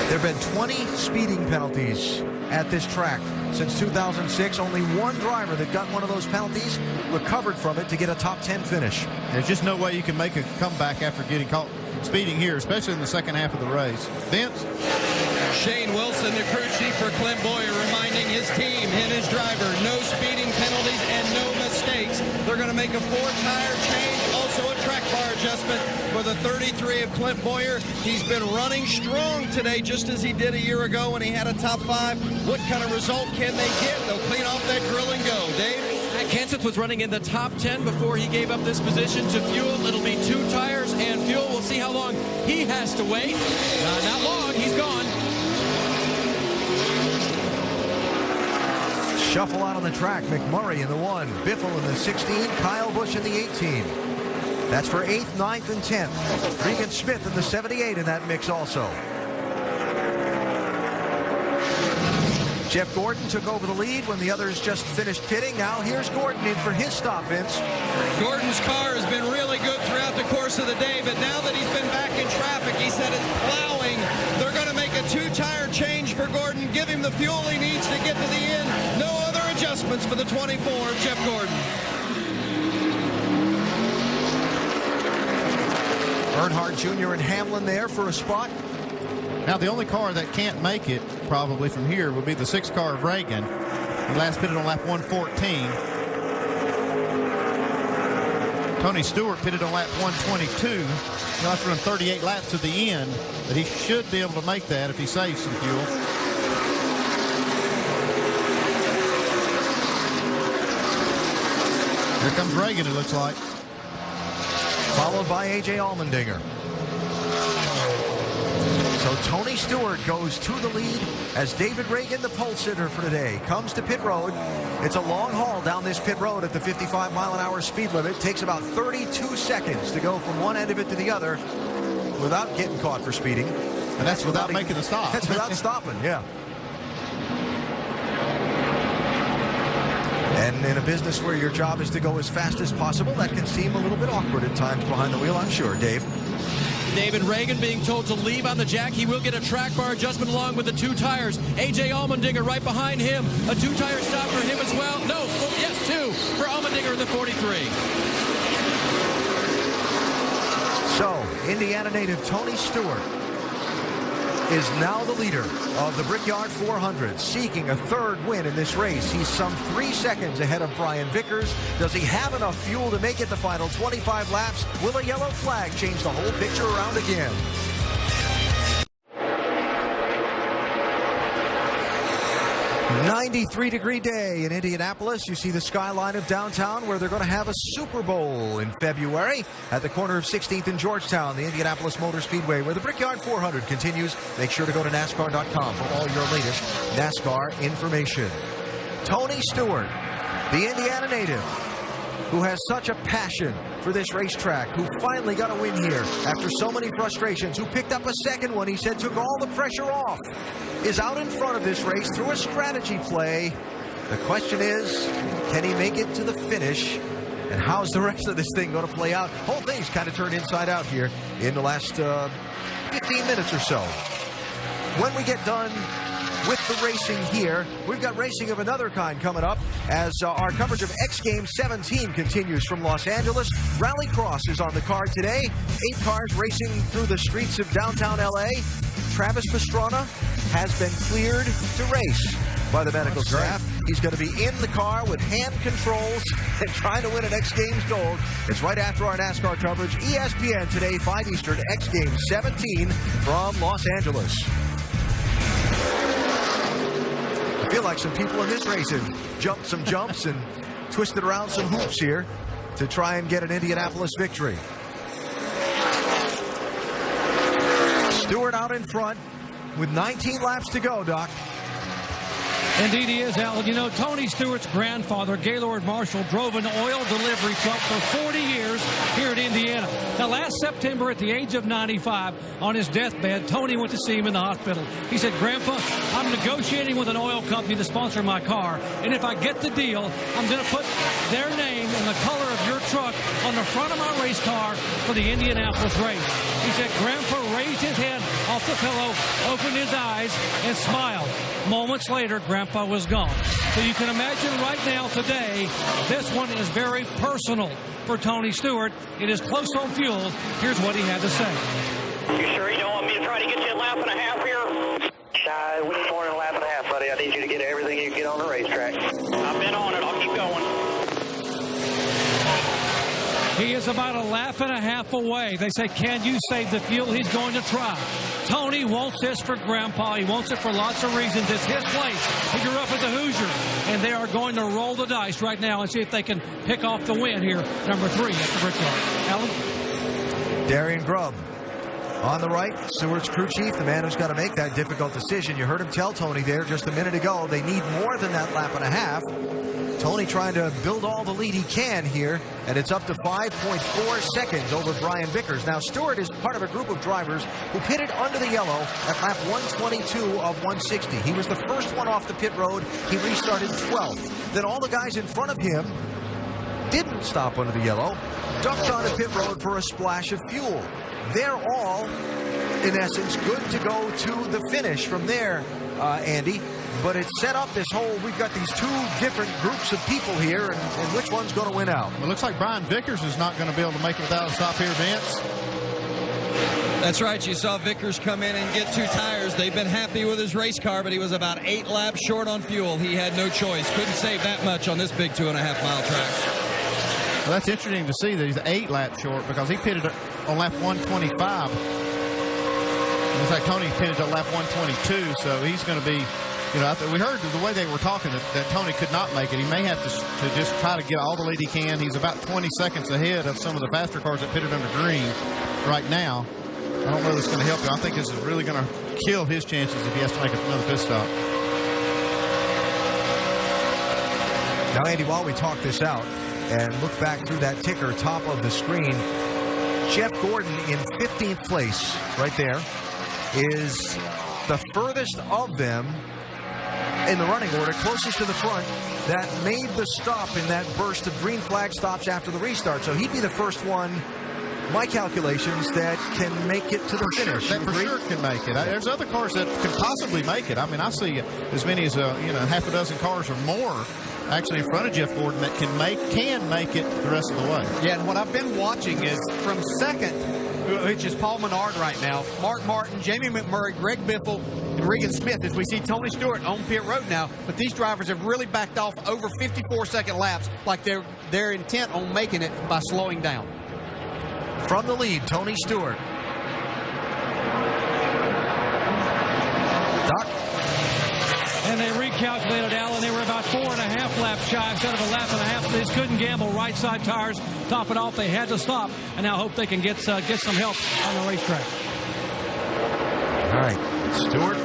There have been 20 speeding penalties at this track since 2006. Only one driver that got one of those penalties recovered from it to get a top 10 finish. There's just no way you can make a comeback after getting caught speeding here, especially in the second half of the race. Vince? Shane Wilson, the crew chief for Clint Boyer, reminding his team and his driver, no speeding penalties and no mistakes. They're going to make a 4-tire change, also a track bar adjustment for the 33 of Clint Boyer. He's been running strong today, just as he did a year ago when he had a top 5. What kind of result can they get? They'll clean off that grill and go. Dave? Kenseth was running in the top 10 before he gave up this position to fuel. It'll be 2 tires and fuel. We'll see how long he has to wait. Not long. He's gone. Shuffle out on the track. McMurray in the 1, Biffle in the 16, Kyle Busch in the 18. That's for 8th, 9th, and 10th. Regan Smith in the 78 in that mix also. Jeff Gordon took over the lead when the others just finished pitting. Now here's Gordon in for his stop, Vince. Gordon's car has been really good throughout the course of the day, but now that he's been back in traffic, he said it's plowing. They're going to make a 2-tire change for Gordon, give him the fuel he needs to get to the end. No other adjustments for the 24 of Jeff Gordon. Earnhardt Jr. and Hamlin there for a spot. Now, the only car that can't make it, probably from here, would be the 6 car of Reagan. He last pitted on lap 114. Tony Stewart pitted on lap 122. He'll have to run 38 laps to the end, but he should be able to make that if he saves some fuel. Here comes Reagan, it looks like. Followed by A.J. Allmendinger. So Tony Stewart goes to the lead as David Reagan, the pole sitter for today, comes to pit road. It's a long haul down this pit road at the 55-mile-an-hour speed limit. It takes about 32 seconds to go from one end of it to the other without getting caught for speeding. And that's without making a stop. That's without stopping, yeah. And in a business where your job is to go as fast as possible, that can seem a little bit awkward at times behind the wheel, I'm sure, Dave. David Reagan being told to leave on the jack. He will get a track bar adjustment along with the 2 tires. A.J. Allmendinger right behind him. A 2-tire stop for him as well. No, yes, 2 for Allmendinger in the 43. So, Indiana native Tony Stewart is now the leader of the Brickyard 400, seeking a 3rd win in this race. He's some 3 seconds ahead of Brian Vickers. Does he have enough fuel to make it the final 25 laps? Will a yellow flag change the whole picture around again? $93-degree day in Indianapolis. You see the skyline of downtown where they're going to have a Super Bowl in February at the corner of 16th and Georgetown, the Indianapolis Motor Speedway, where the Brickyard 400 continues. Make sure to go to NASCAR.com for all your latest NASCAR information. Tony Stewart, the Indiana native, who has such a passion for this racetrack, who finally got a win here after so many frustrations, who picked up a 2nd one, he said took all the pressure off, is out in front of this race through a strategy play The question is, can he make it to the finish? And how's the rest of this thing going to play out? Whole thing's kind of turned inside out here in the last 15 minutes or so. When we get done with the racing here, we've got racing of another kind coming up as our coverage of X Games 17 continues from Los Angeles. Rallycross is on the card today. 8 cars racing through the streets of downtown LA. Travis Pastrana has been cleared to race by the medical staff. He's going to be in the car with hand controls and trying to win an X Games gold. It's right after our NASCAR coverage. ESPN today, 5 Eastern, X Games 17 from Los Angeles. I feel like some people in this race have jumped some jumps and twisted around some hoops here to try and get an Indianapolis victory. Stewart out in front with 19 laps to go, Doc. Indeed he is, Alan. You know, Tony Stewart's grandfather, Gaylord Marshall, drove an oil delivery truck for 40 years here in Indiana. Now, last September, at the age of 95, on his deathbed, Tony went to see him in the hospital. He said, Grandpa, I'm negotiating with an oil company to sponsor my car, and if I get the deal, I'm going to put their name and the color of your truck on the front of my race car for the Indianapolis race. He said, Grandpa raised his head off the pillow, opened his eyes, and smiled. Moments later, Grandpa was gone. So you can imagine right now, today, this one is very personal for Tony Stewart. It is close on fuel. Here's what he had to say. You sure you don't want me to try to get you a lap and a half here? We need more than a lap and a half, buddy. I need you to get everything you can get on the racetrack. I've been on it. I'll keep going. He is about a lap and a half away. They say, can you save the fuel? He's going to try. Tony wants this for Grandpa. He wants it for lots of reasons. It's his place. He grew up at the Hoosier, and they are going to roll the dice right now and see if they can pick off the win here, number 3 at the Brickyard. Alan? Darian Grubb on the right, Stewart's crew chief, the man who's got to make that difficult decision. You heard him tell Tony there just a minute ago they need more than that lap and a half. Tony trying to build all the lead he can here, and it's up to 5.4 seconds over Brian Vickers. Now, Stewart is part of a group of drivers who pitted under the yellow at lap 122 of 160. He was the first one off the pit road. He restarted 12th. Then all the guys in front of him didn't stop under the yellow, ducked on the pit road for a splash of fuel. They're all, in essence, good to go to the finish from there, Andy. But it's set up this whole, we've got these 2 different groups of people here, and which one's going to win out? Well, it looks like Brian Vickers is not going to be able to make it without a stop here, Vince. That's right. You saw Vickers come in and get 2 tires. They've been happy with his race car, but he was about 8 laps short on fuel. He had no choice. Couldn't save that much on this big 2.5-mile track. Well, that's interesting to see that he's 8 laps short because he pitted on lap 125. In fact, Tony pitted at lap 122, so he's going to be... You know, we heard the way they were talking that Tony could not make it. He may have to just try to get all the lead he can. He's about 20 seconds ahead of some of the faster cars that pitted under green right now. I don't know if it's going to help him. I think this is really going to kill his chances if he has to make another pit stop. Now, Andy, while we talk this out and look back through that ticker top of the screen, Jeff Gordon in 15th place right there is the furthest of them in the running order, closest to the front, that made the stop in that burst of green flag stops after the restart. So he'd be the first one, my calculations, that can make it to the finish. That for sure can make it. There's other cars that can possibly make it. I mean, I see as many as half a dozen cars or more actually in front of Jeff Gordon that can make it the rest of the way. Yeah, and what I've been watching is from second, which is Paul Menard right now, Mark Martin, Jamie McMurray, Greg Biffle, and Regan Smith, as we see Tony Stewart on pit road now. But these drivers have really backed off over 54-second laps, like they're intent on making it by slowing down. From the lead, Tony Stewart. Doc? And they recalculated, Alan. They were about 4.5 laps shy instead of a lap and a half. They just couldn't gamble. Right side tires, top it off. They had to stop, and now hope they can get some help on the racetrack. All right. Stewart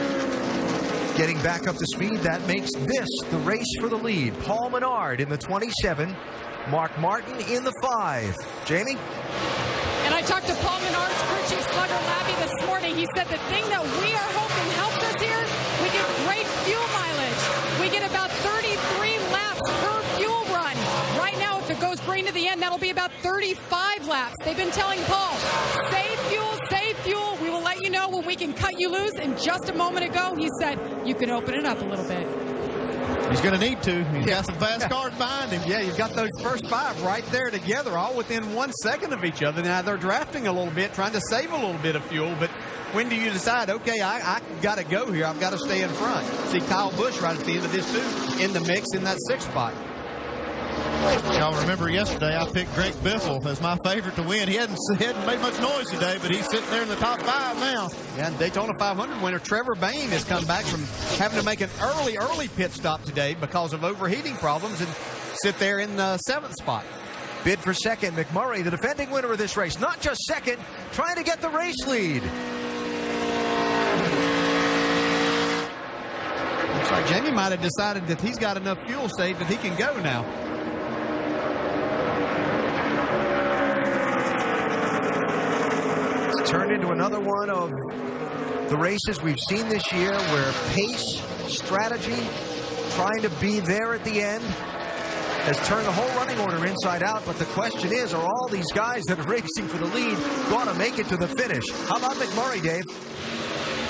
getting back up to speed. That makes this the race for the lead. Paul Menard in the 27. Mark Martin in the 5. Jamie? And I talked to Paul Menard's crew chief, Slugger Labby, this morning. He said the thing that we are hoping helps us here, we get great fuel mileage. We get about 33 Green to the end. That'll be about 35 laps. They've been telling Paul, save fuel, save fuel. We will let you know when we can cut you loose. And just a moment ago, he said, you can open it up a little bit. He's going to need to. He's got some fast cars behind him. Yeah, you've got those first 5 right there together, all within 1 second of each other. Now, they're drafting a little bit, trying to save a little bit of fuel, but when do you decide, okay, I got to go here. I've got to stay in front. See Kyle Busch right at the end of this, too, in the mix in that 6th spot. Y'all remember yesterday I picked Greg Biffle as my favorite to win. He hadn't made much noise today, but he's sitting there in the top 5 now. Yeah, and Daytona 500 winner Trevor Bayne has come back from having to make an early pit stop today because of overheating problems and sit there in the 7th spot. Bid for second, McMurray, the defending winner of this race. Not just second, trying to get the race lead. Looks like Jamie might have decided that he's got enough fuel saved that he can go now. It's turned into another one of the races we've seen this year where pace, strategy, trying to be there at the end has turned the whole running order inside out. But the question is, are all these guys that are racing for the lead going to make it to the finish? How about McMurray, Dave?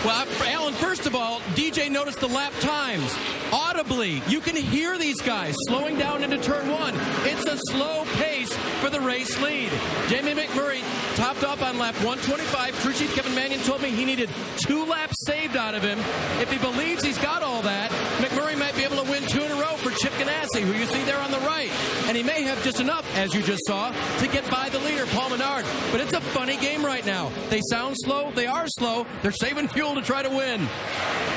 Well, Alan, first of all, DJ noticed the lap times. Audibly, you can hear these guys slowing down into turn 1. It's a slow pace for the race lead. Jamie McMurray topped off on lap 125. Crew Chief Kevin Mannion told me he needed 2 laps saved out of him. If he believes he's got all that, McMurray might be able to win 2 in a row for Chip Ganassi, who you see there on the right. And he may have just enough, as you just saw, to get by the leader, Paul Menard. But it's a funny game right now. They sound slow. They are slow. They're saving fuel to try to win.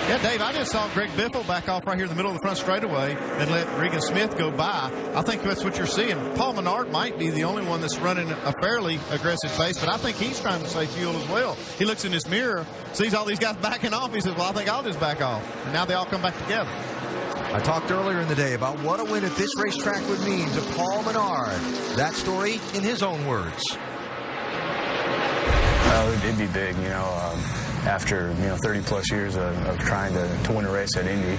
Yeah, Dave, I just saw Greg Biffle back off right here in the middle of the front straightaway and let Regan Smith go by. I think that's what you're seeing. Paul Menard might be the only one that's running a fairly aggressive pace, but I think he's trying to save fuel as well. He looks in his mirror, sees all these guys backing off. He says, well, I think I'll just back off. And now they all come back together. I talked earlier in the day about what a win at this racetrack would mean to Paul Menard. That story in his own words. It'd be big, after 30 plus years of trying to win a race at Indy.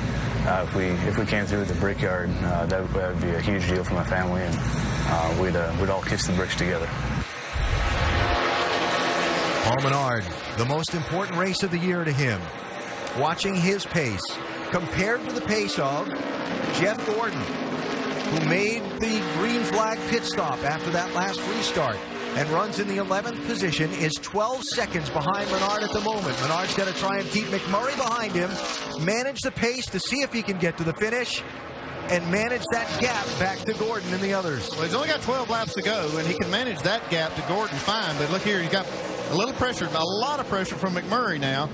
If we came through with the Brickyard, that would be a huge deal for my family, and we'd all kiss the bricks together. Paul Menard, the most important race of the year to him. Watching his pace compared to the pace of Jeff Gordon, who made the green flag pit stop after that last restart and runs in the 11th position, is 12 seconds behind Menard at the moment. Menard's got to try and keep McMurray behind him, manage the pace to see if he can get to the finish, and manage that gap back to Gordon and the others. Well, he's only got 12 laps to go, and he can manage that gap to Gordon fine. But look here, he's got a little pressure, a lot of pressure from McMurray now.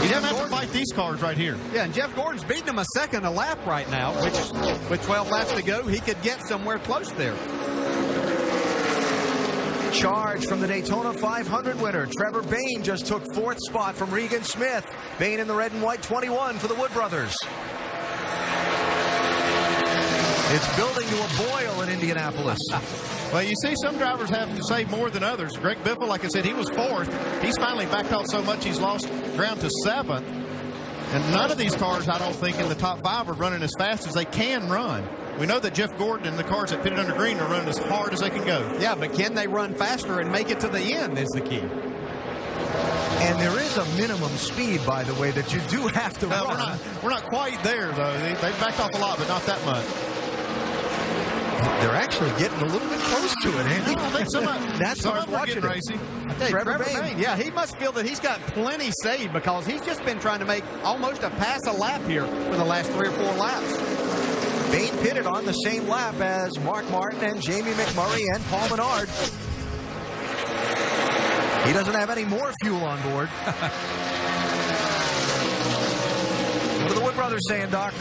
He's going to have to fight these cars right here. Yeah, and Jeff Gordon's beating him a second a lap right now, which with 12 laps to go, he could get somewhere close there. Charge from the Daytona 500 winner. Trevor Bayne just took 4th spot from Regan Smith. Bayne in the red and white 21 for the Wood Brothers. It's building to a boil in Indianapolis. Well, you see some drivers have to save more than others. Greg Biffle, like I said, he was 4th. He's finally backed out so much he's lost ground to 7th. And none of these cars, I don't think, in the top 5 are running as fast as they can run. We know that Jeff Gordon and the cars that pitted under green are running as hard as they can go. Yeah, but can they run faster and make it to the end is the key. And there is a minimum speed, by the way, that you do have to run. We're not quite there, though. They've backed off a lot, but not that much. They're actually getting a little bit close to it, Andy. I think some NASCAR's watching it. Racy. I tell you, Trevor Bayne, yeah, he must feel that he's got plenty saved because he's just been trying to make almost a pass a lap here for the last 3 or 4 laps. Bayne pitted on the same lap as Mark Martin and Jamie McMurray and Paul Menard. He doesn't have any more fuel on board. What are the Wood Brothers saying, Doc?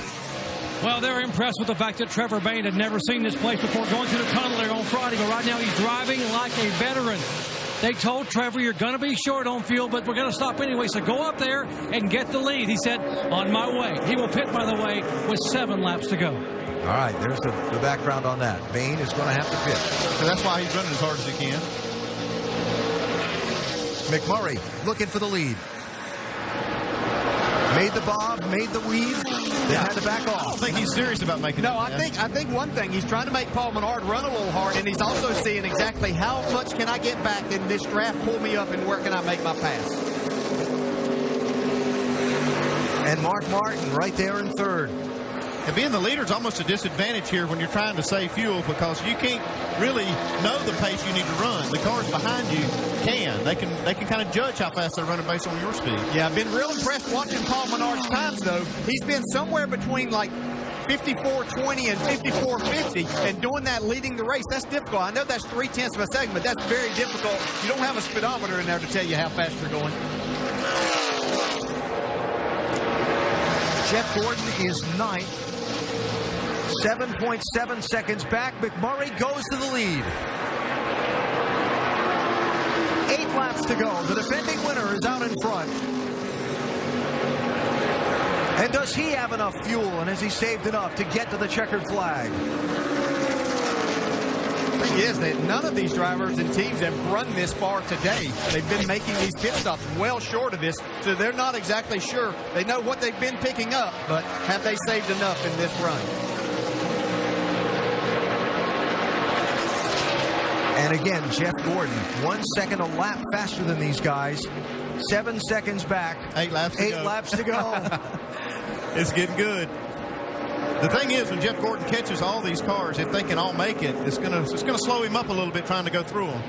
Well, they're impressed with the fact that Trevor Bayne had never seen this place before going through the tunnel there on Friday, but right now he's driving like a veteran. They told Trevor, you're going to be short on fuel, but we're going to stop anyway, so go up there and get the lead. He said, on my way. He will pit, by the way, with 7 laps to go. All right, there's the background on that. Bayne is going to have to pit. So that's why he's running as hard as he can. McMurray looking for the lead. Made the bob, made the weave, They had to back off. I don't think he's serious about making No, it. I think one thing, he's trying to make Paul Menard run a little hard, and he's also seeing exactly how much can I get back in this draft, pull me up, and where can I make my pass. And Mark Martin right there in third. And being the leader is almost a disadvantage here when you're trying to save fuel, because you can't really know the pace you need to run. The cars behind you can. They can kind of judge how fast they're running based on your speed. Yeah, I've been real impressed watching Paul Menard's times, though. He's been somewhere between like 54.20 and 54.50, and doing that leading the race, that's difficult. I know that's 0.3 of a second, but that's very difficult. You don't have a speedometer in there to tell you how fast you're going. Jeff Gordon is ninth. 7.7 seconds back. McMurray goes to the lead. 8 laps to go. The defending winner is out in front. And does he have enough fuel, and has he saved enough to get to the checkered flag? The thing is that none of these drivers and teams have run this far today. They've been making these pit stops well short of this, so they're not exactly sure. They know what they've been picking up, but have they saved enough in this run? And again, Jeff Gordon, 1 second a lap faster than these guys. 7 seconds back. 8 laps to go. 8 laps to go. It's getting good. The thing is, when Jeff Gordon catches all these cars, if they can all make it, it's gonna slow him up a little bit trying to go through them.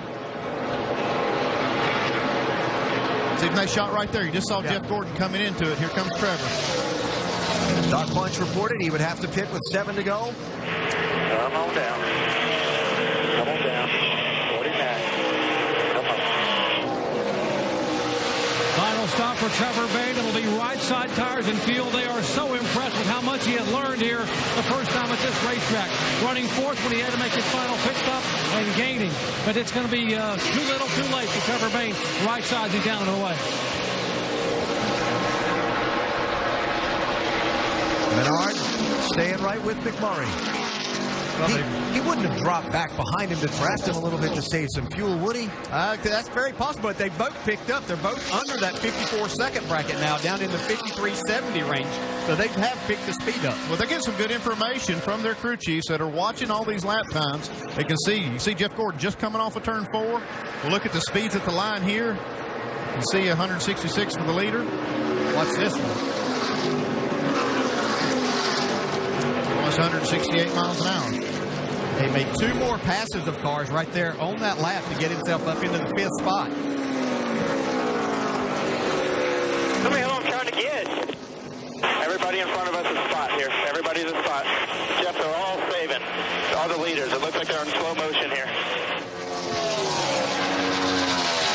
See a nice shot right there. You just saw Jeff Gordon coming into it. Here comes Trevor. Doc Bunch reported he would have to pit with 7 to go. Come on down. Come on down. 49. Come on. Final stop for Trevor Bayne. It'll be right side tires and fuel. They are so impressed with how much he had learned here the first time at this racetrack. Running fourth when he had to make his final pit stop and gaining. But it's going to be too little too late for Trevor Bayne. Right side, he's down and away. Menard staying right with McMurray. He wouldn't have dropped back behind him to draft him a little bit to save some fuel, would he? That's very possible. But they both picked up. They're both under that 54-second bracket now, down in the 53.70 range. So they have picked the speed up. Well, they're getting some good information from their crew chiefs that are watching all these lap times. They can see, you see Jeff Gordon just coming off of turn 4. We'll look at the speeds at the line here. You can see 166 for the leader. Watch this one. Almost 168 miles an hour. He made 2 more passes of cars right there on that lap to get himself up into the 5th spot. How many I'm trying to get? Everybody in front of us is a spot here. Everybody's a spot. Jeff, they're all saving. All the leaders. It looks like they're in slow motion here.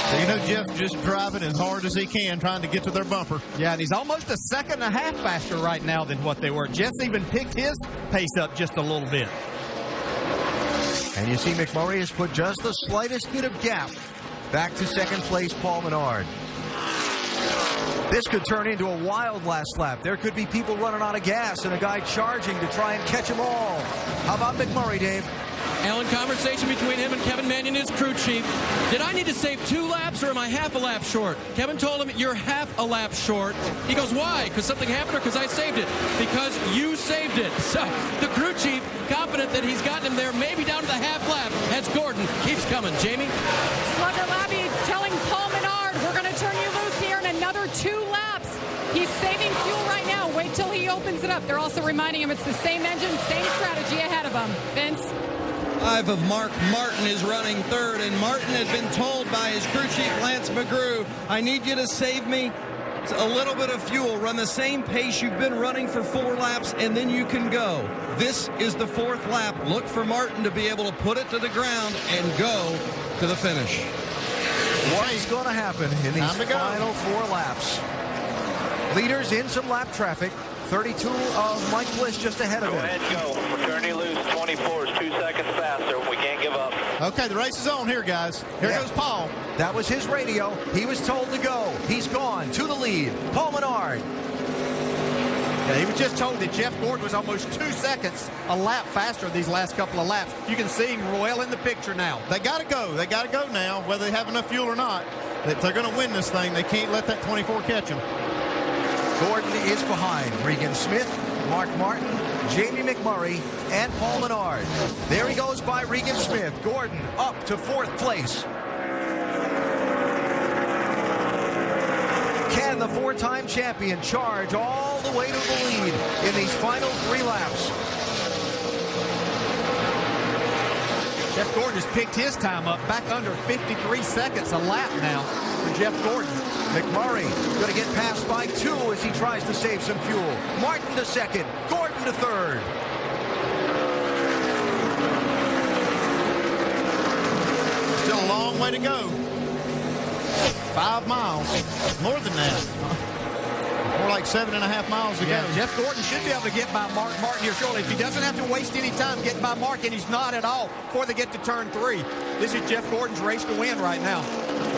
So you know Jeff's just driving as hard as he can, trying to get to their bumper. Yeah, and he's almost a second and a half faster right now than what they were. Jeff's even picked his pace up just a little bit. And you see McMurray has put just the slightest bit of gap back to second place Paul Menard. This could turn into a wild last lap. There could be people running out of gas and a guy charging to try and catch them all. How about McMurray, Dave? Alan, conversation between him and Kevin Mannion, his crew chief. Did I need to save 2 laps or am I half a lap short? Kevin told him, you're half a lap short. He goes, why? Because something happened or because I saved it? Because you saved it. So the crew chief, confident that he's gotten him there, maybe down to the half lap, as Gordon keeps coming. Jamie? Slugger Labby telling Paul Menard, we're going to turn you loose here in another 2 laps. He's saving fuel right now. Wait till he opens it up. They're also reminding him it's the same engine, same strategy ahead of him. Vince? 5 of Mark Martin is running third, and Martin had been told by his crew chief, Lance McGrew, I need you to save me a little bit of fuel. Run the same pace you've been running for 4 laps, and then you can go. This is the 4th lap. Look for Martin to be able to put it to the ground and go to the finish. What is going to happen in these final 4 laps? Leaders in some lap traffic. 32 of Mike Bliss just ahead of him. Go ahead, go. We're turning loose. 24 is 2 seconds faster. We can't give up. Okay, the race is on here, guys. Here goes Paul. That was his radio. He was told to go. He's gone to the lead. Paul Menard. Yeah, he was just told that Jeff Gordon was almost 2 seconds a lap faster these last couple of laps. You can see him well in the picture now. They got to go. They got to go now, whether they have enough fuel or not. If they're going to win this thing, they can't let that 24 catch them. Gordon is behind. Regan Smith Mark Martin, Jamie McMurray, and Paul Menard. There he goes by Regan Smith. Gordon up to 4th place. Can the 4-time champion charge all the way to the lead in these final 3 laps? Jeff Gordon has picked his time up back under 53 seconds a lap now for Jeff Gordon. McMurray going to get passed by 2 as he tries to save some fuel. Martin to 2nd, Gordon to 3rd. Still a long way to go. 5 miles, more than that. More like 7.5 miles to go. Jeff Gordon should be able to get by Mark Martin here shortly. If he doesn't have to waste any time getting by Mark, and he's not at all before they get to turn 3. This is Jeff Gordon's race to win right now.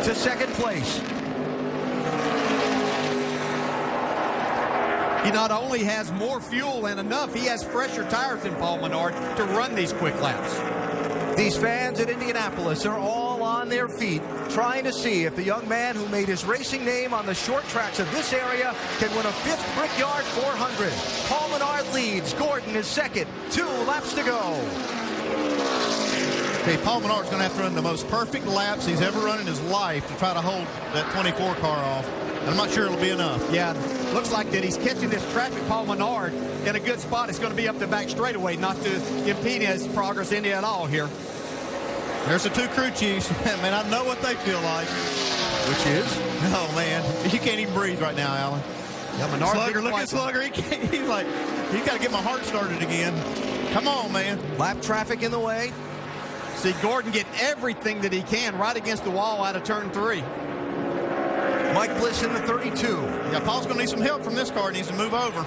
To 2nd place. He not only has more fuel and enough, he has fresher tires than Paul Menard to run these quick laps. These fans at Indianapolis are all on their feet, trying to see if the young man who made his racing name on the short tracks of this area can win a 5th Brickyard 400. Paul Menard leads. Gordon is 2nd. 2 laps to go. Okay, Paul Menard's going to have to run the most perfect laps he's ever run in his life to try to hold that 24 car off. And I'm not sure it'll be enough. Yeah, looks like that he's catching this traffic. Paul Menard in a good spot. It's going to be up the back straightaway, not to impede his progress any at all here. There's the 2 crew chiefs. Man, I know what they feel like. Which is? Oh, man. You can't even breathe right now, Alan. Yeah, Menard, Slugger, look at Slugger. He's like, he's got to get my heart started again. Come on, man. Lap traffic in the way. See Gordon get everything that he can right against the wall out of turn 3. Mike Bliss in the 32. Yeah, Paul's going to need some help from this car. He needs to move over.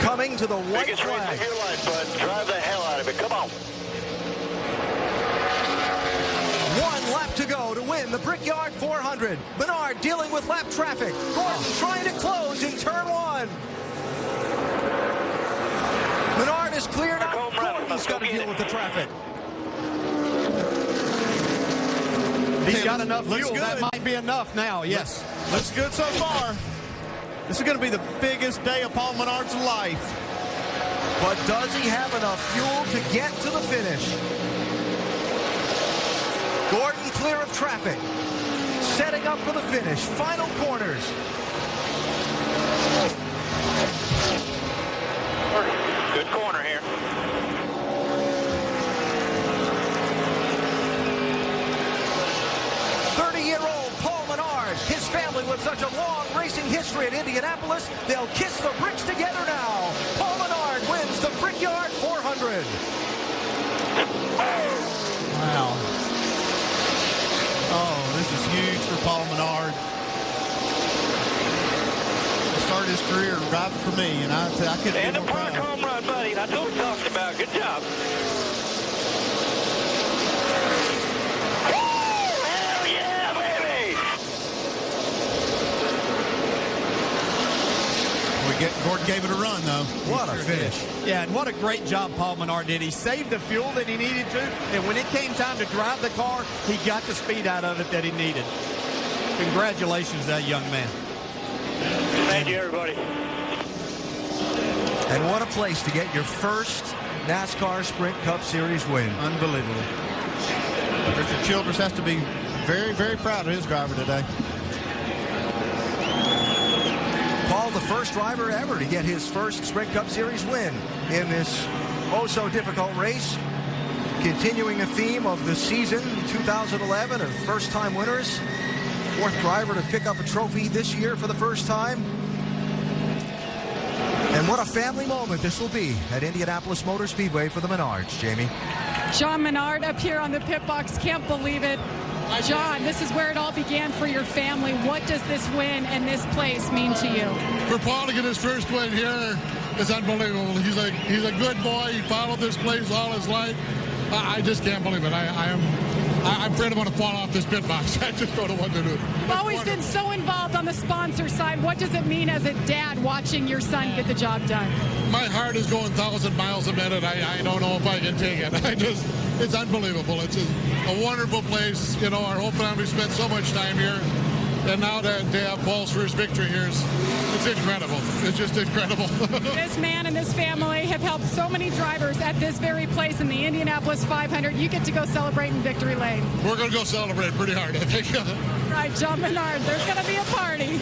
Coming to the white flag. Your life, bud. Drive the hell out of it. Come on. 1 lap to go to win the Brickyard 400. Menard dealing with lap traffic. Gordon trying to close in turn 1. Menard is cleared out. Gordon's got to deal with the traffic. He's got enough fuel. That might be enough now, yes. Looks good so far. This is going to be the biggest day of Paul Menard's life. But does he have enough fuel to get to the finish? Gordon clear of traffic. Setting up for the finish. Final corners. Good corner here. His family with such a long racing history at Indianapolis, they'll kiss the bricks together now. Paul Menard wins the Brickyard 400. Wow. Oh, this is huge for Paul Menard. He started his career driving for me, and I couldn't And be a more park proud. home run, buddy. That's what we talked about. Good job. Gordon gave it a run, though. What a finish. Yeah, and what a great job Paul Menard did. He saved the fuel that he needed to, and when it came time to drive the car, he got the speed out of it that he needed. Congratulations, that young man. Thank you, everybody. And what a place to get your first NASCAR Sprint Cup Series win. Unbelievable. Richard Childress has to be very, very proud of his driver today. Paul, the first driver ever to get his first Sprint Cup Series win in this oh-so-difficult race. Continuing the theme of the season 2011 of first-time winners. 4th driver to pick up a trophy this year for the first time. And what a family moment this will be at Indianapolis Motor Speedway for the Menards, Jamie. John Menard up here on the pit box. Can't believe it. John, this is where it all began for your family. What does this win and this place mean to you? For Paul to get his first win here is unbelievable. He's a good boy. He followed this place all his life. I just can't believe it. I'm afraid I'm going to fall off this pit box. I just don't know what to do. You've always been so involved on the sponsor side. What does it mean as a dad watching your son get the job done? My heart is going 1,000 miles a minute. I don't know if I can take it. It's unbelievable. It's a wonderful place. You know, our whole family spent so much time here. and now that they have Paul's first victory here, it's incredible. It's just incredible. This man and his family have helped so many drivers at this very place in the Indianapolis 500. You get to go celebrate in Victory Lane. We're going to go celebrate pretty hard, I think. Right, John Menard, there's going to be a party.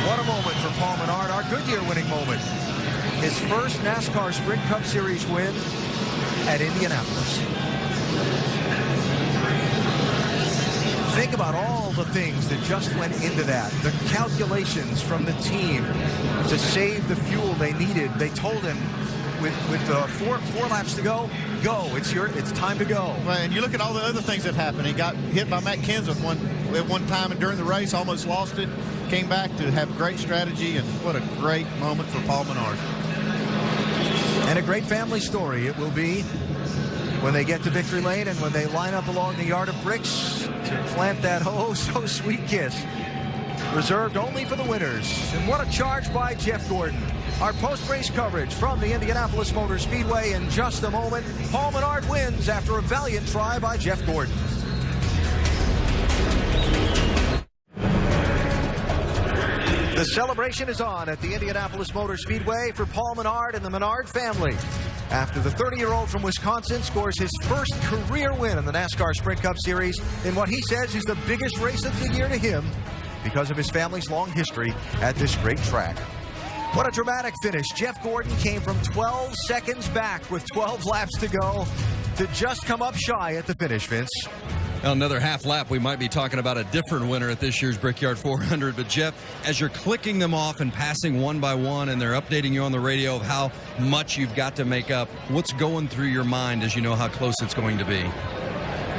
What a moment for Paul Menard, our Goodyear winning moment. His first NASCAR Sprint Cup Series win at Indianapolis. Think about all the things that just went into that. The calculations from the team to save the fuel they needed. They told him with four laps to go, it's time to go. Well, and you look at all the other things that happened. He got hit by Matt Kenseth at one time and during the race, almost lost it. Came back to have great strategy, and what a great moment for Paul Menard. And a great family story it will be when they get to Victory Lane and when they line up along the yard of bricks to plant that so sweet kiss. Reserved only for the winners. And what a charge by Jeff Gordon. Our post-race coverage from the Indianapolis Motor Speedway in just a moment. Paul Menard wins after a valiant try by Jeff Gordon. The celebration is on at the Indianapolis Motor Speedway for Paul Menard and the Menard family. After the 30-year-old from Wisconsin scores his first career win in the NASCAR Sprint Cup Series in what he says is the biggest race of the year to him because of his family's long history at this great track. What a dramatic finish. Jeff Gordon came from 12 seconds back with 12 laps to go to just come up shy at the finish, Vince. Another half lap, we might be talking about a different winner at this year's Brickyard 400. But, Jeff, as you're clicking them off and passing one by one and they're updating you on the radio of how much you've got to make up, what's going through your mind as you know how close it's going to be?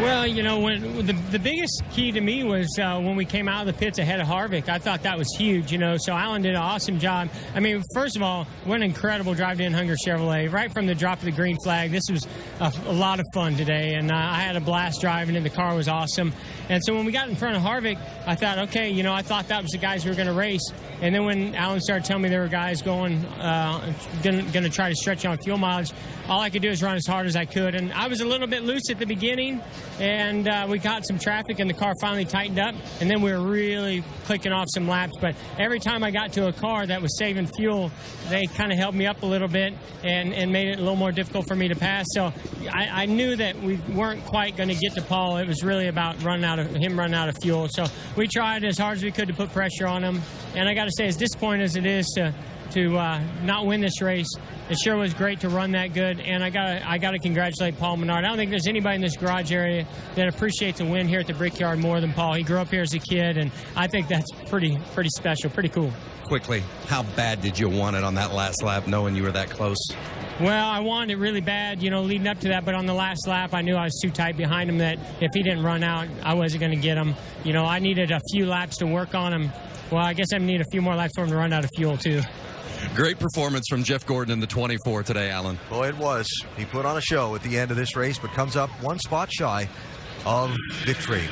Well, you know, when the biggest key to me was when we came out of the pits ahead of Harvick. I thought that was huge, you know, so Alan did an awesome job. I mean, first of all, what an incredible drive to Hunger Chevrolet. Right from the drop of the green flag, this was a lot of fun today, and I had a blast driving, and the car was awesome. And so when we got in front of Harvick, I thought, okay, you know, I thought that was the guys who were going to race. And then when Alan started telling me there were guys going to try to stretch on fuel mileage, all I could do is run as hard as I could. And I was a little bit loose at the beginning, and we got some traffic, and the car finally tightened up, and then we were really clicking off some laps. But every time I got to a car that was saving fuel, they kind of held me up a little bit and made it a little more difficult for me to pass. So I knew that we weren't quite going to get to Paul. It was really about him running out of fuel. So we tried as hard as we could to put pressure on him. And I got to say, as disappointed as it is to not win this race, it sure was great to run that good. And I gotta congratulate Paul Menard. I don't think there's anybody in this garage area that appreciates a win here at the Brickyard more than Paul. He grew up here as a kid, and I think that's pretty special, pretty cool. Quickly, how bad did you want it on that last lap, knowing you were that close? Well, I wanted it really bad, you know, leading up to that. But on the last lap, I knew I was too tight behind him that if he didn't run out, I wasn't going to get him. You know, I needed a few laps to work on him. Well, I guess I need a few more laps for him to run out of fuel, too. Great performance from Jeff Gordon in the 24 today, Alan. Boy, it was. He put on a show at the end of this race, but comes up one spot shy of victory.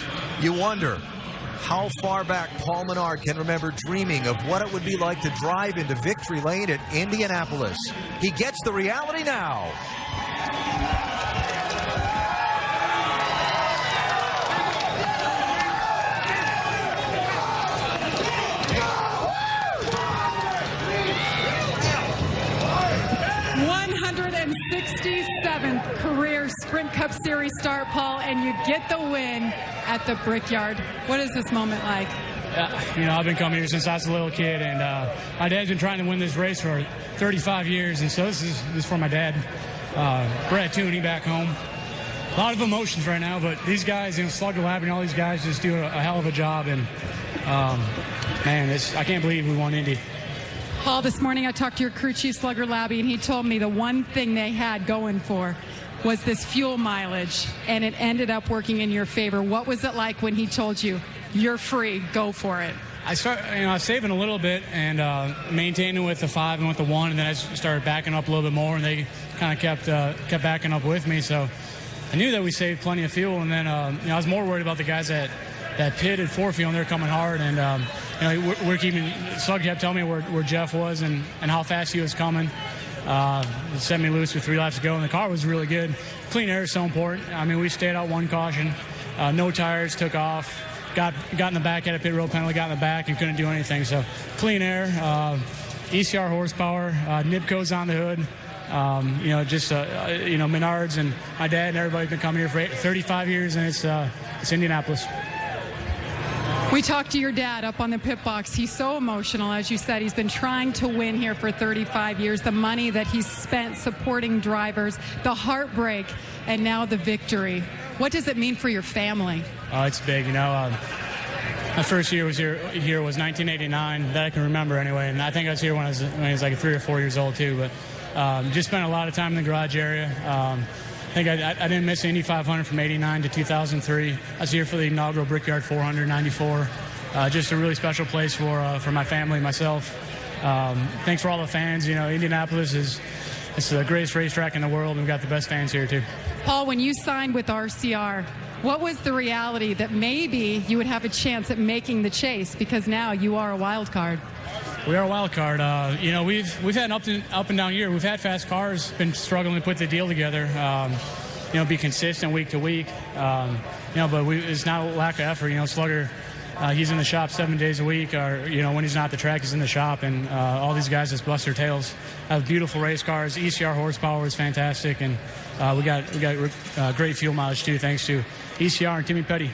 You wonder how far back Paul Menard can remember dreaming of what it would be like to drive into Victory Lane at Indianapolis. He gets the reality now. Career Sprint Cup Series start, Paul, and you get the win at the Brickyard. What is this moment like? You know, I've been coming here since I was a little kid, and my dad's been trying to win this race for 35 years, and so this is for my dad, Brad Tooney, back home. A lot of emotions right now, but these guys, you know, Slugger Lab and all these guys just do a hell of a job, and man, I can't believe we won Indy. Paul, this morning I talked to your crew chief, Slugger Labby, and he told me the one thing they had going for was this fuel mileage, and it ended up working in your favor. What was it like when he told you, you're free, go for it? I was saving a little bit and maintaining with the 5 and with the 1, and then I started backing up a little bit more, and they kind of kept backing up with me. So I knew that we saved plenty of fuel, and then you know, I was more worried about the guys that pitted for fuel, and they're coming hard, and you know, we're keeping. Slug kept telling me where Jeff was and how fast he was coming. set me loose with 3 laps to go, and the car was really good. Clean air is so important. I mean, we stayed out 1 caution, no tires, took off, got in the back, had a pit road penalty, got in the back, and couldn't do anything. So clean air, ECR horsepower, Nipco's on the hood. Menards and my dad and everybody's been coming here for 35 years, and it's Indianapolis. We talked to your dad up on the pit box. He's so emotional, as you said. He's been trying to win here for 35 years. The money that he's spent supporting drivers, the heartbreak, and now the victory. What does it mean for your family? It's big, my first year was here was 1989, that I can remember anyway, and I think I was here when I was like 3 or 4 years old too. But just spent a lot of time in the garage area. I think I didn't miss Indy 500 from 89 to 2003. I was here for the inaugural Brickyard 400, 94. Just a really special place for my family, myself. Thanks for all the fans. Indianapolis it's the greatest racetrack in the world, and we've got the best fans here too. Paul, when you signed with RCR, what was the reality that maybe you would have a chance at making the chase, because now you are a wild card? We are a wild card. We've had an up and down year. We've had fast cars, been struggling to put the deal together. Be consistent week to week. But it's not a lack of effort. Slugger, he's in the shop 7 days a week, or when he's not at the track, he's in the shop, and all these guys just bust their tails. Have beautiful race cars. ECR horsepower is fantastic, and we got great fuel mileage too, thanks to ECR and Timmy Petty.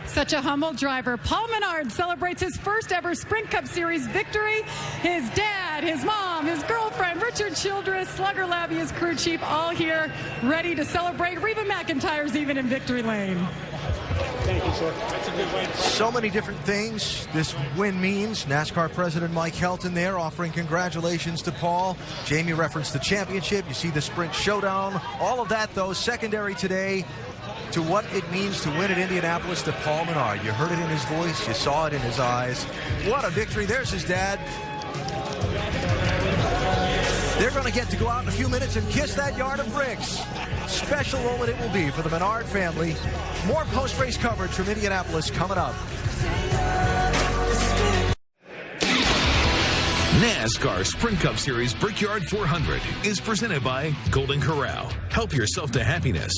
Such a humble driver. Paul Menard celebrates his first ever Sprint Cup Series victory. His dad, his mom, his girlfriend, Richard Childress, Slugger Labby, his crew chief, all here ready to celebrate. Reba McIntyre's even in victory lane. Thank you, sir. That's a good win. So many different things this win means. NASCAR President Mike Helton there offering congratulations to Paul. Jamie referenced the championship. You see the Sprint Showdown. All of that, though, secondary today to what it means to win at Indianapolis to Paul Menard. You heard it in his voice. You saw it in his eyes. What a victory. There's his dad. They're going to get to go out in a few minutes and kiss that yard of bricks. Special moment it will be for the Menard family. More post-race coverage from Indianapolis coming up. NASCAR Sprint Cup Series Brickyard 400 is presented by Golden Corral. Help yourself to happiness.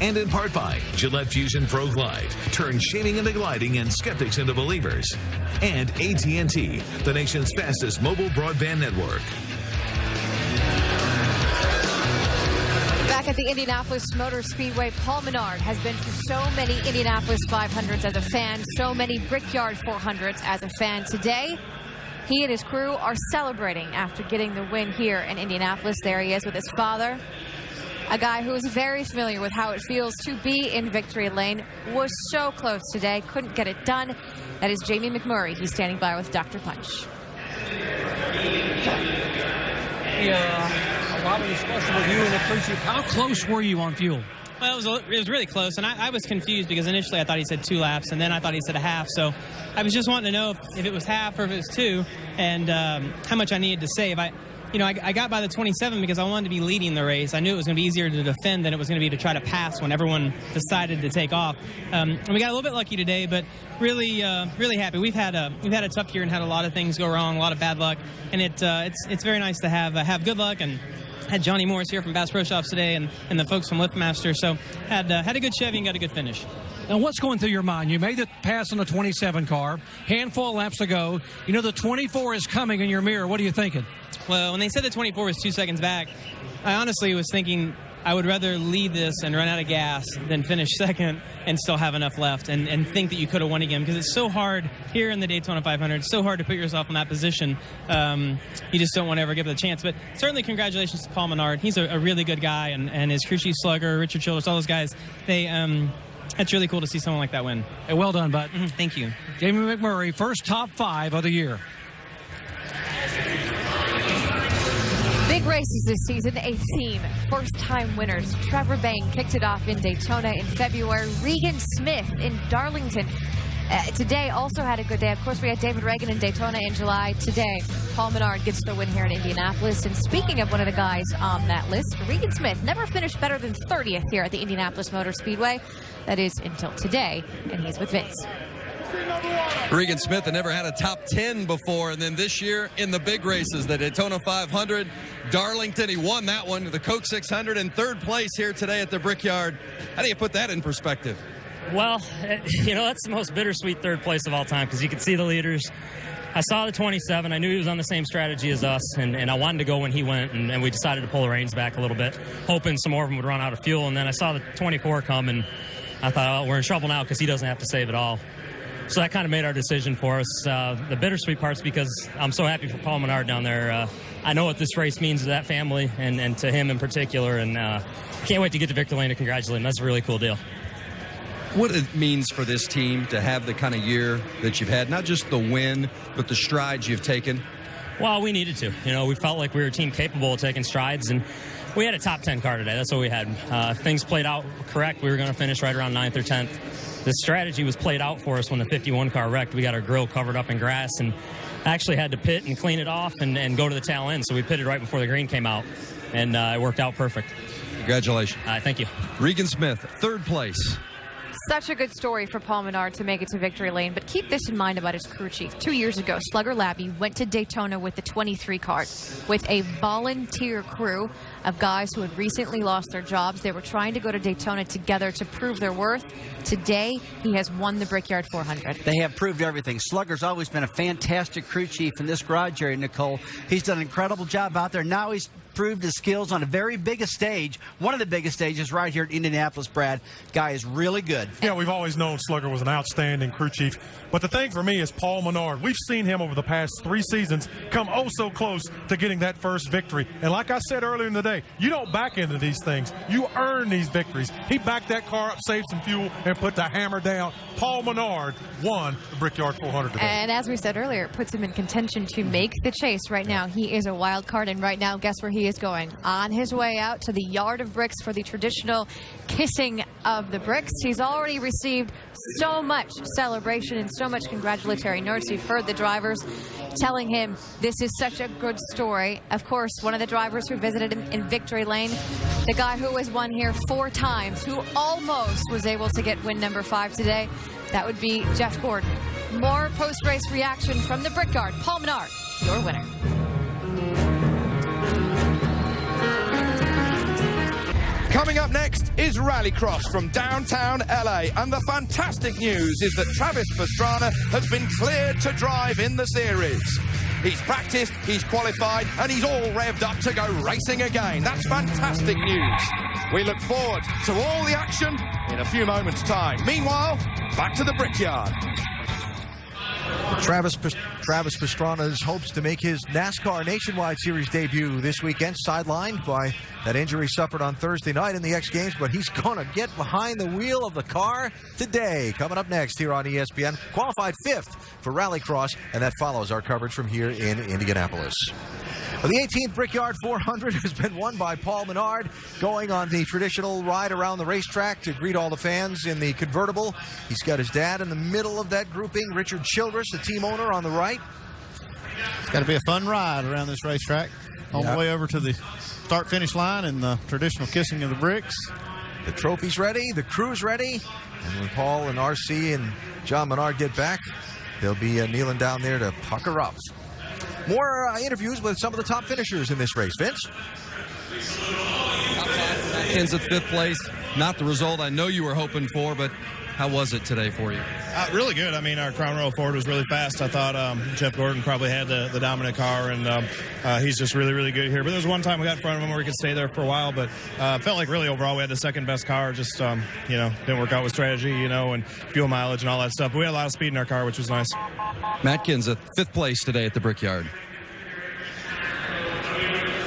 And in part by Gillette Fusion Pro Glide. Turn shading into gliding and skeptics into believers. And AT&T, the nation's fastest mobile broadband network. Back at the Indianapolis Motor Speedway, Paul Menard has been through so many Indianapolis 500s as a fan, so many Brickyard 400s as a fan. Today, he and his crew are celebrating after getting the win here in Indianapolis. There he is with his father, a guy who is very familiar with how it feels to be in victory lane. Was so close today, couldn't get it done. That is Jamie McMurray. He's standing by with Dr. Punch. A lot of discussion with you and the crew chief. How close were you on fuel? Well, it was really close, and I was confused because initially I thought he said 2 laps, and then I thought he said a half. So I was just wanting to know if it was half or if it was 2, and how much I needed to save. I got by the 27 because I wanted to be leading the race. I knew it was going to be easier to defend than it was going to be to try to pass when everyone decided to take off. And we got a little bit lucky today, but really happy. We've had a tough year and had a lot of things go wrong, a lot of bad luck, and it's very nice to have good luck. And had Johnny Morris here from Bass Pro Shops today, and the folks from Liftmaster. So had a good Chevy and got a good finish. Now, what's going through your mind? You made the pass on the 27 car, handful of laps to go. You know the 24 is coming in your mirror. What are you thinking? Well, when they said the 24 was 2 seconds back, I honestly was thinking I would rather lead this and run out of gas than finish second and still have enough left and think that you could have won again, because it's so hard here in the Daytona 500. It's so hard to put yourself in that position. You just don't want to ever give it a chance. But certainly congratulations to Paul Menard. He's a really good guy, and his crew chief Slugger, Richard Childress, all those guys, it's really cool to see someone like that win. Hey, well done, bud. Thank you. Jamie McMurray, first top 5 of the year. Big races this season, a theme. First-time winners. Trevor Bayne kicked it off in Daytona in February. Regan Smith in Darlington. Today also had a good day. Of course, we had David Reagan in Daytona in July. Today, Paul Menard gets the win here in Indianapolis. And speaking of one of the guys on that list, Regan Smith never finished better than 30th here at the Indianapolis Motor Speedway. That is until today, and he's with Vince. Regan Smith had never had a top 10 before, and then this year in the big races, the Daytona 500, Darlington, he won that one, the Coke 600, and third place here today at the Brickyard. How do you put that in perspective? Well, you know, that's the most bittersweet third place of all time because you could see the leaders. I saw the 27. I knew he was on the same strategy as us, and I wanted to go when he went, and we decided to pull the reins back a little bit, hoping some more of them would run out of fuel. And then I saw the 24 come, and I thought, oh, we're in trouble now because he doesn't have to save it all. So that kind of made our decision for us. The bittersweet part's because I'm so happy for Paul Menard down there. I know what this race means to that family and to him in particular, and can't wait to get to Victory Lane to congratulate him. That's a really cool deal. What it means for this team to have the kind of year that you've had, not just the win, but the strides you've taken? Well, we needed to. You know, we felt like we were a team capable of taking strides, and we had a top 10 car today. That's what we had. If things played out correct, we were going to finish right around 9th or 10th. The strategy was played out for us when the 51 car wrecked. We got our grill covered up in grass and actually had to pit and clean it off and go to the tail end. So we pitted right before the green came out, and it worked out perfect. Congratulations. Thank you. Regan Smith, third place. Such a good story for Paul Menard to make it to Victory Lane, but keep this in mind about his crew chief. 2 years ago, Slugger Labbe went to Daytona with the 23 car with a volunteer crew of guys who had recently lost their jobs. They were trying to go to Daytona together to prove their worth. Today, he has won the Brickyard 400. They have proved everything. Slugger's always been a fantastic crew chief in this garage area, Nicole. He's done an incredible job out there. Now he's proved his skills on a very big stage. One of the biggest stages right here at Indianapolis, Brad. Guy is really good. Yeah, we've always known Slugger was an outstanding crew chief. But the thing for me is Paul Menard. We've seen him over the past 3 seasons come oh so close to getting that first victory. And like I said earlier in the day, you don't back into these things. You earn these victories. He backed that car up, saved some fuel, and put the hammer down. Paul Menard won the Brickyard 400 today. And as we said earlier, it puts him in contention to make the chase. Right now, he is a wild card, and right now, guess where he is going? On his way out to the Yard of Bricks for the traditional kissing of the bricks. He's already received so much celebration and so much congratulatory notes. You've heard the drivers telling him this is such a good story. Of course, one of the drivers who visited him in Victory Lane, the guy who has won here 4 times, who almost was able to get win number 5 today, that would be Jeff Gordon. More post-race reaction from the Brickyard. Paul Menard, your winner. Coming up next is Rallycross from downtown LA, and the fantastic news is that Travis Pastrana has been cleared to drive in the series. He's practiced, he's qualified, and he's all revved up to go racing again. That's fantastic news. We look forward to all the action in a few moments' time. Meanwhile, back to the Brickyard. Travis Pastrana's hopes to make his NASCAR Nationwide Series debut this weekend, sidelined by that injury suffered on Thursday night in the X Games, but he's going to get behind the wheel of the car today. Coming up next here on ESPN, qualified 5th for Rallycross, and that follows our coverage from here in Indianapolis. Well, the 18th Brickyard 400 has been won by Paul Menard, going on the traditional ride around the racetrack to greet all the fans in the convertible. He's got his dad in the middle of that grouping, Richard Childress, the team owner, on the right. It's got to be a fun ride around this racetrack. All the way over to the start-finish line and the traditional kissing of the bricks. The trophy's ready, the crew's ready, and when Paul and RC and John Menard get back, they'll be kneeling down there to pucker up. More interviews with some of the top finishers in this race. Vince? Ends at 5th place. Not the result I know you were hoping for, but how was it today for you? Really good. I mean, our Crown Royal Ford was really fast. I thought Jeff Gordon probably had the dominant car, and he's just really, really good here. But there was one time we got in front of him where we could stay there for a while, but felt like really overall we had the second best car. Just, didn't work out with strategy, and fuel mileage and all that stuff. But we had a lot of speed in our car, which was nice. Matt Kinza, 5th place today at the Brickyard.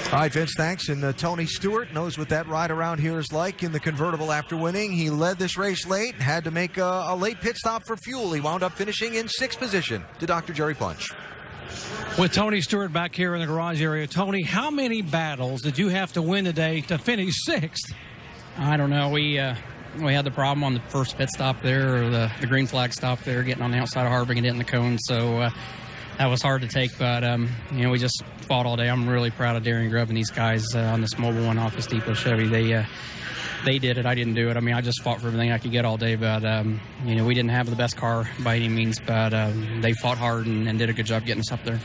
All right, Vince, thanks. And Tony Stewart knows what that ride around here is like in the convertible after winning. He led this race late, had to make a late pit stop for fuel. He wound up finishing in 6th position to Dr. Jerry Punch. With Tony Stewart back here in the garage area, Tony, how many battles did you have to win today to finish 6th? I don't know. We had the problem on the first pit stop there, or the green flag stop there, getting on the outside of Harvick and hitting the cone. So that was hard to take, but we just fought all day. I'm really proud of Darren Grubb and these guys on this Mobile One Office Depot Chevy. they did it. I didn't do it. I mean, I just fought for everything I could get all day. But, you know, we didn't have the best car by any means. But they fought hard and did a good job getting us up there.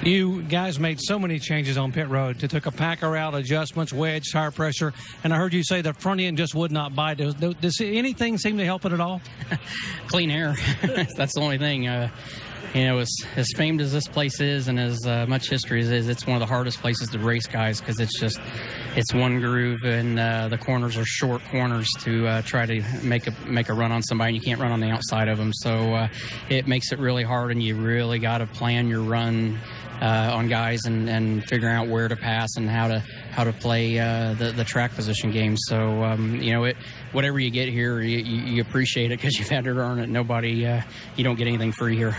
You guys made so many changes on pit road. It took a packer out, adjustments, wedge, tire pressure, and I heard you say the front end just would not bite. Does anything seem to help it at all? Clean air. That's the only thing. You know, as famed as this place is and as much history as is, it's one of the hardest places to race, guys, because it's one groove and the corners are short corners to try to make a run on somebody, and you can't run on the outside of them. So it makes it really hard, and you really got to plan your run on guys and figuring out where to pass and how to play the track position game. So you know, whatever you get here, you appreciate it because you've had to earn it. You don't get anything free here.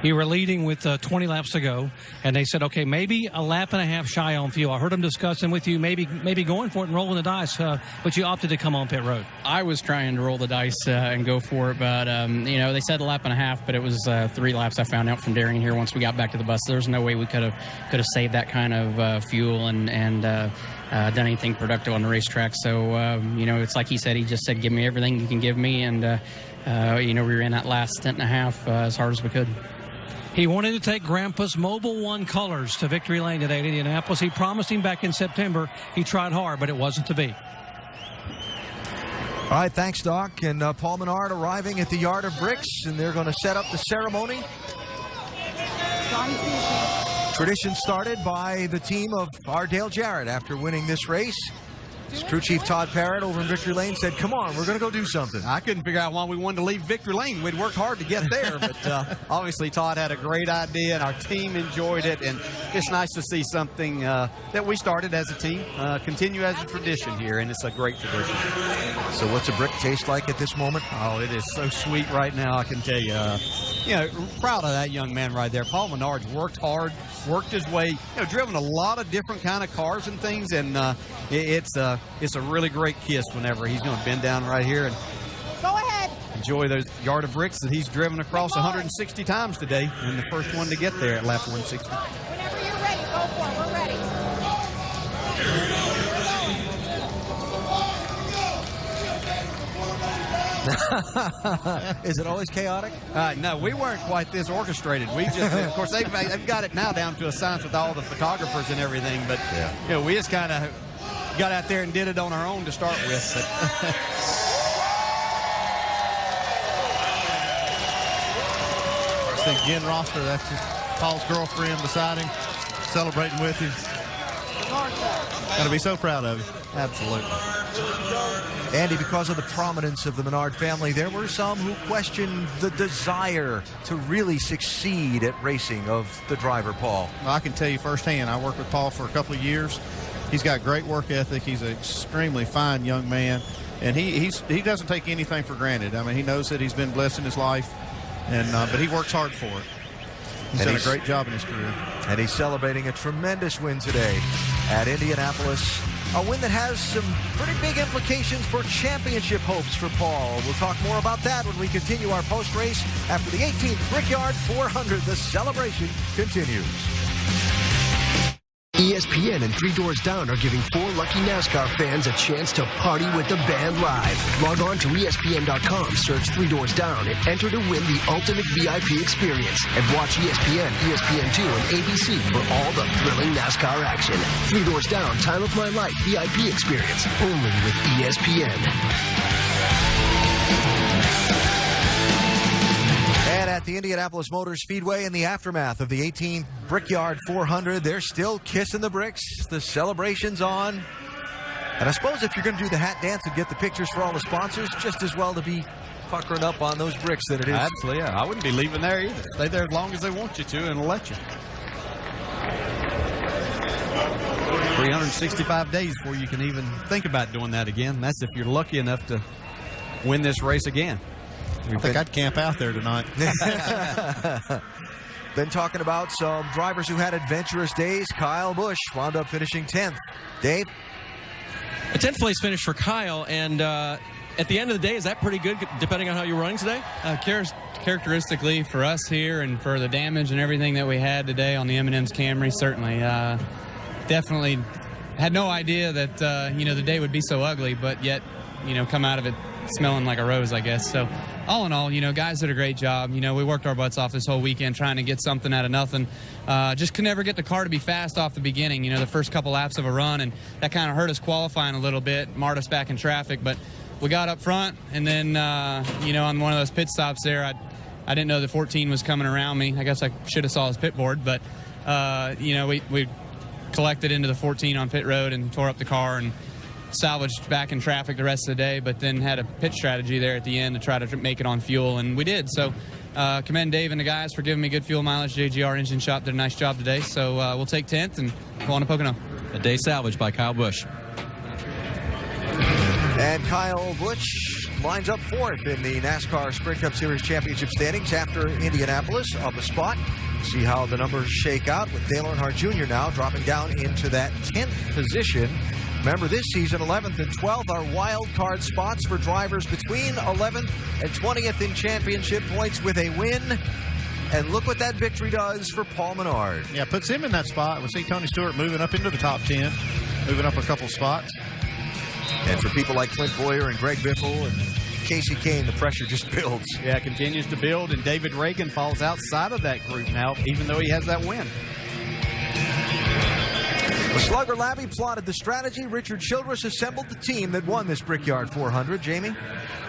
You were leading with 20 laps to go, and they said, okay, maybe a lap and a half shy on fuel. I heard them discussing with you maybe going for it and rolling the dice, but you opted to come on pit road. I was trying to roll the dice and go for it, but, you know, they said a lap and a half, but it was 3 laps I found out from Darian here once we got back to the bus. There's no way we could have saved that kind of fuel and done anything productive on the racetrack. So, you know, it's like he said. He just said, give me everything you can give me, and, you know, we were in that last stint and a half as hard as we could. He wanted to take Grandpa's Mobil 1 colors to Victory Lane today at Indianapolis. He promised him back in September. He tried hard, but it wasn't to be. All right, thanks, Doc. And Paul Menard arriving at the Yard of Bricks, and they're going to set up the ceremony. Tradition started by the team of our Dale Jarrett after winning this race. His crew chief Todd Parrott over in Victory Lane said, come on, we're going to go do something. I couldn't figure out why we wanted to leave Victory Lane. We'd worked hard to get there, but obviously Todd had a great idea, and our team enjoyed it, and it's nice to see something that we started as a team continue as a tradition here, and it's a great tradition. So what's a brick taste like at this moment? Oh, it is so sweet right now, I can tell you. You know, proud of that young man right there. Paul Menard's worked hard, worked his way, you know, driven a lot of different kind of cars and things, and it's a really great kiss whenever he's going to bend down right here and go ahead. Enjoy those Yard of Bricks that he's driven across 160 times today, and the first one to get there at lap 160. Whenever you're ready, go for it. We're ready. Is it always chaotic? No, we weren't quite this orchestrated. We just, of course, they've got it now down to a science with all the photographers and everything. But you know, we just kind of got out there and did it on our own to start with. See Jen Roster, that's just Paul's girlfriend beside him, celebrating with him. Got to be so proud of you. Absolutely. Andy, because of the prominence of the Menard family, there were some who questioned the desire to really succeed at racing of the driver, Paul. Well, I can tell you firsthand, I worked with Paul for a couple of years. He's got great work ethic. He's an extremely fine young man, and he doesn't take anything for granted. I mean, he knows that he's been blessed in his life, and but he works hard for it. He's done a great job in his career. And he's celebrating a tremendous win today at Indianapolis. A win that has some pretty big implications for championship hopes for Paul. We'll talk more about that when we continue our post-race after the 18th Brickyard 400. The celebration continues. ESPN and Three Doors Down are giving 4 lucky NASCAR fans a chance to party with the band live. Log on to ESPN.com, search 3 Doors Down, and enter to win the ultimate VIP experience. And watch ESPN, ESPN2, and ABC for all the thrilling NASCAR action. 3 Doors Down, Time of My Life VIP experience, only with ESPN. And at the Indianapolis Motor Speedway, in the aftermath of the 18th Brickyard 400, they're still kissing the bricks. The celebration's on. And I suppose if you're going to do the hat dance and get the pictures for all the sponsors, just as well to be puckering up on those bricks than it is. Absolutely, yeah. I wouldn't be leaving there either. Stay there as long as they want you to, and they'll let you. 365 days before you can even think about doing that again. That's if you're lucky enough to win this race again. I think I'd camp out there tonight. Been talking about some drivers who had adventurous days. Kyle Busch wound up finishing 10th. Dave? A 10th place finish for Kyle, and at the end of the day, is that pretty good, depending on how you're running today? Characteristically for us here and for the damage and everything that we had today on the M&M's Camry, certainly. Definitely had no idea that the day would be so ugly, but yet come out of it smelling like a rose, I guess. So all in all, guys did a great job. We worked our butts off this whole weekend trying to get something out of nothing. Just could never get the car to be fast off the beginning, the first couple laps of a run, and that kind of hurt us qualifying a little bit, marred us back in traffic. But we got up front, and then, on one of those pit stops there, I didn't know the 14 was coming around me. I guess I should have saw his pit board, but, we collected into the 14 on pit road and tore up the car and salvaged back in traffic the rest of the day, but then had a pit strategy there at the end to try to make it on fuel, and we did. So commend Dave and the guys for giving me good fuel mileage. JGR Engine Shop did a nice job today, so we'll take 10th and go on to Pocono. A day salvaged by Kyle Busch. And Kyle Busch lines up 4th in the NASCAR Sprint Cup Series Championship standings after Indianapolis up a spot. See how the numbers shake out with Dale Earnhardt Jr. now dropping down into that 10th position. Remember, this season, 11th and 12th are wild card spots for drivers between 11th and 20th in championship points with a win. And look what that victory does for Paul Menard. Yeah, puts him in that spot. We see Tony Stewart moving up into the top 10, moving up a couple spots. And for people like Clint Boyer and Greg Biffle and Casey Kane, the pressure just builds. Yeah, it continues to build, and David Reagan falls outside of that group now, even though he has that win. Well, Slugger Labby plotted the strategy. Richard Childress assembled the team that won this Brickyard 400. Jamie?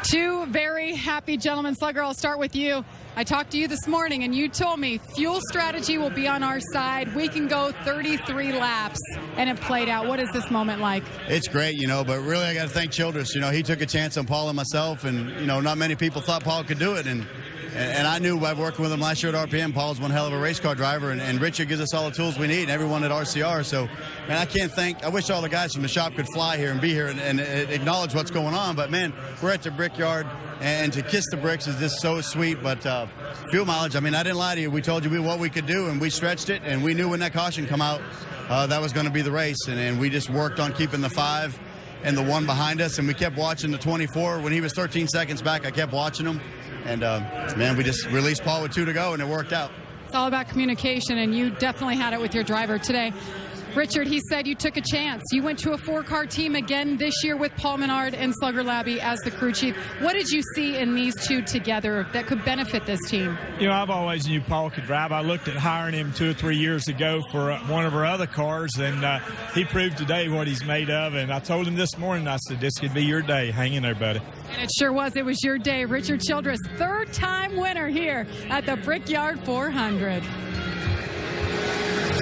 Two very happy gentlemen. Slugger, I'll start with you. I talked to you this morning, and you told me fuel strategy will be on our side. We can go 33 laps, and it played out. What is this moment like? It's great, but really I got to thank Childress. He took a chance on Paul and myself, and, not many people thought Paul could do it. And I knew by working with him last year at RPM, Paul's one hell of a race car driver, and Richard gives us all the tools we need, and everyone at RCR. So, man, I wish all the guys from the shop could fly here and be here and acknowledge what's going on. But, man, we're at the Brickyard, and to kiss the bricks is just so sweet. But fuel mileage, I didn't lie to you. We told you what we could do, and we stretched it, and we knew when that caution come out, that was going to be the race. And we just worked on keeping the 5 and the 1 behind us, and we kept watching the 24. When he was 13 seconds back, I kept watching him. And, man, we just released Paul with 2 to go, and it worked out. It's all about communication, and you definitely had it with your driver today. Richard, he said you took a chance. You went to a 4-car team again this year with Paul Menard and Slugger Labby as the crew chief. What did you see in these two together that could benefit this team? I've always knew Paul could drive. I looked at hiring him 2 or 3 years ago for one of our other cars, and he proved today what he's made of. And I told him this morning, I said, this could be your day. Hang in there, buddy. And it sure was. It was your day. Richard Childress, 3rd-time winner here at the Brickyard 400.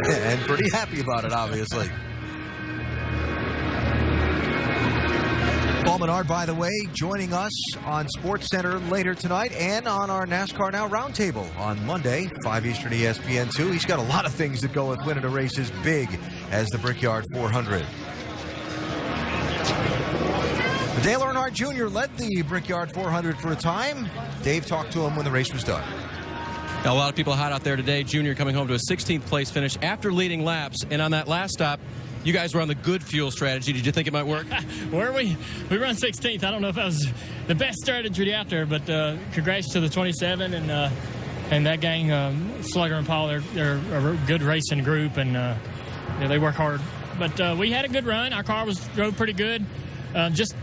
And pretty happy about it, obviously. Paul Menard, by the way, joining us on SportsCenter later tonight and on our NASCAR Now Roundtable on Monday, 5 Eastern ESPN2. He's got a lot of things that go with winning a race as big as the Brickyard 400. Dale Earnhardt Jr. led the Brickyard 400 for a time. Dave talked to him when the race was done. A lot of people hot out there today. Junior coming home to a 16th place finish after leading laps. And on that last stop, you guys were on the good fuel strategy. Did you think it might work? Were we? We run 16th. I don't know if that was the best strategy out there, but congrats to the 27 and that gang, Slugger and Paul. They're a good racing group, and they work hard. But we had a good run. Our car drove pretty good.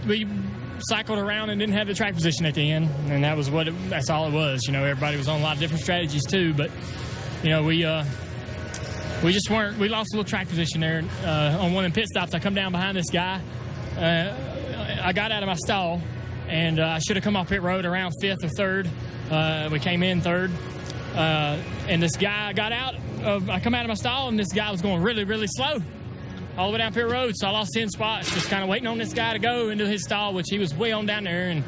We cycled around and didn't have the track position at the end, and that's all it was. Everybody was on a lot of different strategies too, but we just weren't. We lost a little track position there on one of the pit stops. I come down behind this guy. I got out of my stall, and I should have come off pit road around 5th or 3rd. We came in 3rd, and this guy got out. I come out of my stall, and this guy was going really, really slow all the way down pit road, so I lost 10 spots just kind of waiting on this guy to go into his stall, which he was way on down there, and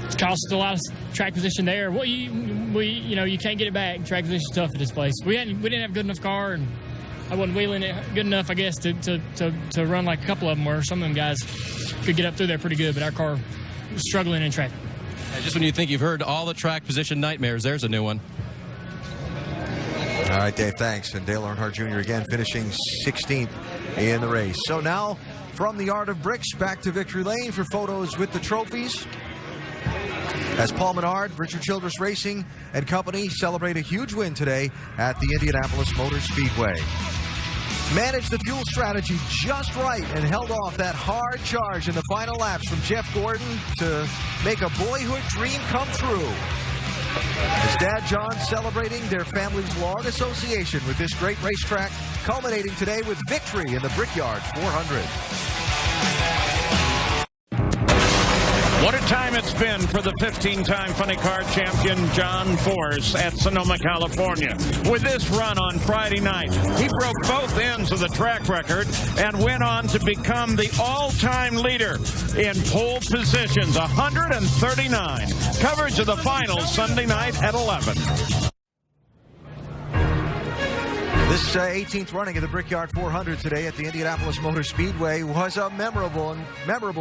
it cost us a lot of track position there. Well, you can't get it back. Track position's tough at this place. We didn't have a good enough car, and I wasn't wheeling it good enough, I guess, to run like a couple of them were. Some of them guys could get up through there pretty good, but our car was struggling in track. And just when you think you've heard all the track position nightmares, there's a new one. All right, Dave, thanks. And Dale Earnhardt Jr. again finishing 16th in the race. So now from the Art of Bricks back to Victory Lane for photos with the trophies. As Paul Menard, Richard Childress Racing and Company celebrate a huge win today at the Indianapolis Motor Speedway. managed the fuel strategy just right and held off that hard charge in the final laps from Jeff Gordon to make a boyhood dream come true. His dad, John, celebrating their family's long association with this great racetrack, culminating today with victory in the Brickyard 400. What a time it's been for the 15-time funny car champion John Force at Sonoma, California. With this run on Friday night, he broke both ends of the track record and went on to become the all-time leader in pole positions, 139. Coverage of the finals Sunday night at 11. This 18th running of the Brickyard 400 today at the Indianapolis Motor Speedway was a memorable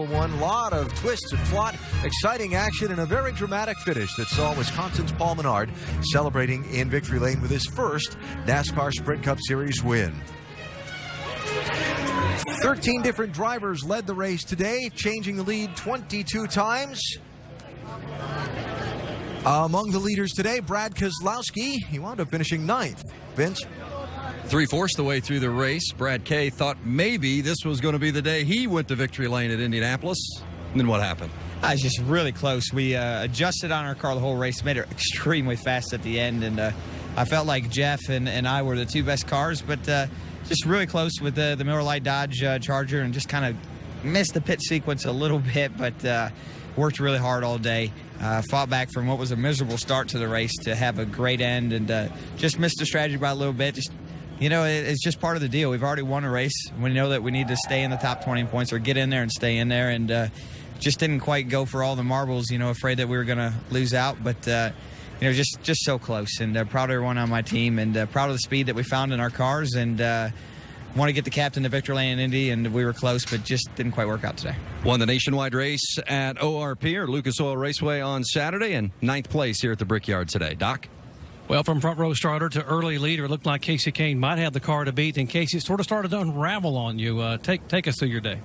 one. A lot of twists and flot, exciting action, and a very dramatic finish that saw Wisconsin's Paul Menard celebrating in victory lane with his first NASCAR Sprint Cup Series win. 13 different drivers led the race today, changing the lead 22 times. Among the leaders today, Brad Keselowski. He wound up finishing 9th. Vince? 3/4 the way through the race, Brad K thought maybe this was going to be the day he went to victory lane at Indianapolis. And then what happened? It's just really close. We adjusted on our car the whole race, made it extremely fast at the end, and I felt like Jeff and I were the two best cars, but just really close with the Miller Lite Dodge Charger, and just kind of missed the pit sequence a little bit, but worked really hard all day. Fought back from what was a miserable start to the race to have a great end, and just missed the strategy by a little bit. Just, you know, it's just part of the deal. We've already won a race. We know that we need to stay in the top 20 points or get in there and stay in there, and just didn't quite go for all the marbles, you know, afraid that we were going to lose out, but, you know, just so close, and proud of everyone on my team, and proud of the speed that we found in our cars, and want to get the captain to victory lane in Indy, and we were close, but just didn't quite work out today. Won the nationwide race at ORP, or Lucas Oil Raceway, on Saturday, and 9th place here at the Brickyard today. Doc? Well, from front row starter to early leader, it looked like Casey Kane might have the car to beat, and Casey, it sort of started to unravel on you. Take us through your day.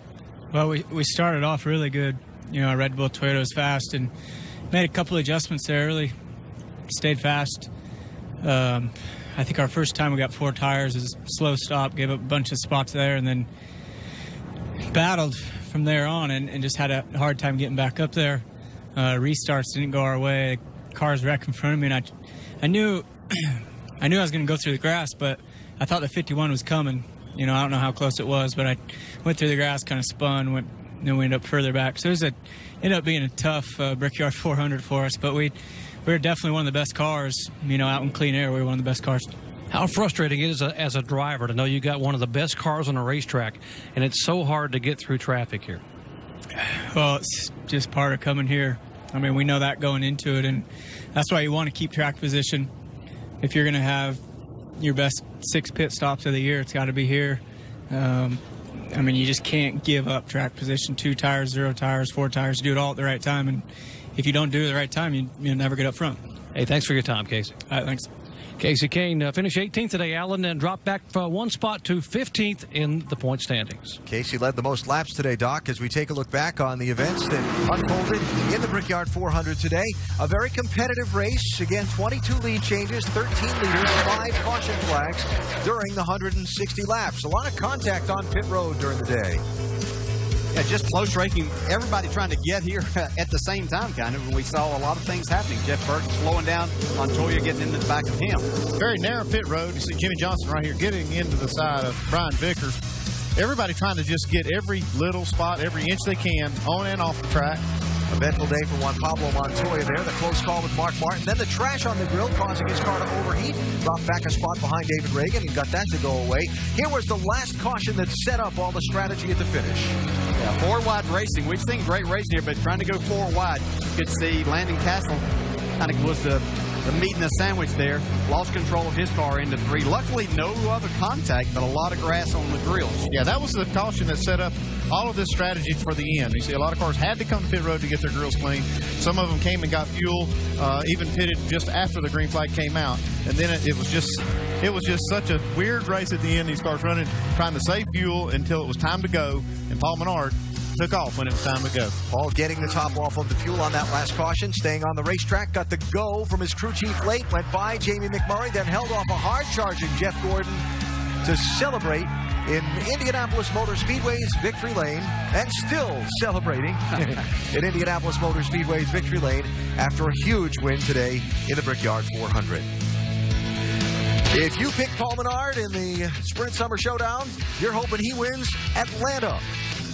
Well, we started off really good. You know, our Red Bull Toyota was fast and made a couple adjustments there early. Stayed fast. I think our first time we got 4 tires. It was a slow stop, gave up a bunch of spots there, and then battled from there on and just had a hard time getting back up there. Restarts didn't go our way. The cars wrecked in front of me, and I knew I was going to go through the grass, but I thought the 51 was coming. You know, I don't know how close it was, but I went through the grass, kind of spun, then we ended up further back. So ended up being a tough Brickyard 400 for us, but we were definitely one of the best cars. You know, out in clean air, we were one of the best cars. How frustrating it is as a driver to know you got one of the best cars on a racetrack, and it's so hard to get through traffic here. Well, it's just part of coming here. I mean, we know that going into it, and that's why you want to keep track position. If you're going to have your best 6 pit stops of the year, it's got to be here. I mean, you just can't give up track position. 2 tires, 0 tires, 4 tires. Do it all at the right time, and if you don't do it at the right time, you'll never get up front. Hey, thanks for your time, Casey. All right, thanks. Casey Kane finished 18th today, Alan, and dropped back for 1 spot to 15th in the point standings. Casey led the most laps today, Doc, as we take a look back on the events that unfolded in the Brickyard 400 today. A very competitive race. Again, 22 lead changes, 13 leaders, 5 caution flags during the 160 laps. A lot of contact on pit road during the day. Yeah, just close racing. Everybody trying to get here at the same time, kind of. And we saw a lot of things happening. Jeff Burton slowing down, Montoya getting into the back of him. Very narrow pit road. You see Jimmy Johnson right here getting into the side of Brian Vickers. Everybody trying to just get every little spot, every inch they can on and off the track. Eventful day for Juan Pablo Montoya there. The close call with Mark Martin. Then the trash on the grill causing his car to overheat. Dropped back a spot behind David Reagan and got that to go away. Here was the last caution that set up all the strategy at the finish. Yeah, 4 wide racing. We've seen great racing here, but trying to go 4 wide. You could see Landon Castle kind of was the meat in the sandwich there. Lost control of his car into 3. Luckily, no other contact, but a lot of grass on the grills. Yeah, that was the caution that set up all of this strategy for the end. You see, a lot of cars had to come to pit road to get their grills clean. Some of them came and got fuel, even pitted just after the green flag came out. And then it was just such a weird race at the end. These cars running, trying to save fuel until it was time to go. And Paul Menard took off when it was time to go. Paul getting the top off of the fuel on that last caution, staying on the racetrack, got the go from his crew chief late, went by Jamie McMurray, then held off a hard-charging Jeff Gordon to celebrate in Indianapolis Motor Speedway's Victory Lane, and still celebrating in Indianapolis Motor Speedway's Victory Lane after a huge win today in the Brickyard 400. If you pick Paul Menard in the Sprint Summer Showdown, you're hoping he wins Atlanta.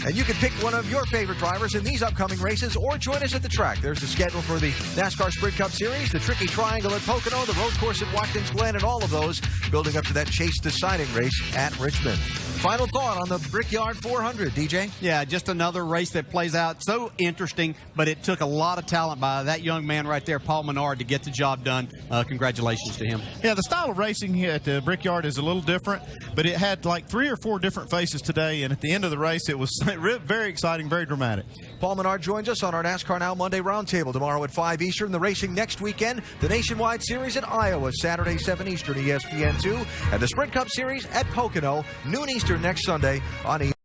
And you can pick one of your favorite drivers in these upcoming races or join us at the track. There's the schedule for the NASCAR Sprint Cup Series, the Tricky Triangle at Pocono, the road course at Watkins Glen, and all of those building up to that Chase deciding race at Richmond. Final thought on the Brickyard 400, DJ? Yeah, just another race that plays out so interesting, but it took a lot of talent by that young man right there, Paul Menard, to get the job done. Congratulations to him. Yeah, the style of racing here at the Brickyard is a little different, but it had like 3 or 4 different faces today, and at the end of the race, it was very exciting, very dramatic. Paul Menard joins us on our NASCAR Now Monday Roundtable tomorrow at 5 Eastern. The racing next weekend, the Nationwide Series at Iowa, Saturday, 7 Eastern, ESPN2, and the Sprint Cup Series at Pocono, noon Eastern next Sunday on ESPN.